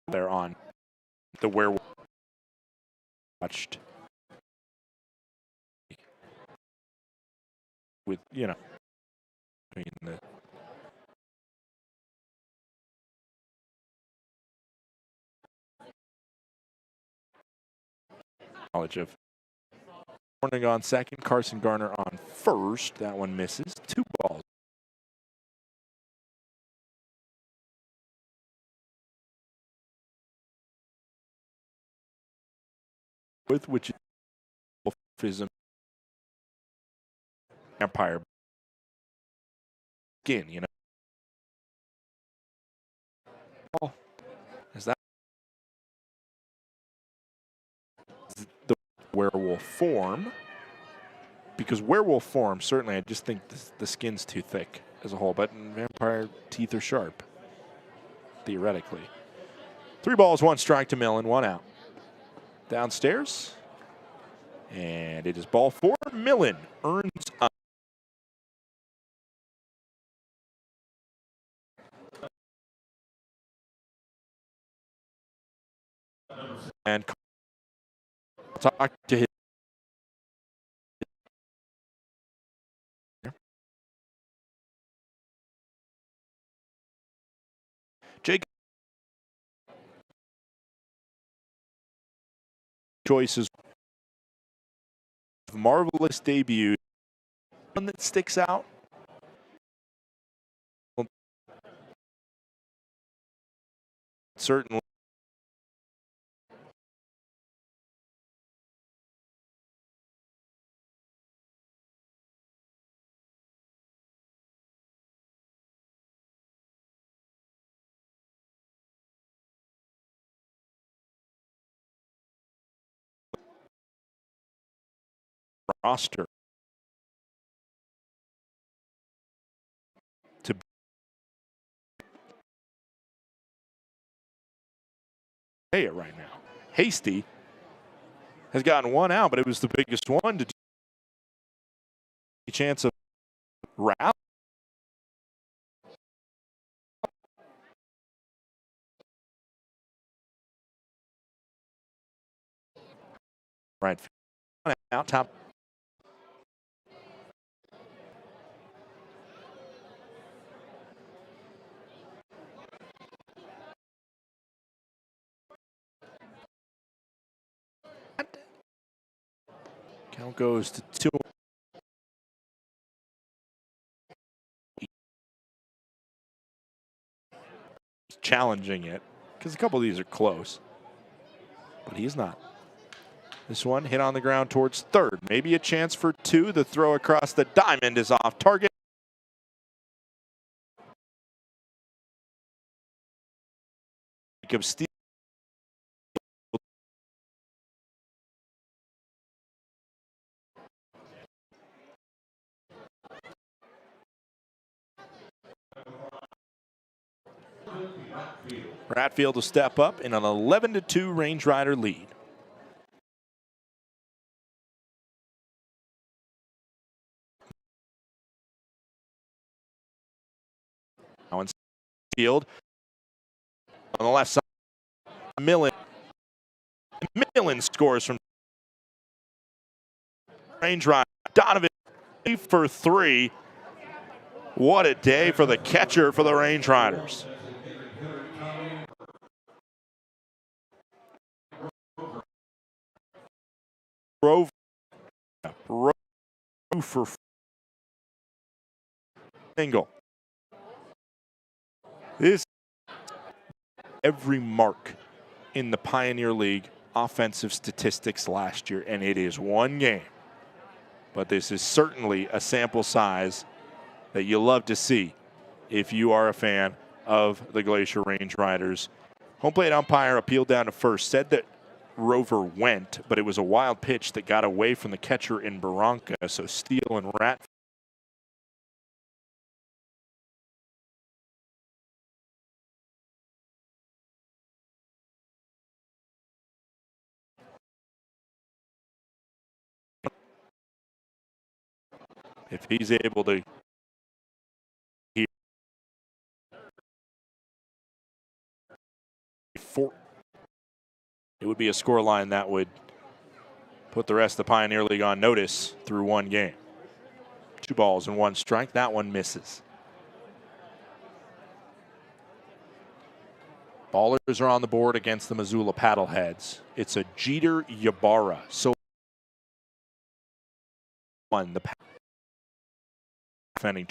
there on the werewolf watched with, you know, I mean, the knowledge of Horning on second, Carson Garner on first. That one misses. 2 balls. With which is a vampire skin, you know. Oh, is that the werewolf form? Because werewolf form, certainly, I just think the skin's too thick as a whole, but vampire teeth are sharp, theoretically. 3 balls, 1 strike to Millen, 1 out. Downstairs, And it is ball 4. Millen earns up. And talk to his Jake. Choices. Marvelous debut. One that sticks out. Certainly. Roster to pay it right now. Hasty has gotten one out, but it was the biggest one to chance of rally. Right out top. Count goes to 2. Challenging it because a couple of these are close, but he's not. This one hit on the ground towards third. Maybe a chance for 2. The throw across the diamond is off target. Jacob Steele. Ratfield will step up in an 11-2 Range Rider lead. Now in field on the left side, Millen scores from Range Rider. Donovan for 3. What a day for the catcher for the Range Riders. Rover for single. This every mark in the Pioneer League offensive statistics last year, and it is one game. But this is certainly a sample size that you love to see if you are a fan of the Glacier Range Riders. Home plate umpire appealed down to first, said that Rover went, but it was a wild pitch that got away from the catcher in Barranca, so Steele and Rat. If he's able to hear it would be a scoreline that would put the rest of the Pioneer League on notice through one game. 2 balls and 1 strike. That one misses. Ballers are on the board against the Missoula Paddleheads. It's a Jeter Ybarra. So one the defending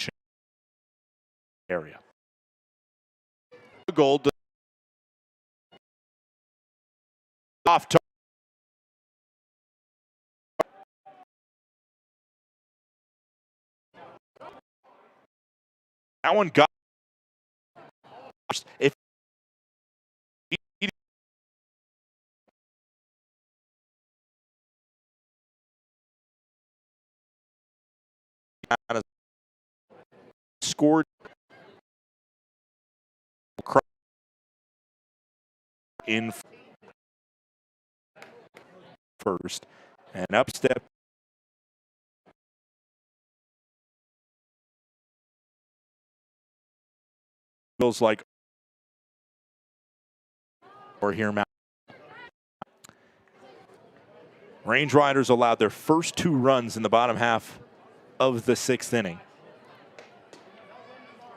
area. Gold off target. That one got. If scored in first, And up step. Feels like or here. Range Riders allowed their first 2 runs in the bottom half of the 6th inning.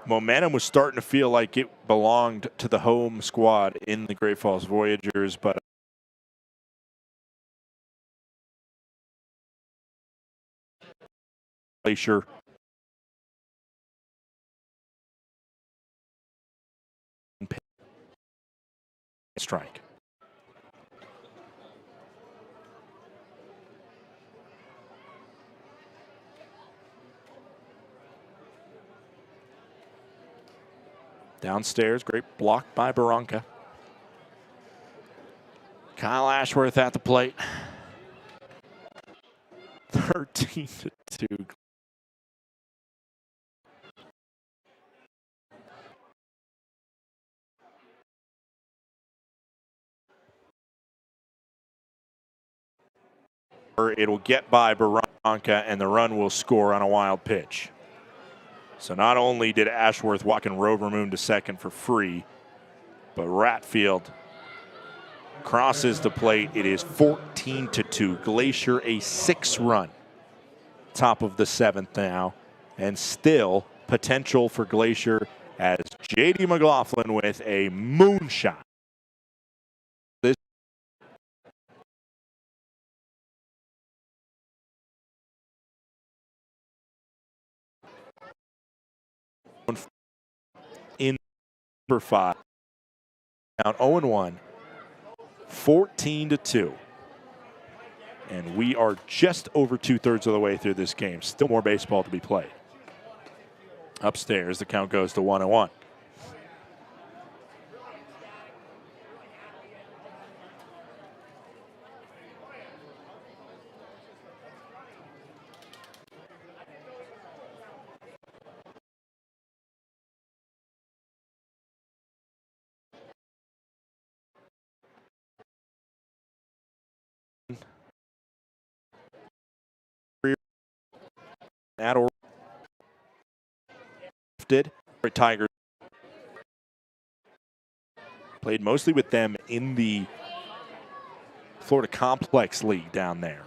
Momentum was starting to feel like it belonged to the home squad in the Great Falls Voyagers, but Glacier strike. Downstairs, great block by Barranca. Kyle Ashworth at the plate. 13-2. It'll get by Barranca, and the run will score on a wild pitch. So not only did Ashworth walk in Rover Moon to second for free, but Ratfield crosses the plate. It is 14-2. Glacier a 6-run. Top of the 7th now, and still potential for Glacier as J.D. McLaughlin with a moonshot. This in number 5. Down 0-1, 14-2. And we are just over 2/3 of the way through this game. Still more baseball to be played. Upstairs, the count goes to 1-1. At or did Tigers played mostly with them in the Florida Complex League down there.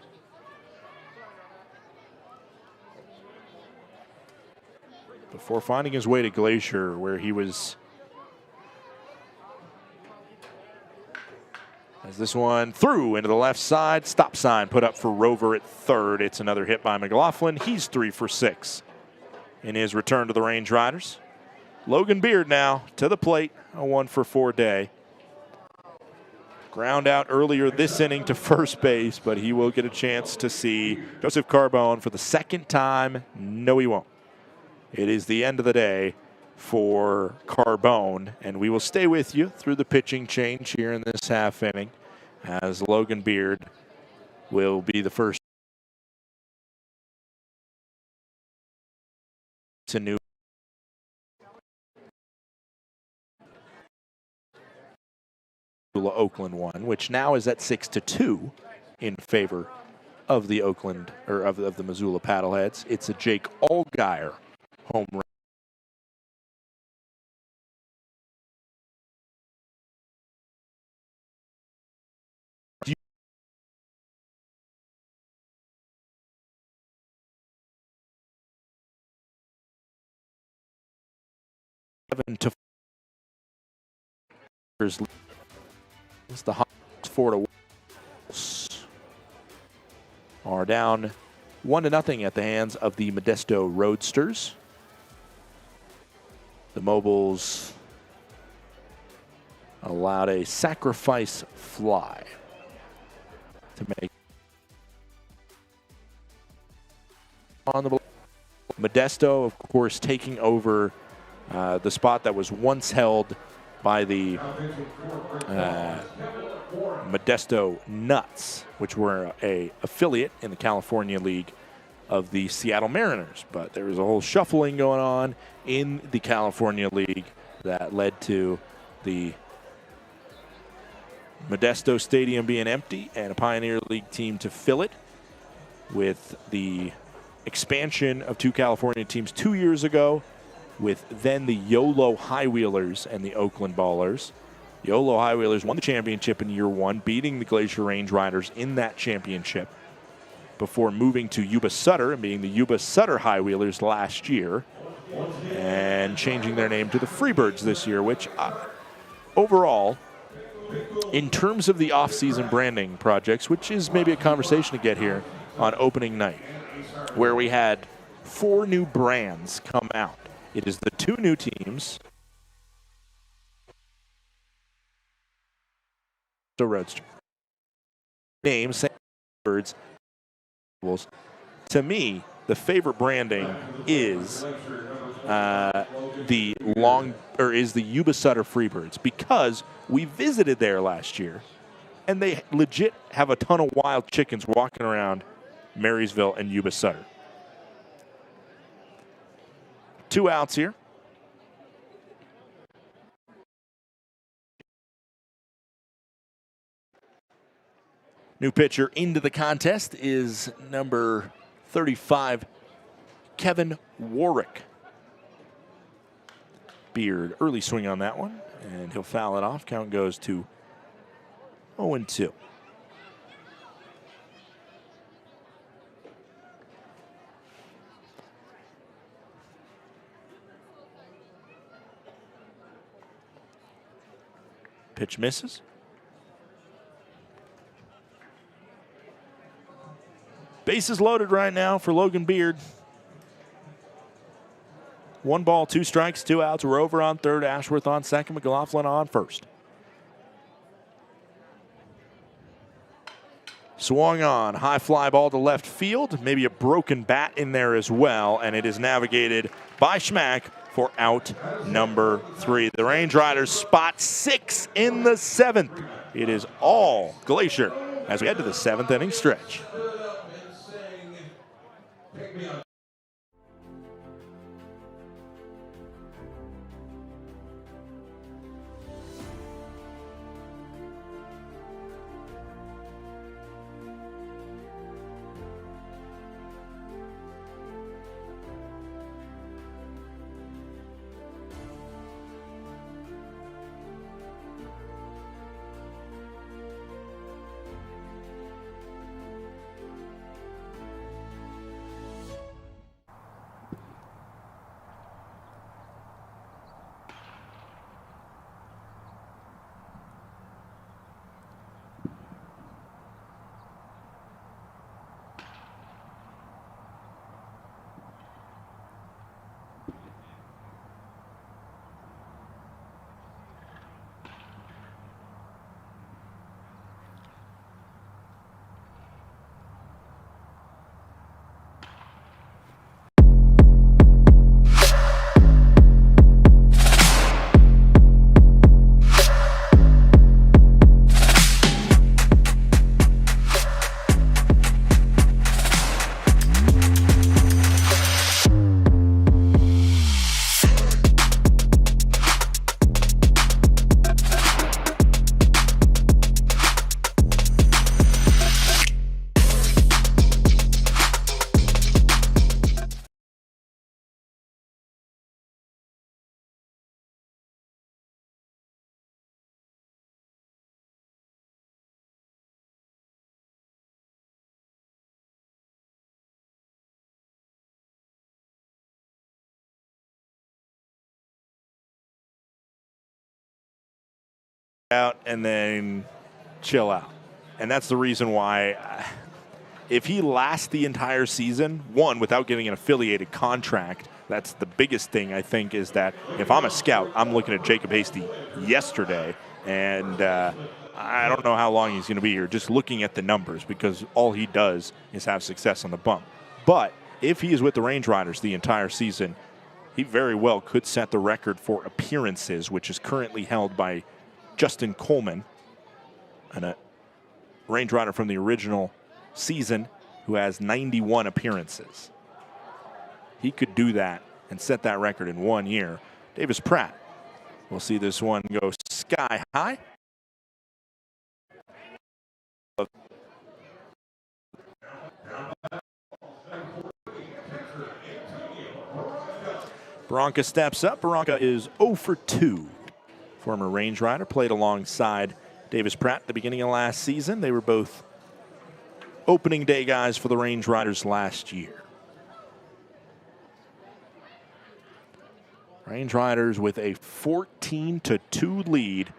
Before finding his way to Glacier, where he was, as this one through into the left side, stop sign put up for Rover at third. It's another hit by McLaughlin. He's 3 for 6 in his return to the Range Riders. Logan Beard now to the plate, a 1 for 4 day. Ground out earlier this inning to first base, but he will get a chance to see Joseph Carbone for the 2nd time. No, he won't. It is the end of the day for Carbone, and we will stay with you through the pitching change here in this half inning as Logan Beard will be the first to new Oakland one, which now is at 6-2 in favor of the Oakland, or of the Missoula Paddleheads. It's a Jake Allgaier home run. To it's the Hawks 4-1 are down 1-0 at the hands of the Modesto Roadsters. The Mobiles allowed a sacrifice fly to make on the Modesto, of course, taking over the spot that was once held by the Modesto Nuts, which were a affiliate in the California League of the Seattle Mariners. But there was a whole shuffling going on in the California League that led to the Modesto Stadium being empty and a Pioneer League team to fill it. with the expansion of 2 California teams 2 years ago, with then the YOLO High Wheelers and the Oakland Ballers. YOLO High Wheelers won the championship in year 1, beating the Glacier Range Riders in that championship before moving to Yuba Sutter and being the Yuba Sutter High Wheelers last year and changing their name to the Freebirds this year, which overall, in terms of the off-season branding projects, which is maybe a conversation to get here on opening night, where we had 4 new brands come out. It is the 2 new teams. So Roadster. Names, Birds. To me, the favorite branding is the Yuba Sutter Freebirds, because we visited there last year, and they legit have a ton of wild chickens walking around Marysville and Yuba Sutter. 2 outs here. New pitcher into the contest is number 35, Kevin Warwick. Beard, early swing on that one, and he'll foul it off. Count goes to 0-2. Pitch misses. Bases loaded right now for Logan Beard. 1 ball, 2 strikes, 2 outs. We're over on third. Ashworth on second. McLaughlin on first. Swung on. High fly ball to left field. Maybe a broken bat in there as well. And it is navigated by Schmack for out number 3. The Range Riders spot 6 in the 7th. It is all Glacier as we head to the 7th inning stretch. Out and then chill out. And that's the reason why if he lasts the entire season, one, without getting an affiliated contract, that's the biggest thing, I think, is that if I'm a scout, I'm looking at Jacob Hasty yesterday, and I don't know how long he's going to be here just looking at the numbers, because all he does is have success on the bump. But if he is with the Range Riders the entire season, he very well could set the record for appearances, which is currently held by Justin Coleman, and a Range Rider from the original season who has 91 appearances. He could do that and set that record in 1 year. Davis Pratt, we'll see this one go sky high. Barranca steps up. Barranca is 0 for 2. Former Range Rider, played alongside Davis Pratt at the beginning of last season. They were both opening day guys for the Range Riders last year. Range Riders with a 14-2 lead.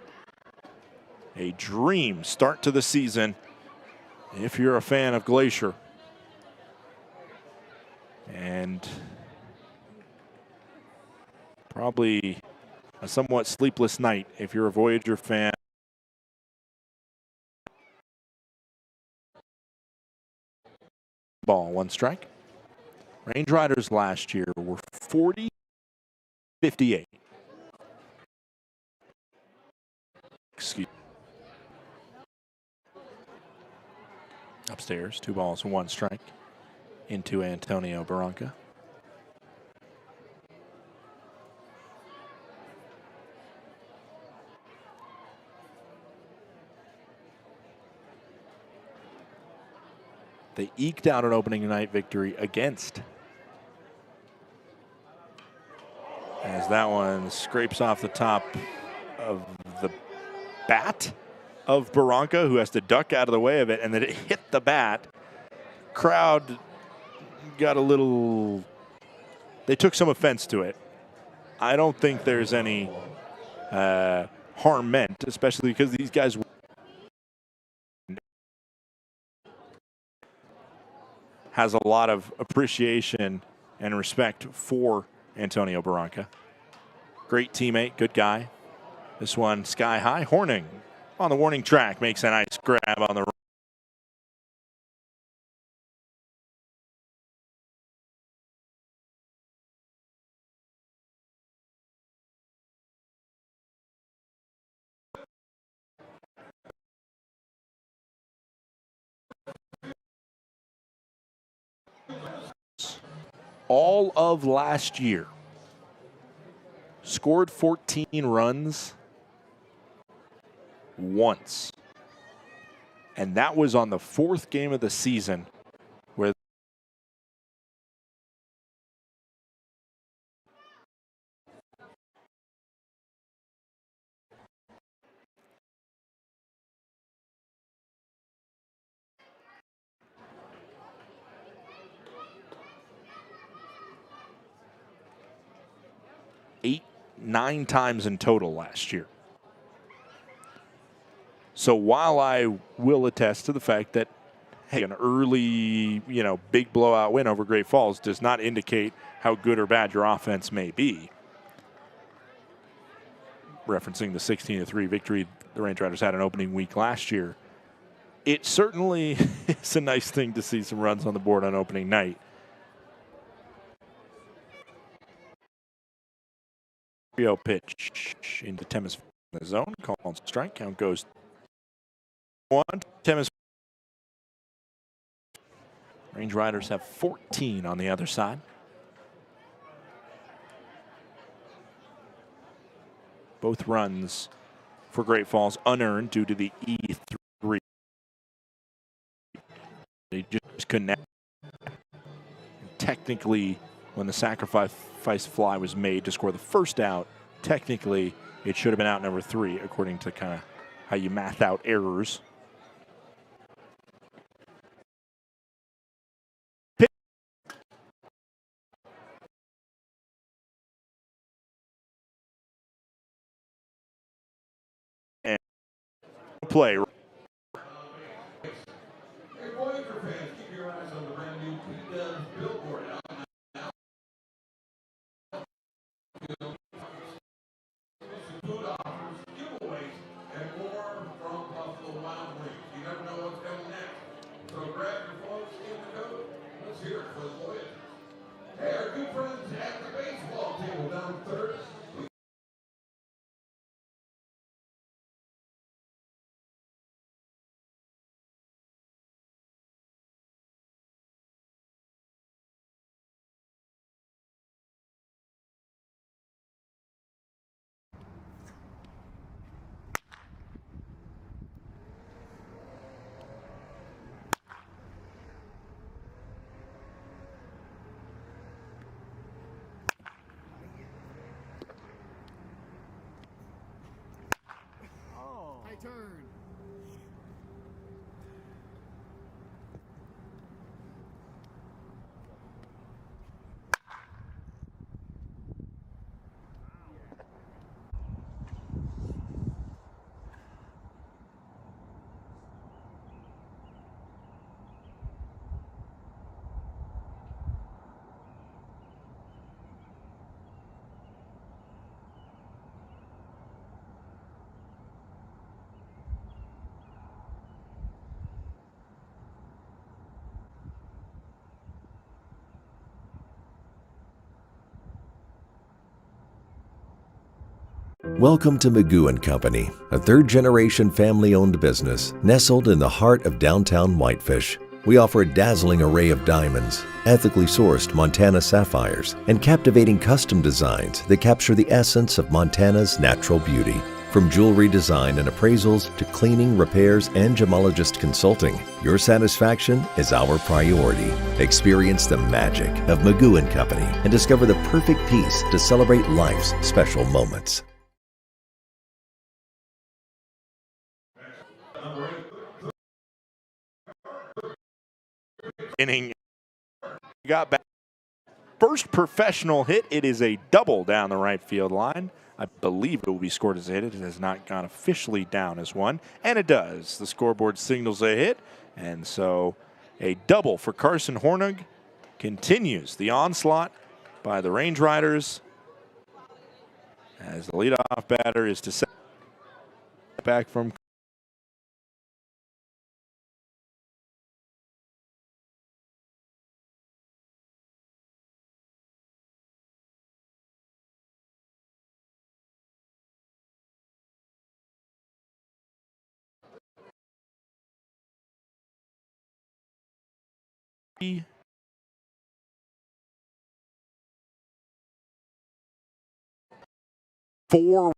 A dream start to the season if you're a fan of Glacier. And probably a somewhat sleepless night if you're a Voyager fan. Ball, 1 strike. Range Riders last year were 40-58. Excuse me. Upstairs, 2 balls, 1 strike into Antonio Barranca. They eked out an opening night victory against. As that one scrapes off the top of the bat of Barranca, who has to duck out of the way of it, and then it hit the bat. Crowd got a little, they took some offense to it. I don't think there's any harm meant, especially because these guys has a lot of appreciation and respect for Antonio Barranca. Great teammate, good guy. This one sky high. Horning on the warning track makes a nice grab on the all of last year. Scored 14 runs once. And that was on the 4th game of the season, where nine times in total last year. So while I will attest to the fact that, hey, an early, big blowout win over Great Falls does not indicate how good or bad your offense may be. Referencing the 16-3 victory the Range Riders had an opening week last year, it certainly is a nice thing to see some runs on the board on opening night. Pitch into Temis in the zone, called strike. Count goes 1. Temis. Range Riders have 14 on the other side. Both runs for Great Falls unearned due to the E3. They just couldn't. Technically, when the sacrifice fly was made to score the first out, technically it should have been out number 3, according to kind of how you math out errors. And play. Hey, Voyager fans, keep your eyes on the brand new billboard out now. Food offers, giveaways, and more from Buffalo Wild Wings. You never know what's coming next. So grab your folks in the code. Let's hear it for the Voyagers. Hey, our good friends at the baseball table down 3rd. Welcome to Magoo & Company, a third-generation family-owned business nestled in the heart of downtown Whitefish. We offer a dazzling array of diamonds, ethically sourced Montana sapphires, and captivating custom designs that capture the essence of Montana's natural beauty. From jewelry design and appraisals to cleaning, repairs, and gemologist consulting, your satisfaction is our priority. Experience the magic of Magoo & Company and discover the perfect piece to celebrate life's special moments. Inning got back. First professional hit. It is a double down the right field line. I believe it will be scored as a hit. It has not gone officially down as one, and it does. The scoreboard signals a hit, and so a double for Carson Hornung continues the onslaught by the Range Riders as the leadoff batter is to set back from four.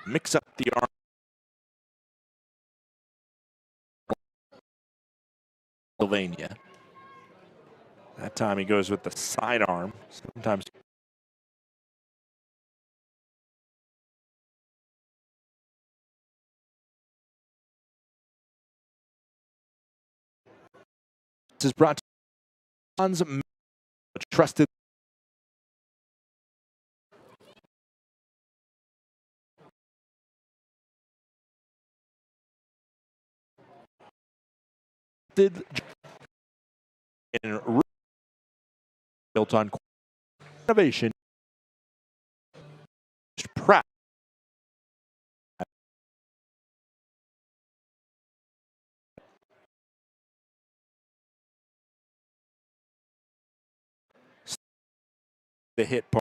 Mix up the arm. Pennsylvania. That time he goes with the sidearm. Sometimes this is brought to John's trusted. Built on innovation. Proud. The hit part.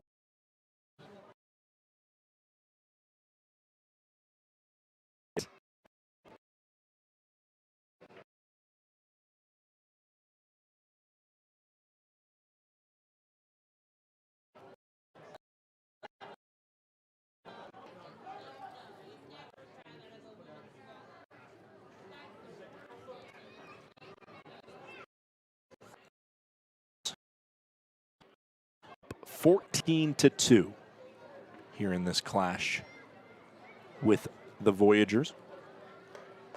(14-2) here in this clash with the Voyagers.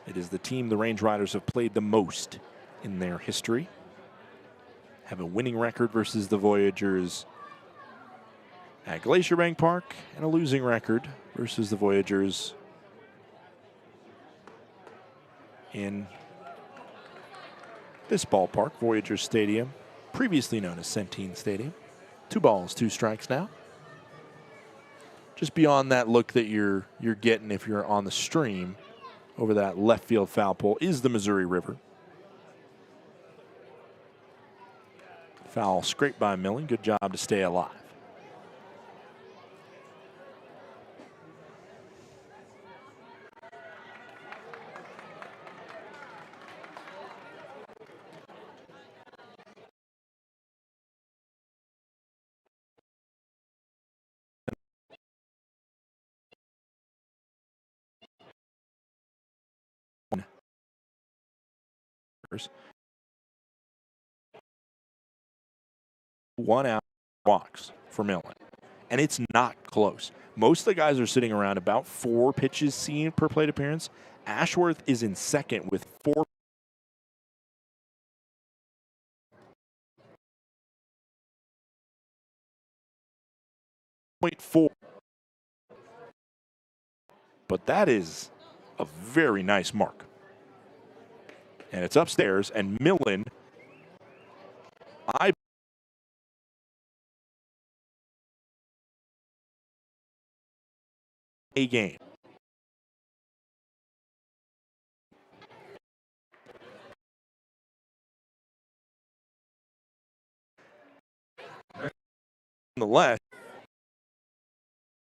It is the team the Range Riders have played the most in their history. Have a winning record versus the Voyagers at Glacier Bank Park and a losing record versus the Voyagers in this ballpark, Voyagers Stadium, previously known as Centene Stadium. 2 balls, 2 strikes now. Just beyond that look that you're getting if you're on the stream over that left field foul pole is the Missouri River. Foul scraped by Milling. Good job to stay alive. One out walks for Millen. and it's not close. Most of the guys are sitting around about 4 pitches seen per plate appearance. Ashworth is in second with 4.4. But that is a very nice mark. And it's upstairs, and Millen, a game. Nonetheless,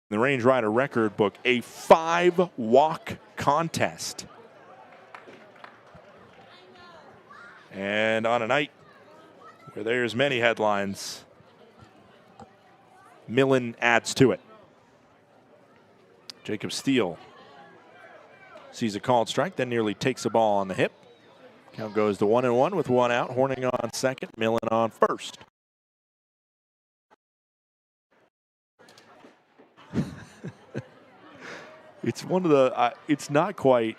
the Range Rider record book, a 5-walk contest. And on a night where there's many headlines, Millen adds to it. Jacob Steele sees a called strike, then nearly takes a ball on the hip. Count goes to 1-1 with 1 out. Horning on second, Millen on first. It's one of the, it's not quite,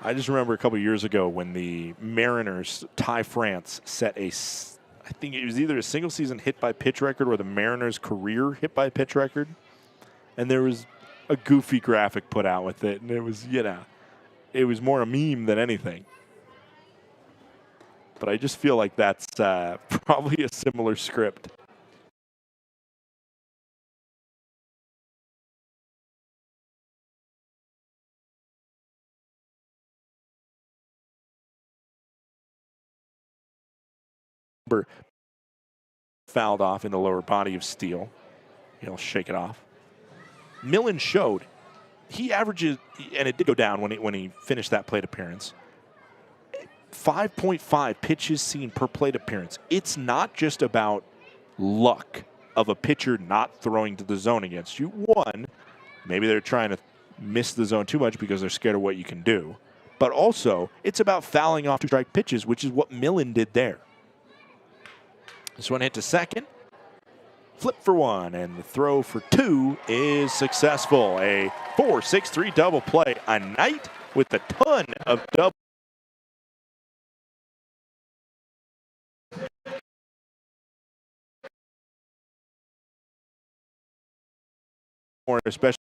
I just remember a couple years ago when the Mariners, Ty France, set a, I think it was either a single season hit by pitch record or the Mariners' career hit by pitch record. And there was a goofy graphic put out with it. And it was, you know, it was more a meme than anything. But I just feel like that's probably a similar script. Fouled off in the lower body of Steele. He'll shake it off. Millen showed he averages, and it did go down when he finished that plate appearance, 5.5 pitches seen per plate appearance. It's not just about luck of a pitcher not throwing to the zone against you. One, maybe they're trying to miss the zone too much because they're scared of what you can do. But also, it's about fouling off 2 strike pitches, which is what Millen did there. This one hit to second. Flip for 1, and the throw for 2 is successful. A 4-6-3 double play. A night with a ton of double. More especially.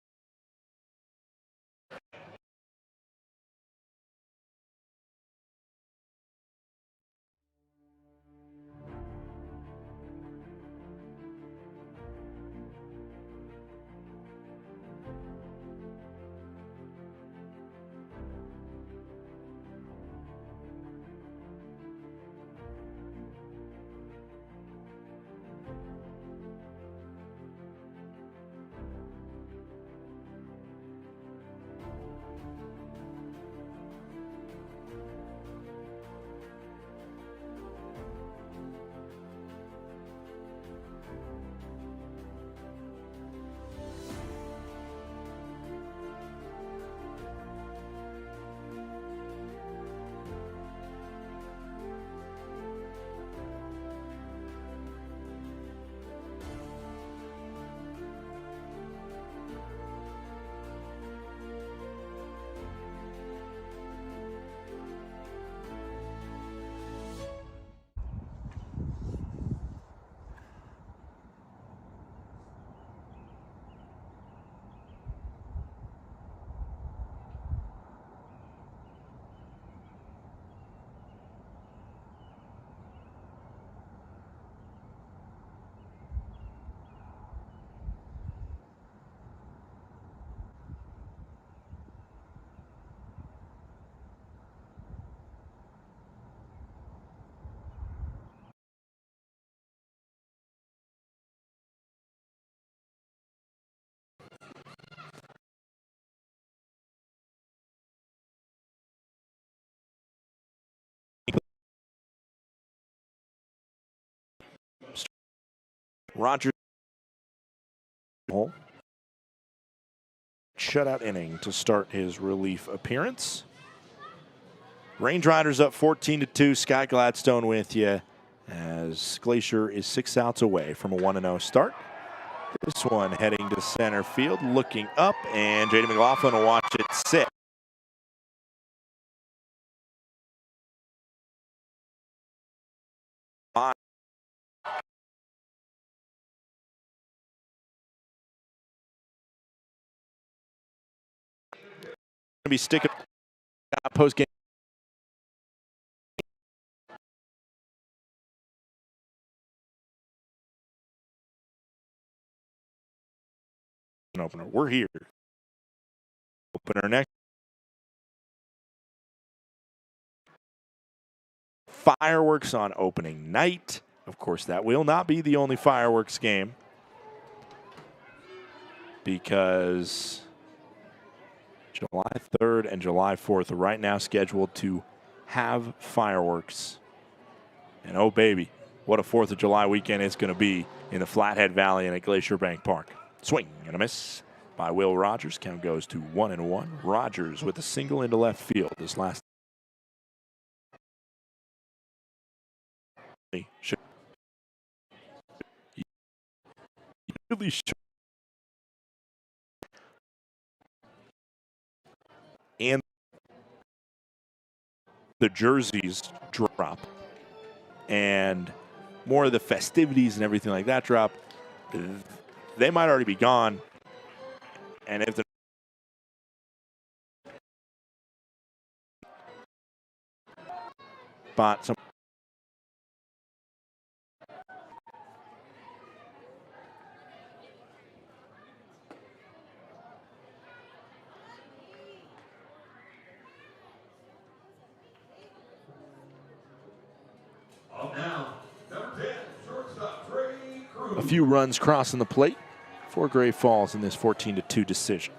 Rogers shutout inning to start his relief appearance. Range Riders up 14-2. Scott Gladstone with you as Glacier is 6 outs away from a 1-0 start. This one heading to center field, looking up, and J.D. McLaughlin will watch it sit. Be sticking post game. Opener. We're here. Opener next. Fireworks on opening night. Of course, that will not be the only fireworks game, because July 3rd and July 4th are right now scheduled to have fireworks. And oh baby, what a 4th of July weekend it's going to be in the Flathead Valley and at Glacier Bank Park. Swing and a miss by Will Rogers. Count goes to 1-1. Rogers with a single into left field this last. Really should. And the jerseys drop, and more of the festivities and everything like that drop. They might already be gone, and if they're bought some. A few runs crossing the plate for Great Falls in this 14-2 decision.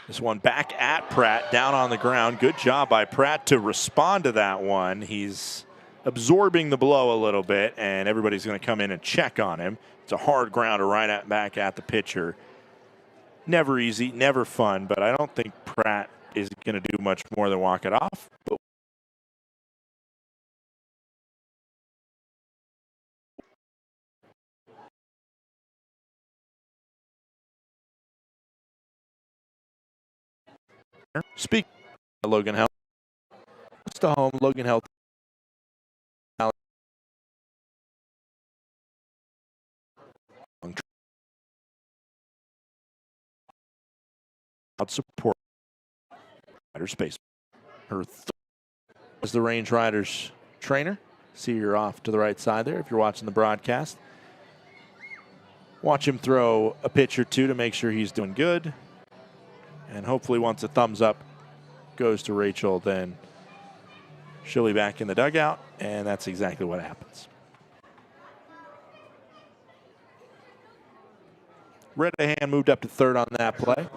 This one back at Pratt, down on the ground. Good job by Pratt to respond to that one. He's absorbing the blow a little bit, and everybody's going to come in and check on him. It's a hard grounder right back at the pitcher. Never easy, never fun, but I don't think Pratt is going to do much more than walk it off. But speak Logan Health. It's to home, Logan Health. Support Rider space. Her is the Range Riders trainer. See, you're off to the right side there if you're watching the broadcast. Watch him throw a pitch or two to make sure he's doing good. And hopefully once a thumbs up goes to Rachel, then she'll be back in the dugout, and that's exactly what happens. Redahan moved up to third on that play.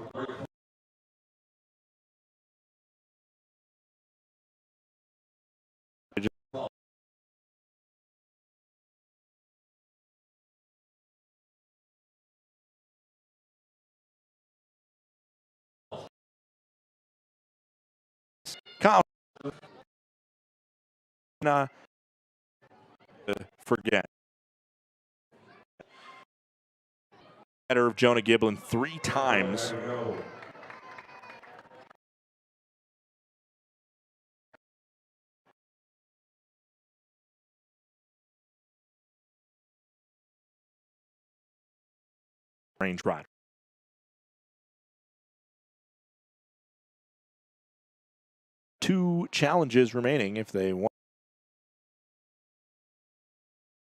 Forget. Matter of Jonah Giblin 3 times. Range Rider. Two challenges remaining if they want.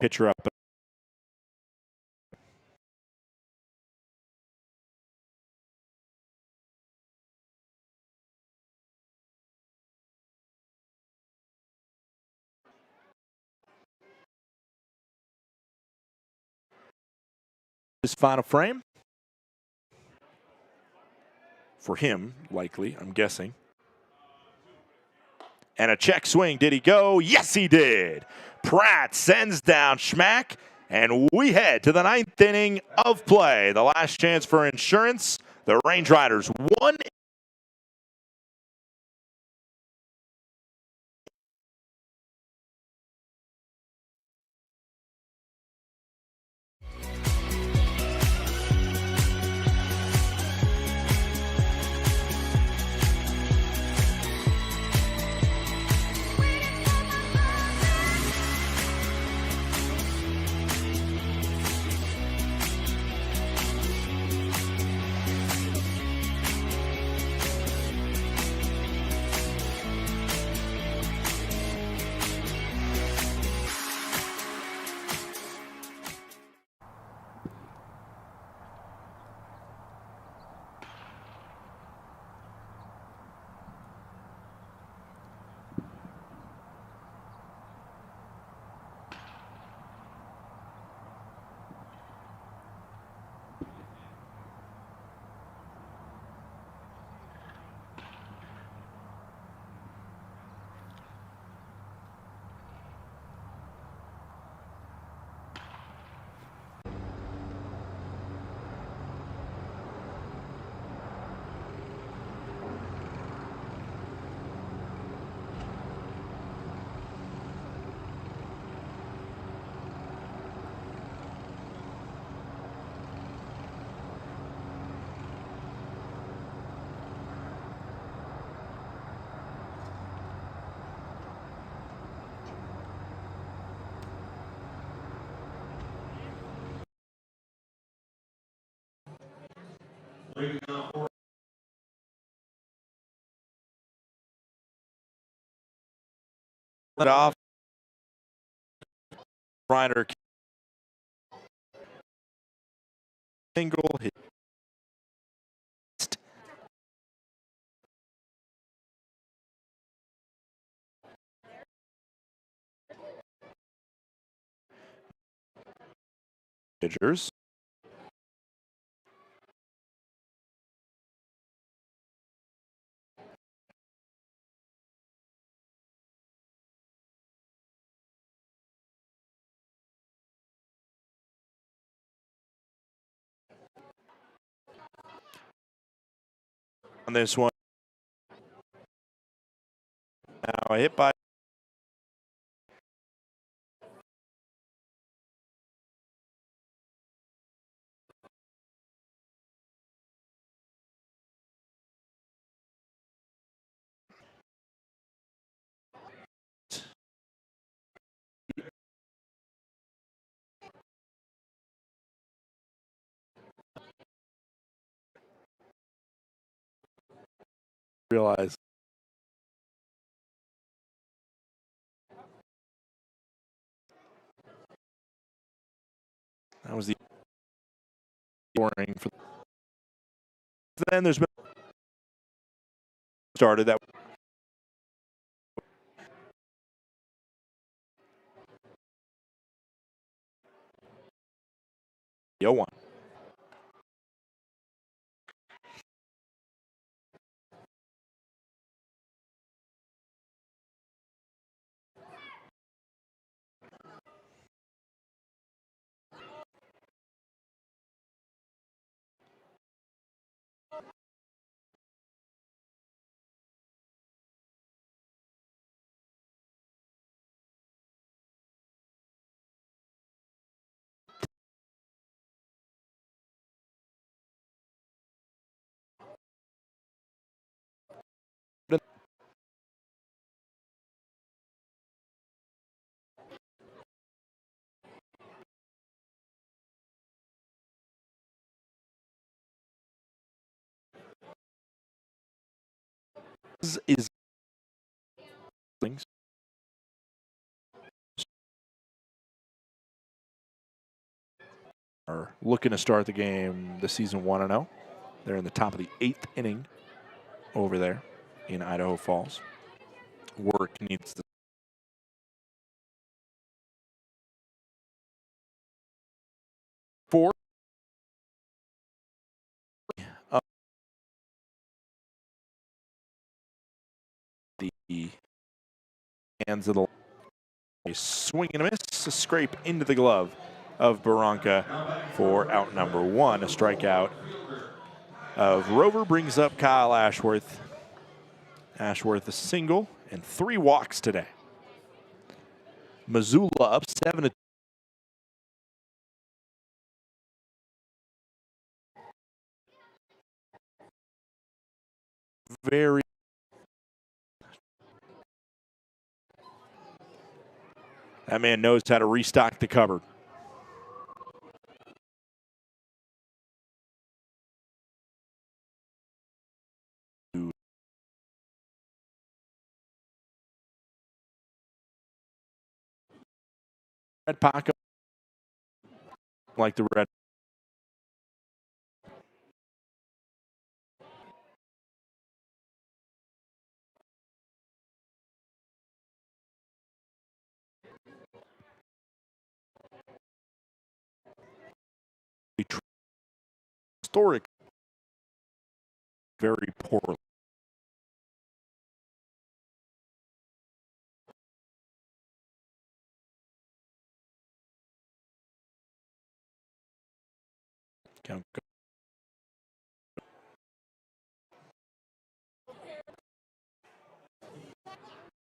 Pitcher up. His final frame. For him, likely, I'm guessing. And a check swing. Did he go? Yes, he did. Pratt sends down Schmack, And we head to the 9th inning of play. The last chance for insurance. The Range Riders 1. Off. Reiner single hit. Voyagers. On this one. Now hit by realize that was the scoring for. Then there's been started that. Yo one. Is things are looking to start the game this season 1-0. They're in the top of the 8th inning over there in Idaho Falls. Work needs to. Four. The hands of the. A swing and a miss, a scrape into the glove of Barranca for out number 1. A strikeout of Rover brings up Kyle Ashworth. Ashworth a single and 3 walks today. Missoula up 7-2. Very that man knows how to restock the cupboard. Red pocket like the red. Historic, very poorly. Count.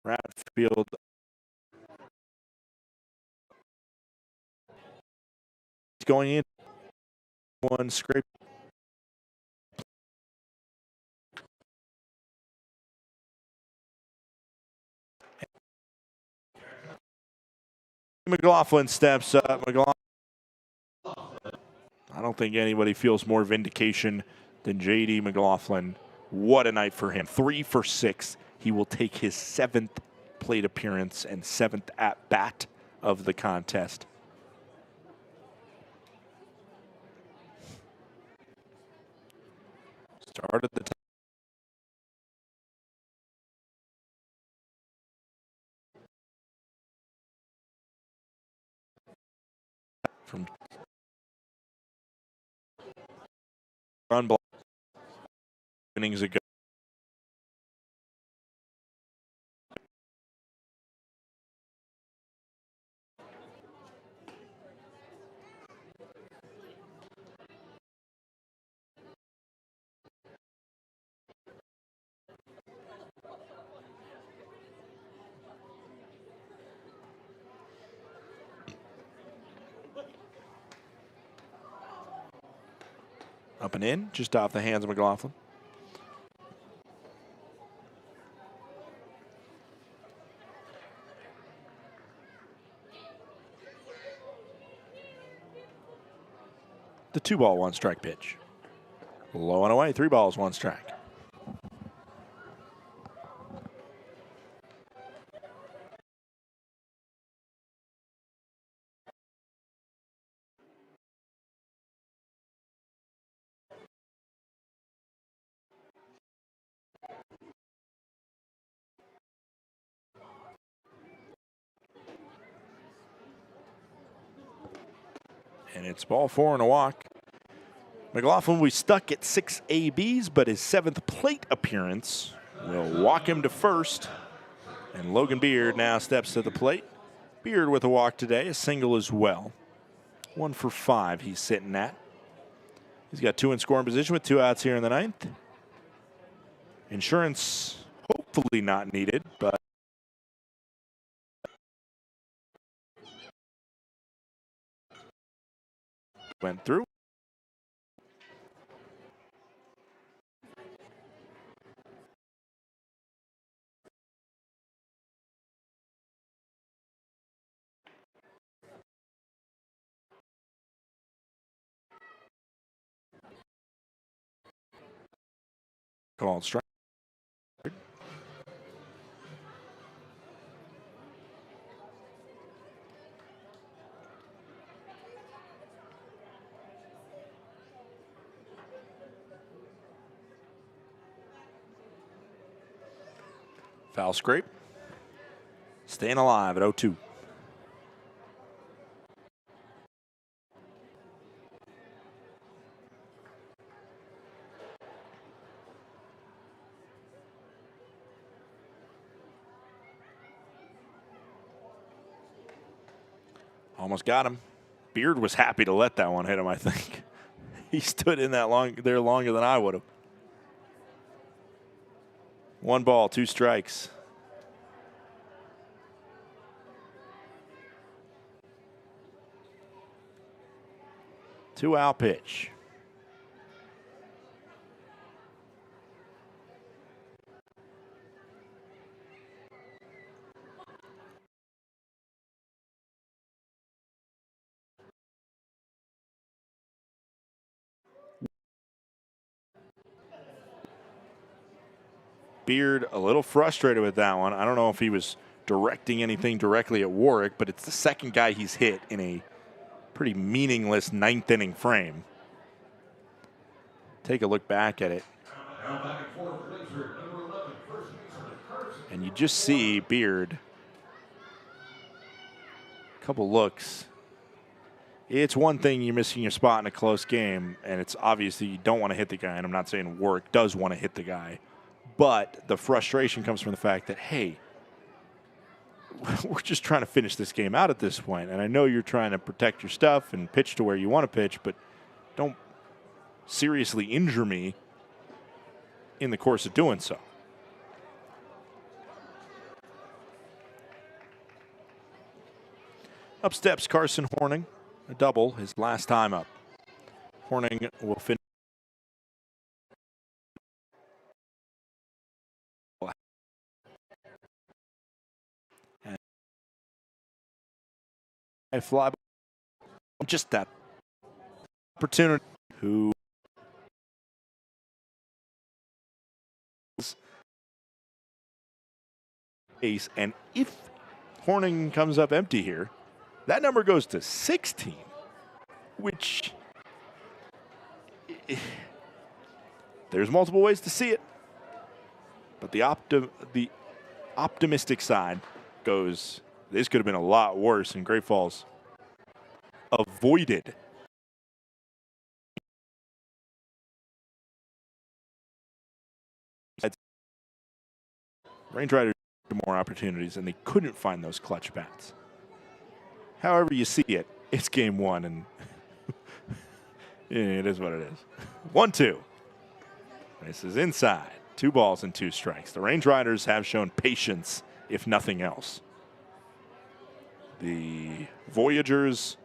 Radfield. He's going in. One scrape. McLaughlin steps up. McLaughlin. I don't think anybody feels more vindication than J.D. McLaughlin. What a night for him. 3 for 6. He will take his 7th plate appearance and 7th at-bat of the contest. Started the top. From run block innings ago. Up and in, just off the hands of McLaughlin. The 2-ball, 1-strike pitch. Low and away, 3 balls, 1 strike. And it's ball 4 and a walk. McLaughlin will be stuck at 6 ABs, but his 7th plate appearance will walk him to first. And Logan Beard now steps to the plate. Beard with a walk today, a single as well. 1 for 5 he's sitting at. He's got 2 in scoring position with 2 outs here in the 9th. Insurance hopefully not needed, but went through. Called strike. Foul scrape. Staying alive at 0-2. Almost got him. Beard was happy to let that one hit him, I think. He stood in there longer than I would have. 1 ball, 2 strikes. Two-out pitch. Beard a little frustrated with that one. I don't know if he was directing anything directly at Warwick, but it's the second guy he's hit in a pretty meaningless 9th inning frame. Take a look back at it. And you just see Beard. A couple looks. It's one thing you're missing your spot in a close game, and it's obvious that you don't want to hit the guy, and I'm not saying Warwick does want to hit the guy. But the frustration comes from the fact that, hey, we're just trying to finish this game out at this point. And I know you're trying to protect your stuff and pitch to where you want to pitch, but don't seriously injure me in the course of doing so. Up steps Carson Horning, a double, his last time up. Horning will finish. A fly ball, just that opportunity. Who ace, and if Horning comes up empty here, that number goes to 16, which there's multiple ways to see it, but the optimistic side goes. This could have been a lot worse, and Great Falls avoided. Range Riders had more opportunities, and they couldn't find those clutch bats. However you see it, it's game 1, and it is what it is. 1-2. This is inside. 2 balls and 2 strikes. The Range Riders have shown patience, if nothing else. The Voyagers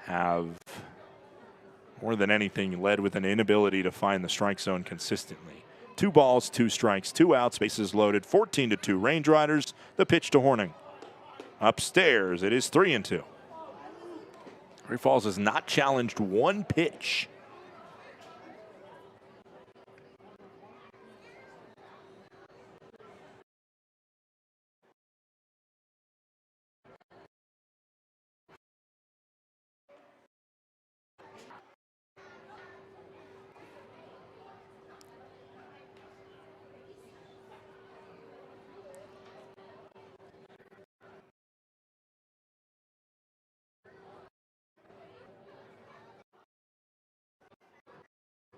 have, more than anything, led with an inability to find the strike zone consistently. 2 balls, 2 strikes, 2 outs, bases loaded, 14-2 Range Riders. The pitch to Horning. Upstairs, it is 3-2. Great Falls has not challenged 1 pitch.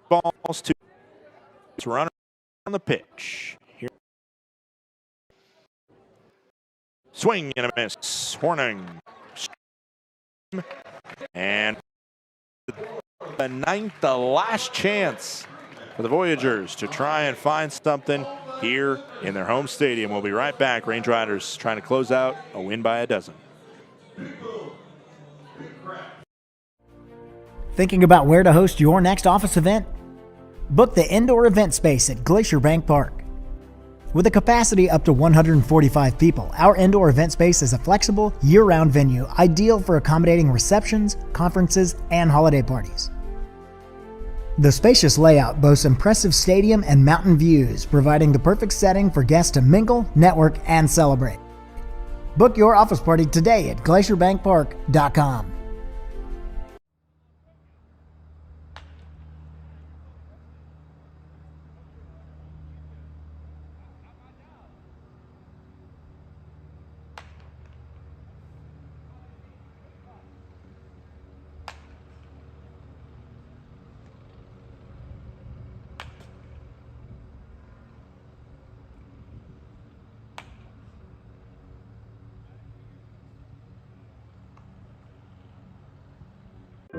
Balls, 2. It's runner on the pitch. Here. Swing and a miss. Horning. And the 9th, the last chance for the Voyagers to try and find something here in their home stadium. We'll be right back. Range Riders trying to close out a win by a dozen. Thinking about where to host your next office event? Book the indoor event space at Glacier Bank Park. With a capacity up to 145 people, our indoor event space is a flexible, year-round venue ideal for accommodating receptions, conferences, and holiday parties. The spacious layout boasts impressive stadium and mountain views, providing the perfect setting for guests to mingle, network, and celebrate. Book your office party today at glacierbankpark.com.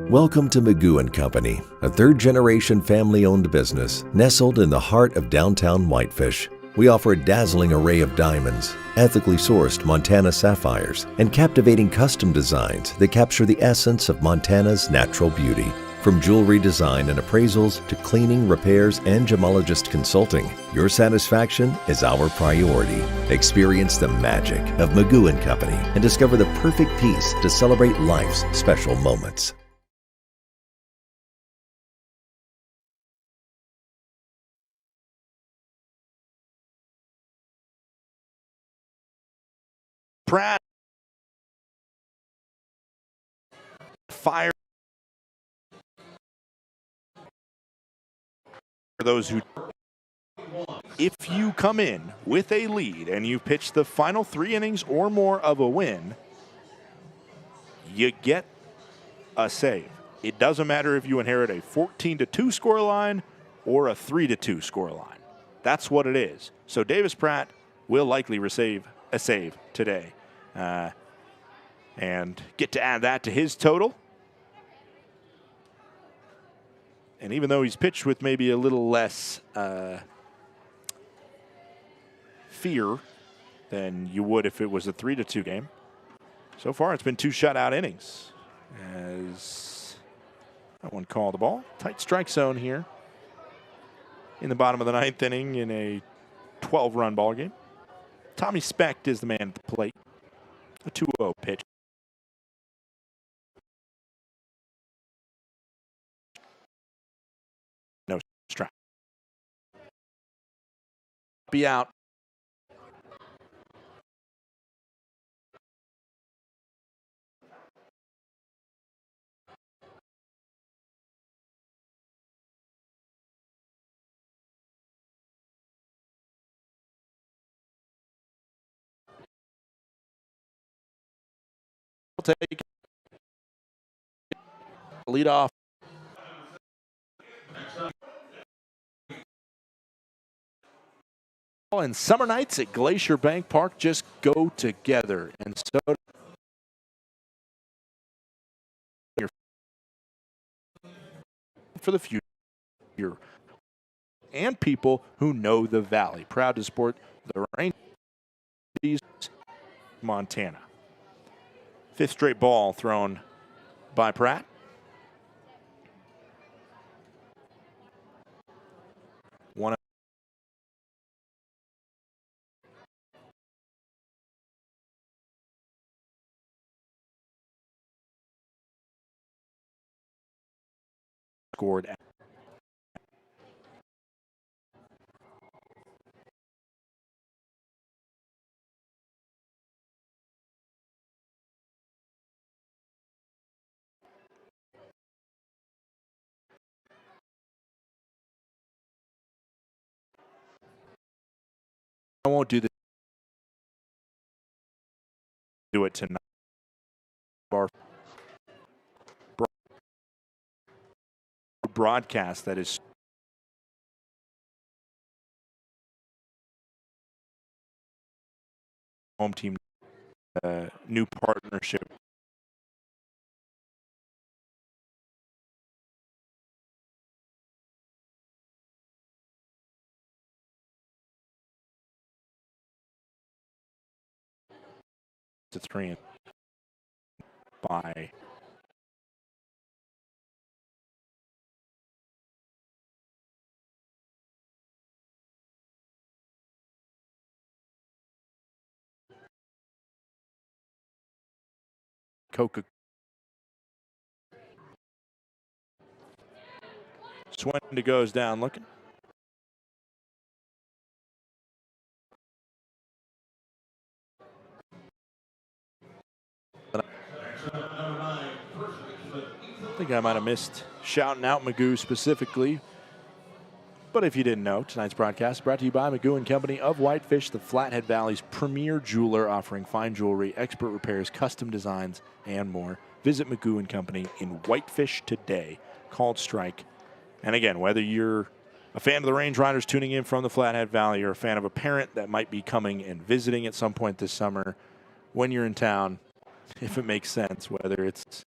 Welcome to Magoo & Company, a third-generation family-owned business nestled in the heart of downtown Whitefish. We offer a dazzling array of diamonds, ethically sourced Montana sapphires, and captivating custom designs that capture the essence of Montana's natural beauty. From jewelry design and appraisals to cleaning, repairs, and gemologist consulting, your satisfaction is our priority. Experience the magic of Magoo & Company and discover the perfect piece to celebrate life's special moments. Pratt fire for those who, if you come in with a lead and you pitch the final 3 innings or more of a win, you get a save. It doesn't matter if you inherit a 14-2 scoreline or a 3-2 scoreline. That's what it is. So Davis Pratt will likely receive a save today. And get to add that to his total. And even though he's pitched with maybe a little less fear than you would if it was a 3-2 game, so far it's been 2 shutout innings. As that one called the ball. Tight strike zone here in the bottom of the 9th inning in a 12-run ball game. Tommy Specht is the man at the plate. A 2-0 pitch. No strike. Be out. Take lead off. And summer nights at Glacier Bank Park just go together, and so for the future and people who know the valley. Proud to support the Rangers, Montana. 5th straight ball thrown by Pratt. One scored. I won't do this. Do it tonight. Broadcast that is home team new partnership. To 3 by Coca. Swinton goes down looking. I think I might have missed shouting out Magoo specifically. But if you didn't know, tonight's broadcast is brought to you by Magoo & Company of Whitefish, the Flathead Valley's premier jeweler, offering fine jewelry, expert repairs, custom designs, and more. Visit Magoo & Company in Whitefish today. Called Strike. And again, whether you're a fan of the Range Riders tuning in from the Flathead Valley or a fan of a parent that might be coming and visiting at some point this summer, when you're in town, if it makes sense, whether it's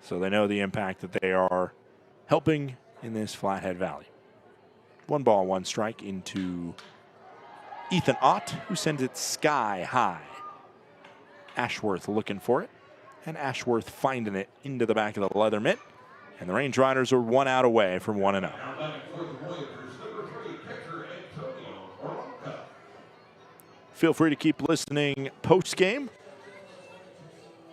So they know the impact that they are helping in this Flathead Valley. 1 ball, 1 strike into Ethan Ott, who sends it sky high. Ashworth looking for it, and Ashworth finding it into the back of the leather mitt. And the Range Riders are 1 out away from 1-0. Feel free to keep listening post-game.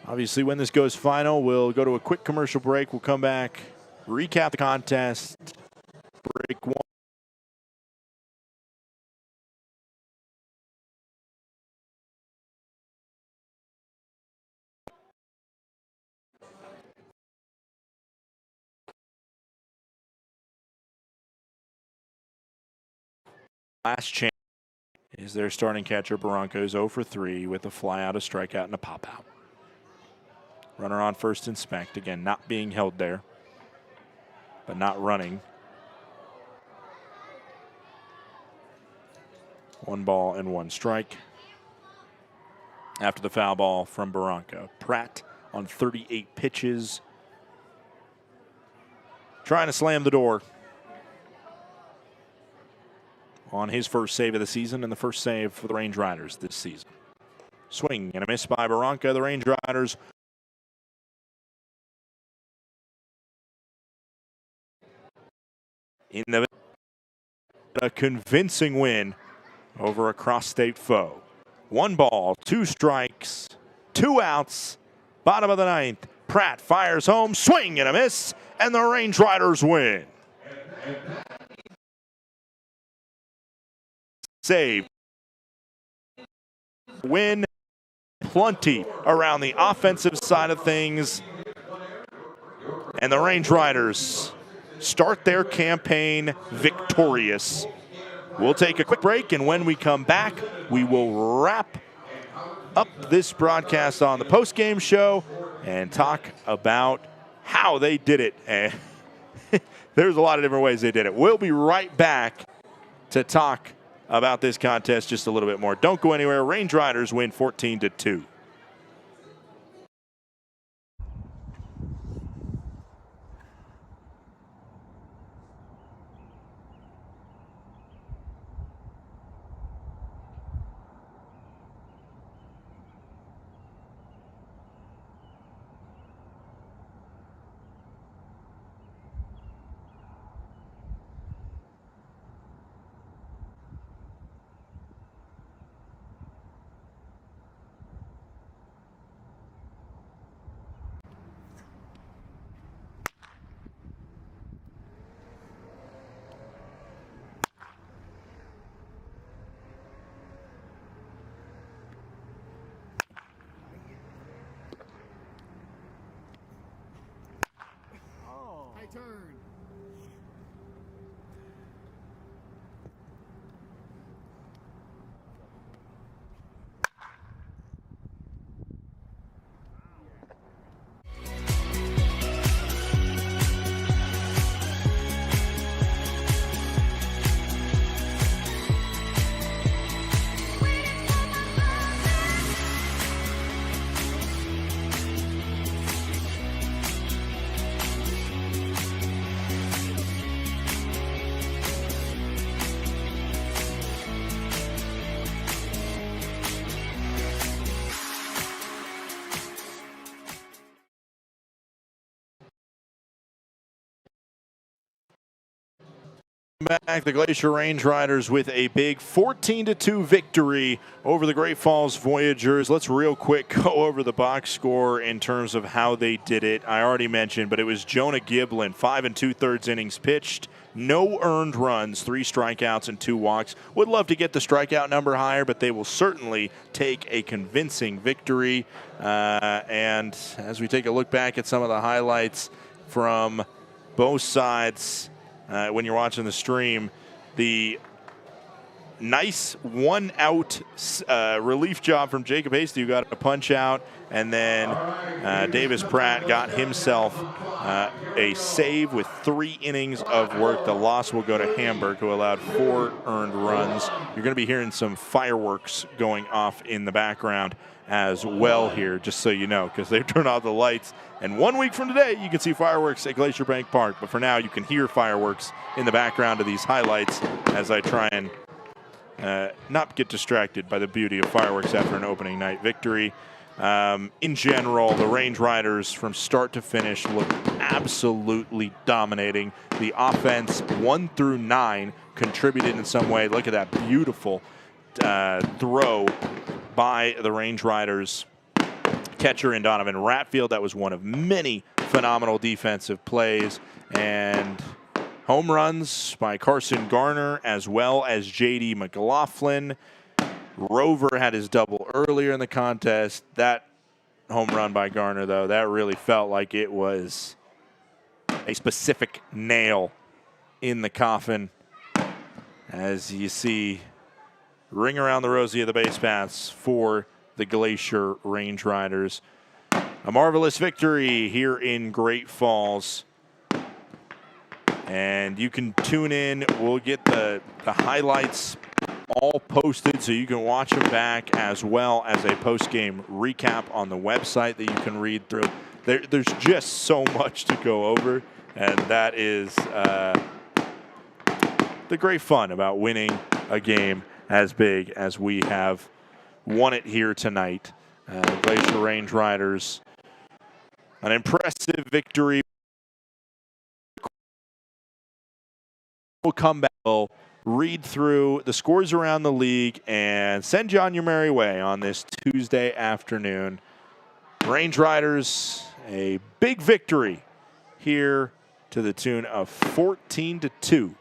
Obviously, when this goes final, we'll go to a quick commercial break. We'll come back, recap the contest, break 1. Last chance is their starting catcher, Barranco's 0 for 3 with a fly out, a strikeout, and a pop out. Runner on first, inspect. Again, not being held there, but not running. 1 ball and 1 strike. After the foul ball from Barranco. Pratt on 38 pitches. Trying to slam the door on his first save of the season and the first save for the Range Riders this season. Swing and a miss by Barranco. The Range Riders in a convincing win over a cross-state foe. 1 ball, 2 strikes, 2 outs, bottom of the 9th. Pratt fires home, swing and a miss, and the Range Riders win. Save. Win. Plenty around the offensive side of things. And the Range Riders start their campaign victorious. We'll take a quick break, and when we come back, we will wrap up this broadcast on the post-game show and talk about how they did it. And there's a lot of different ways they did it. We'll be right back to talk about this contest just a little bit more. Don't go anywhere. Range Riders win 14-2. Turn. Back, the Glacier Range Riders with a big 14-2 victory over the Great Falls Voyagers. Let's real quick go over the box score in terms of how they did it. I already mentioned, but it was Jonah Giblin, 5 2/3 innings pitched, no earned runs, 3 strikeouts and 2 walks. Would love to get the strikeout number higher, but they will certainly take a convincing victory. And as we take a look back at some of the highlights from both sides, when you're watching the stream, the nice one-out relief job from Jacob Hasty, who got a punch out, and then Davis Pratt got himself a save with 3 innings of work. The loss will go to Hamburg, who allowed 4 earned runs. You're going to be hearing some fireworks going off in the background as well here, just so you know, because they've turned off the lights. And 1 week from today, you can see fireworks at Glacier Bank Park. But for now, you can hear fireworks in the background of these highlights as I try and not get distracted by the beauty of fireworks after an opening night victory. In general, the Range Riders from start to finish look absolutely dominating. The offense 1 through 9 contributed in some way. Look at that beautiful throw by the Range Riders catcher in Donovan Ratfield. That was one of many phenomenal defensive plays. And home runs by Carson Garner as well as J.D. McLaughlin. Rover had his double earlier in the contest. That home run by Garner, though, that really felt like it was a specific nail in the coffin. As you see, ring around the rosy of the base paths for the Glacier Range Riders. A marvelous victory here in Great Falls. And you can tune in. We'll get the highlights all posted so you can watch them back, as well as a post-game recap on the website that you can read through. There's just so much to go over, and that is the great fun about winning a game as big as we have won it here tonight. Glacier Range Riders, an impressive victory. We'll come back, we'll read through the scores around the league, and send you on your merry way on this Tuesday afternoon. Range Riders, a big victory here to the tune of 14-2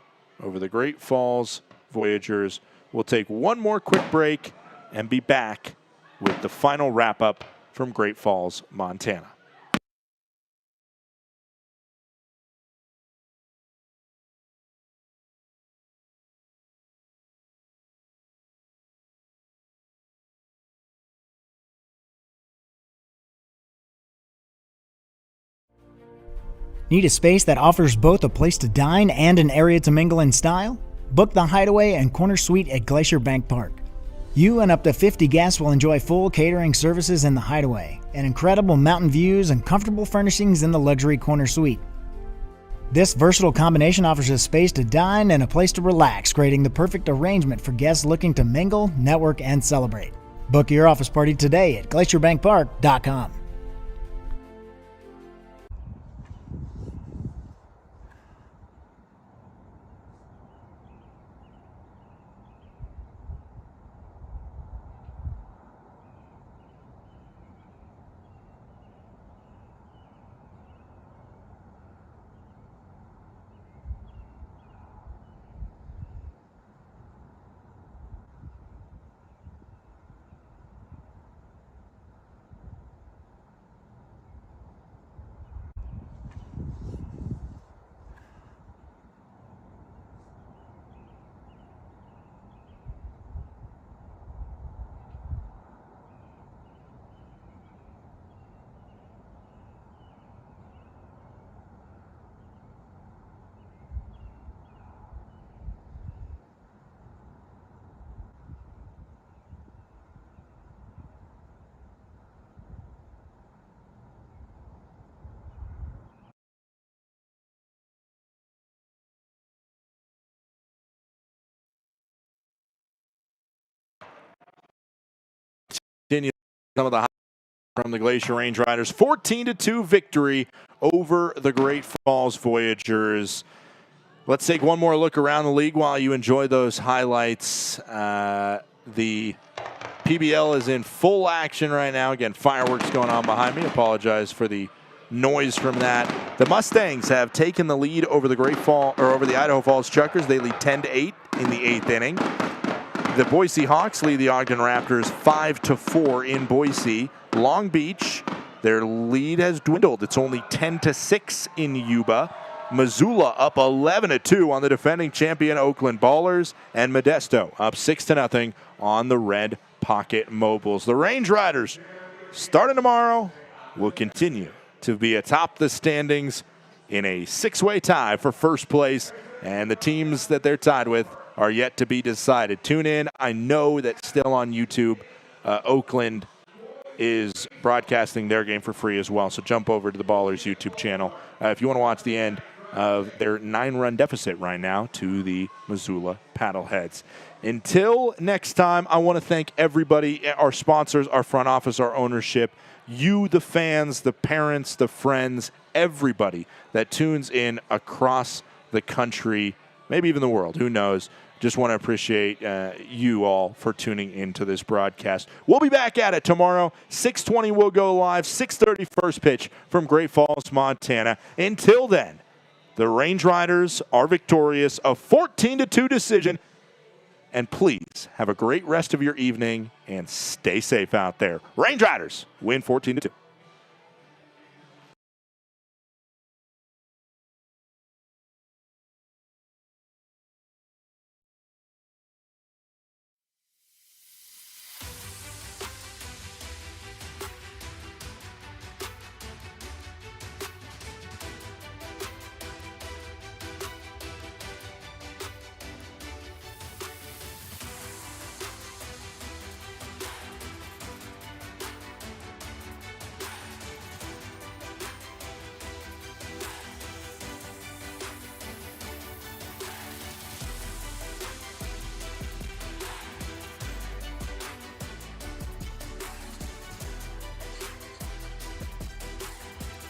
over the Great Falls Voyagers. We'll take one more quick break and be back with the final wrap-up from Great Falls, Montana. Need a space that offers both a place to dine and an area to mingle in style? Book the Hideaway and Corner Suite at Glacier Bank Park. You and up to 50 guests will enjoy full catering services in the Hideaway, and incredible mountain views and comfortable furnishings in the luxury Corner Suite. This versatile combination offers a space to dine and a place to relax, creating the perfect arrangement for guests looking to mingle, network, and celebrate. Book your office party today at glacierbankpark.com. Continue some of the highlights from the Glacier Range Riders. 14-2 victory over the Great Falls Voyagers. Let's take one more look around the league while you enjoy those highlights. The PBL is in full action right now. Again, fireworks going on behind me. Apologize for the noise from that. The Mustangs have taken the lead over the over the Idaho Falls Chuckers. They lead 10-8 in the 8th inning. The Boise Hawks lead the Ogden Raptors 5-4 in Boise. Long Beach, their lead has dwindled. It's only 10-6 in Yuba. Missoula up 11-2 on the defending champion Oakland Ballers, and Modesto up 6-0 on the Red Pocket Mobiles. The Range Riders, starting tomorrow, will continue to be atop the standings in a 6-way tie for first place, and the teams that they're tied with are yet to be decided. Tune in. I know that still on YouTube, Oakland is broadcasting their game for free as well, so jump over to the Ballers YouTube channel if you want to watch the end of their 9-run deficit right now to the Missoula Paddleheads. Until next time, I want to thank everybody, our sponsors, our front office, our ownership, you, the fans, the parents, the friends, everybody that tunes in across the country, maybe even the world, who knows. Just want to appreciate you all for tuning into this broadcast. We'll be back at it tomorrow. 6:20 we'll go live, 6:30 first pitch from Great Falls, Montana. Until then, the Range Riders are victorious, a 14-2 decision. And please have a great rest of your evening and stay safe out there. Range Riders win 14-2.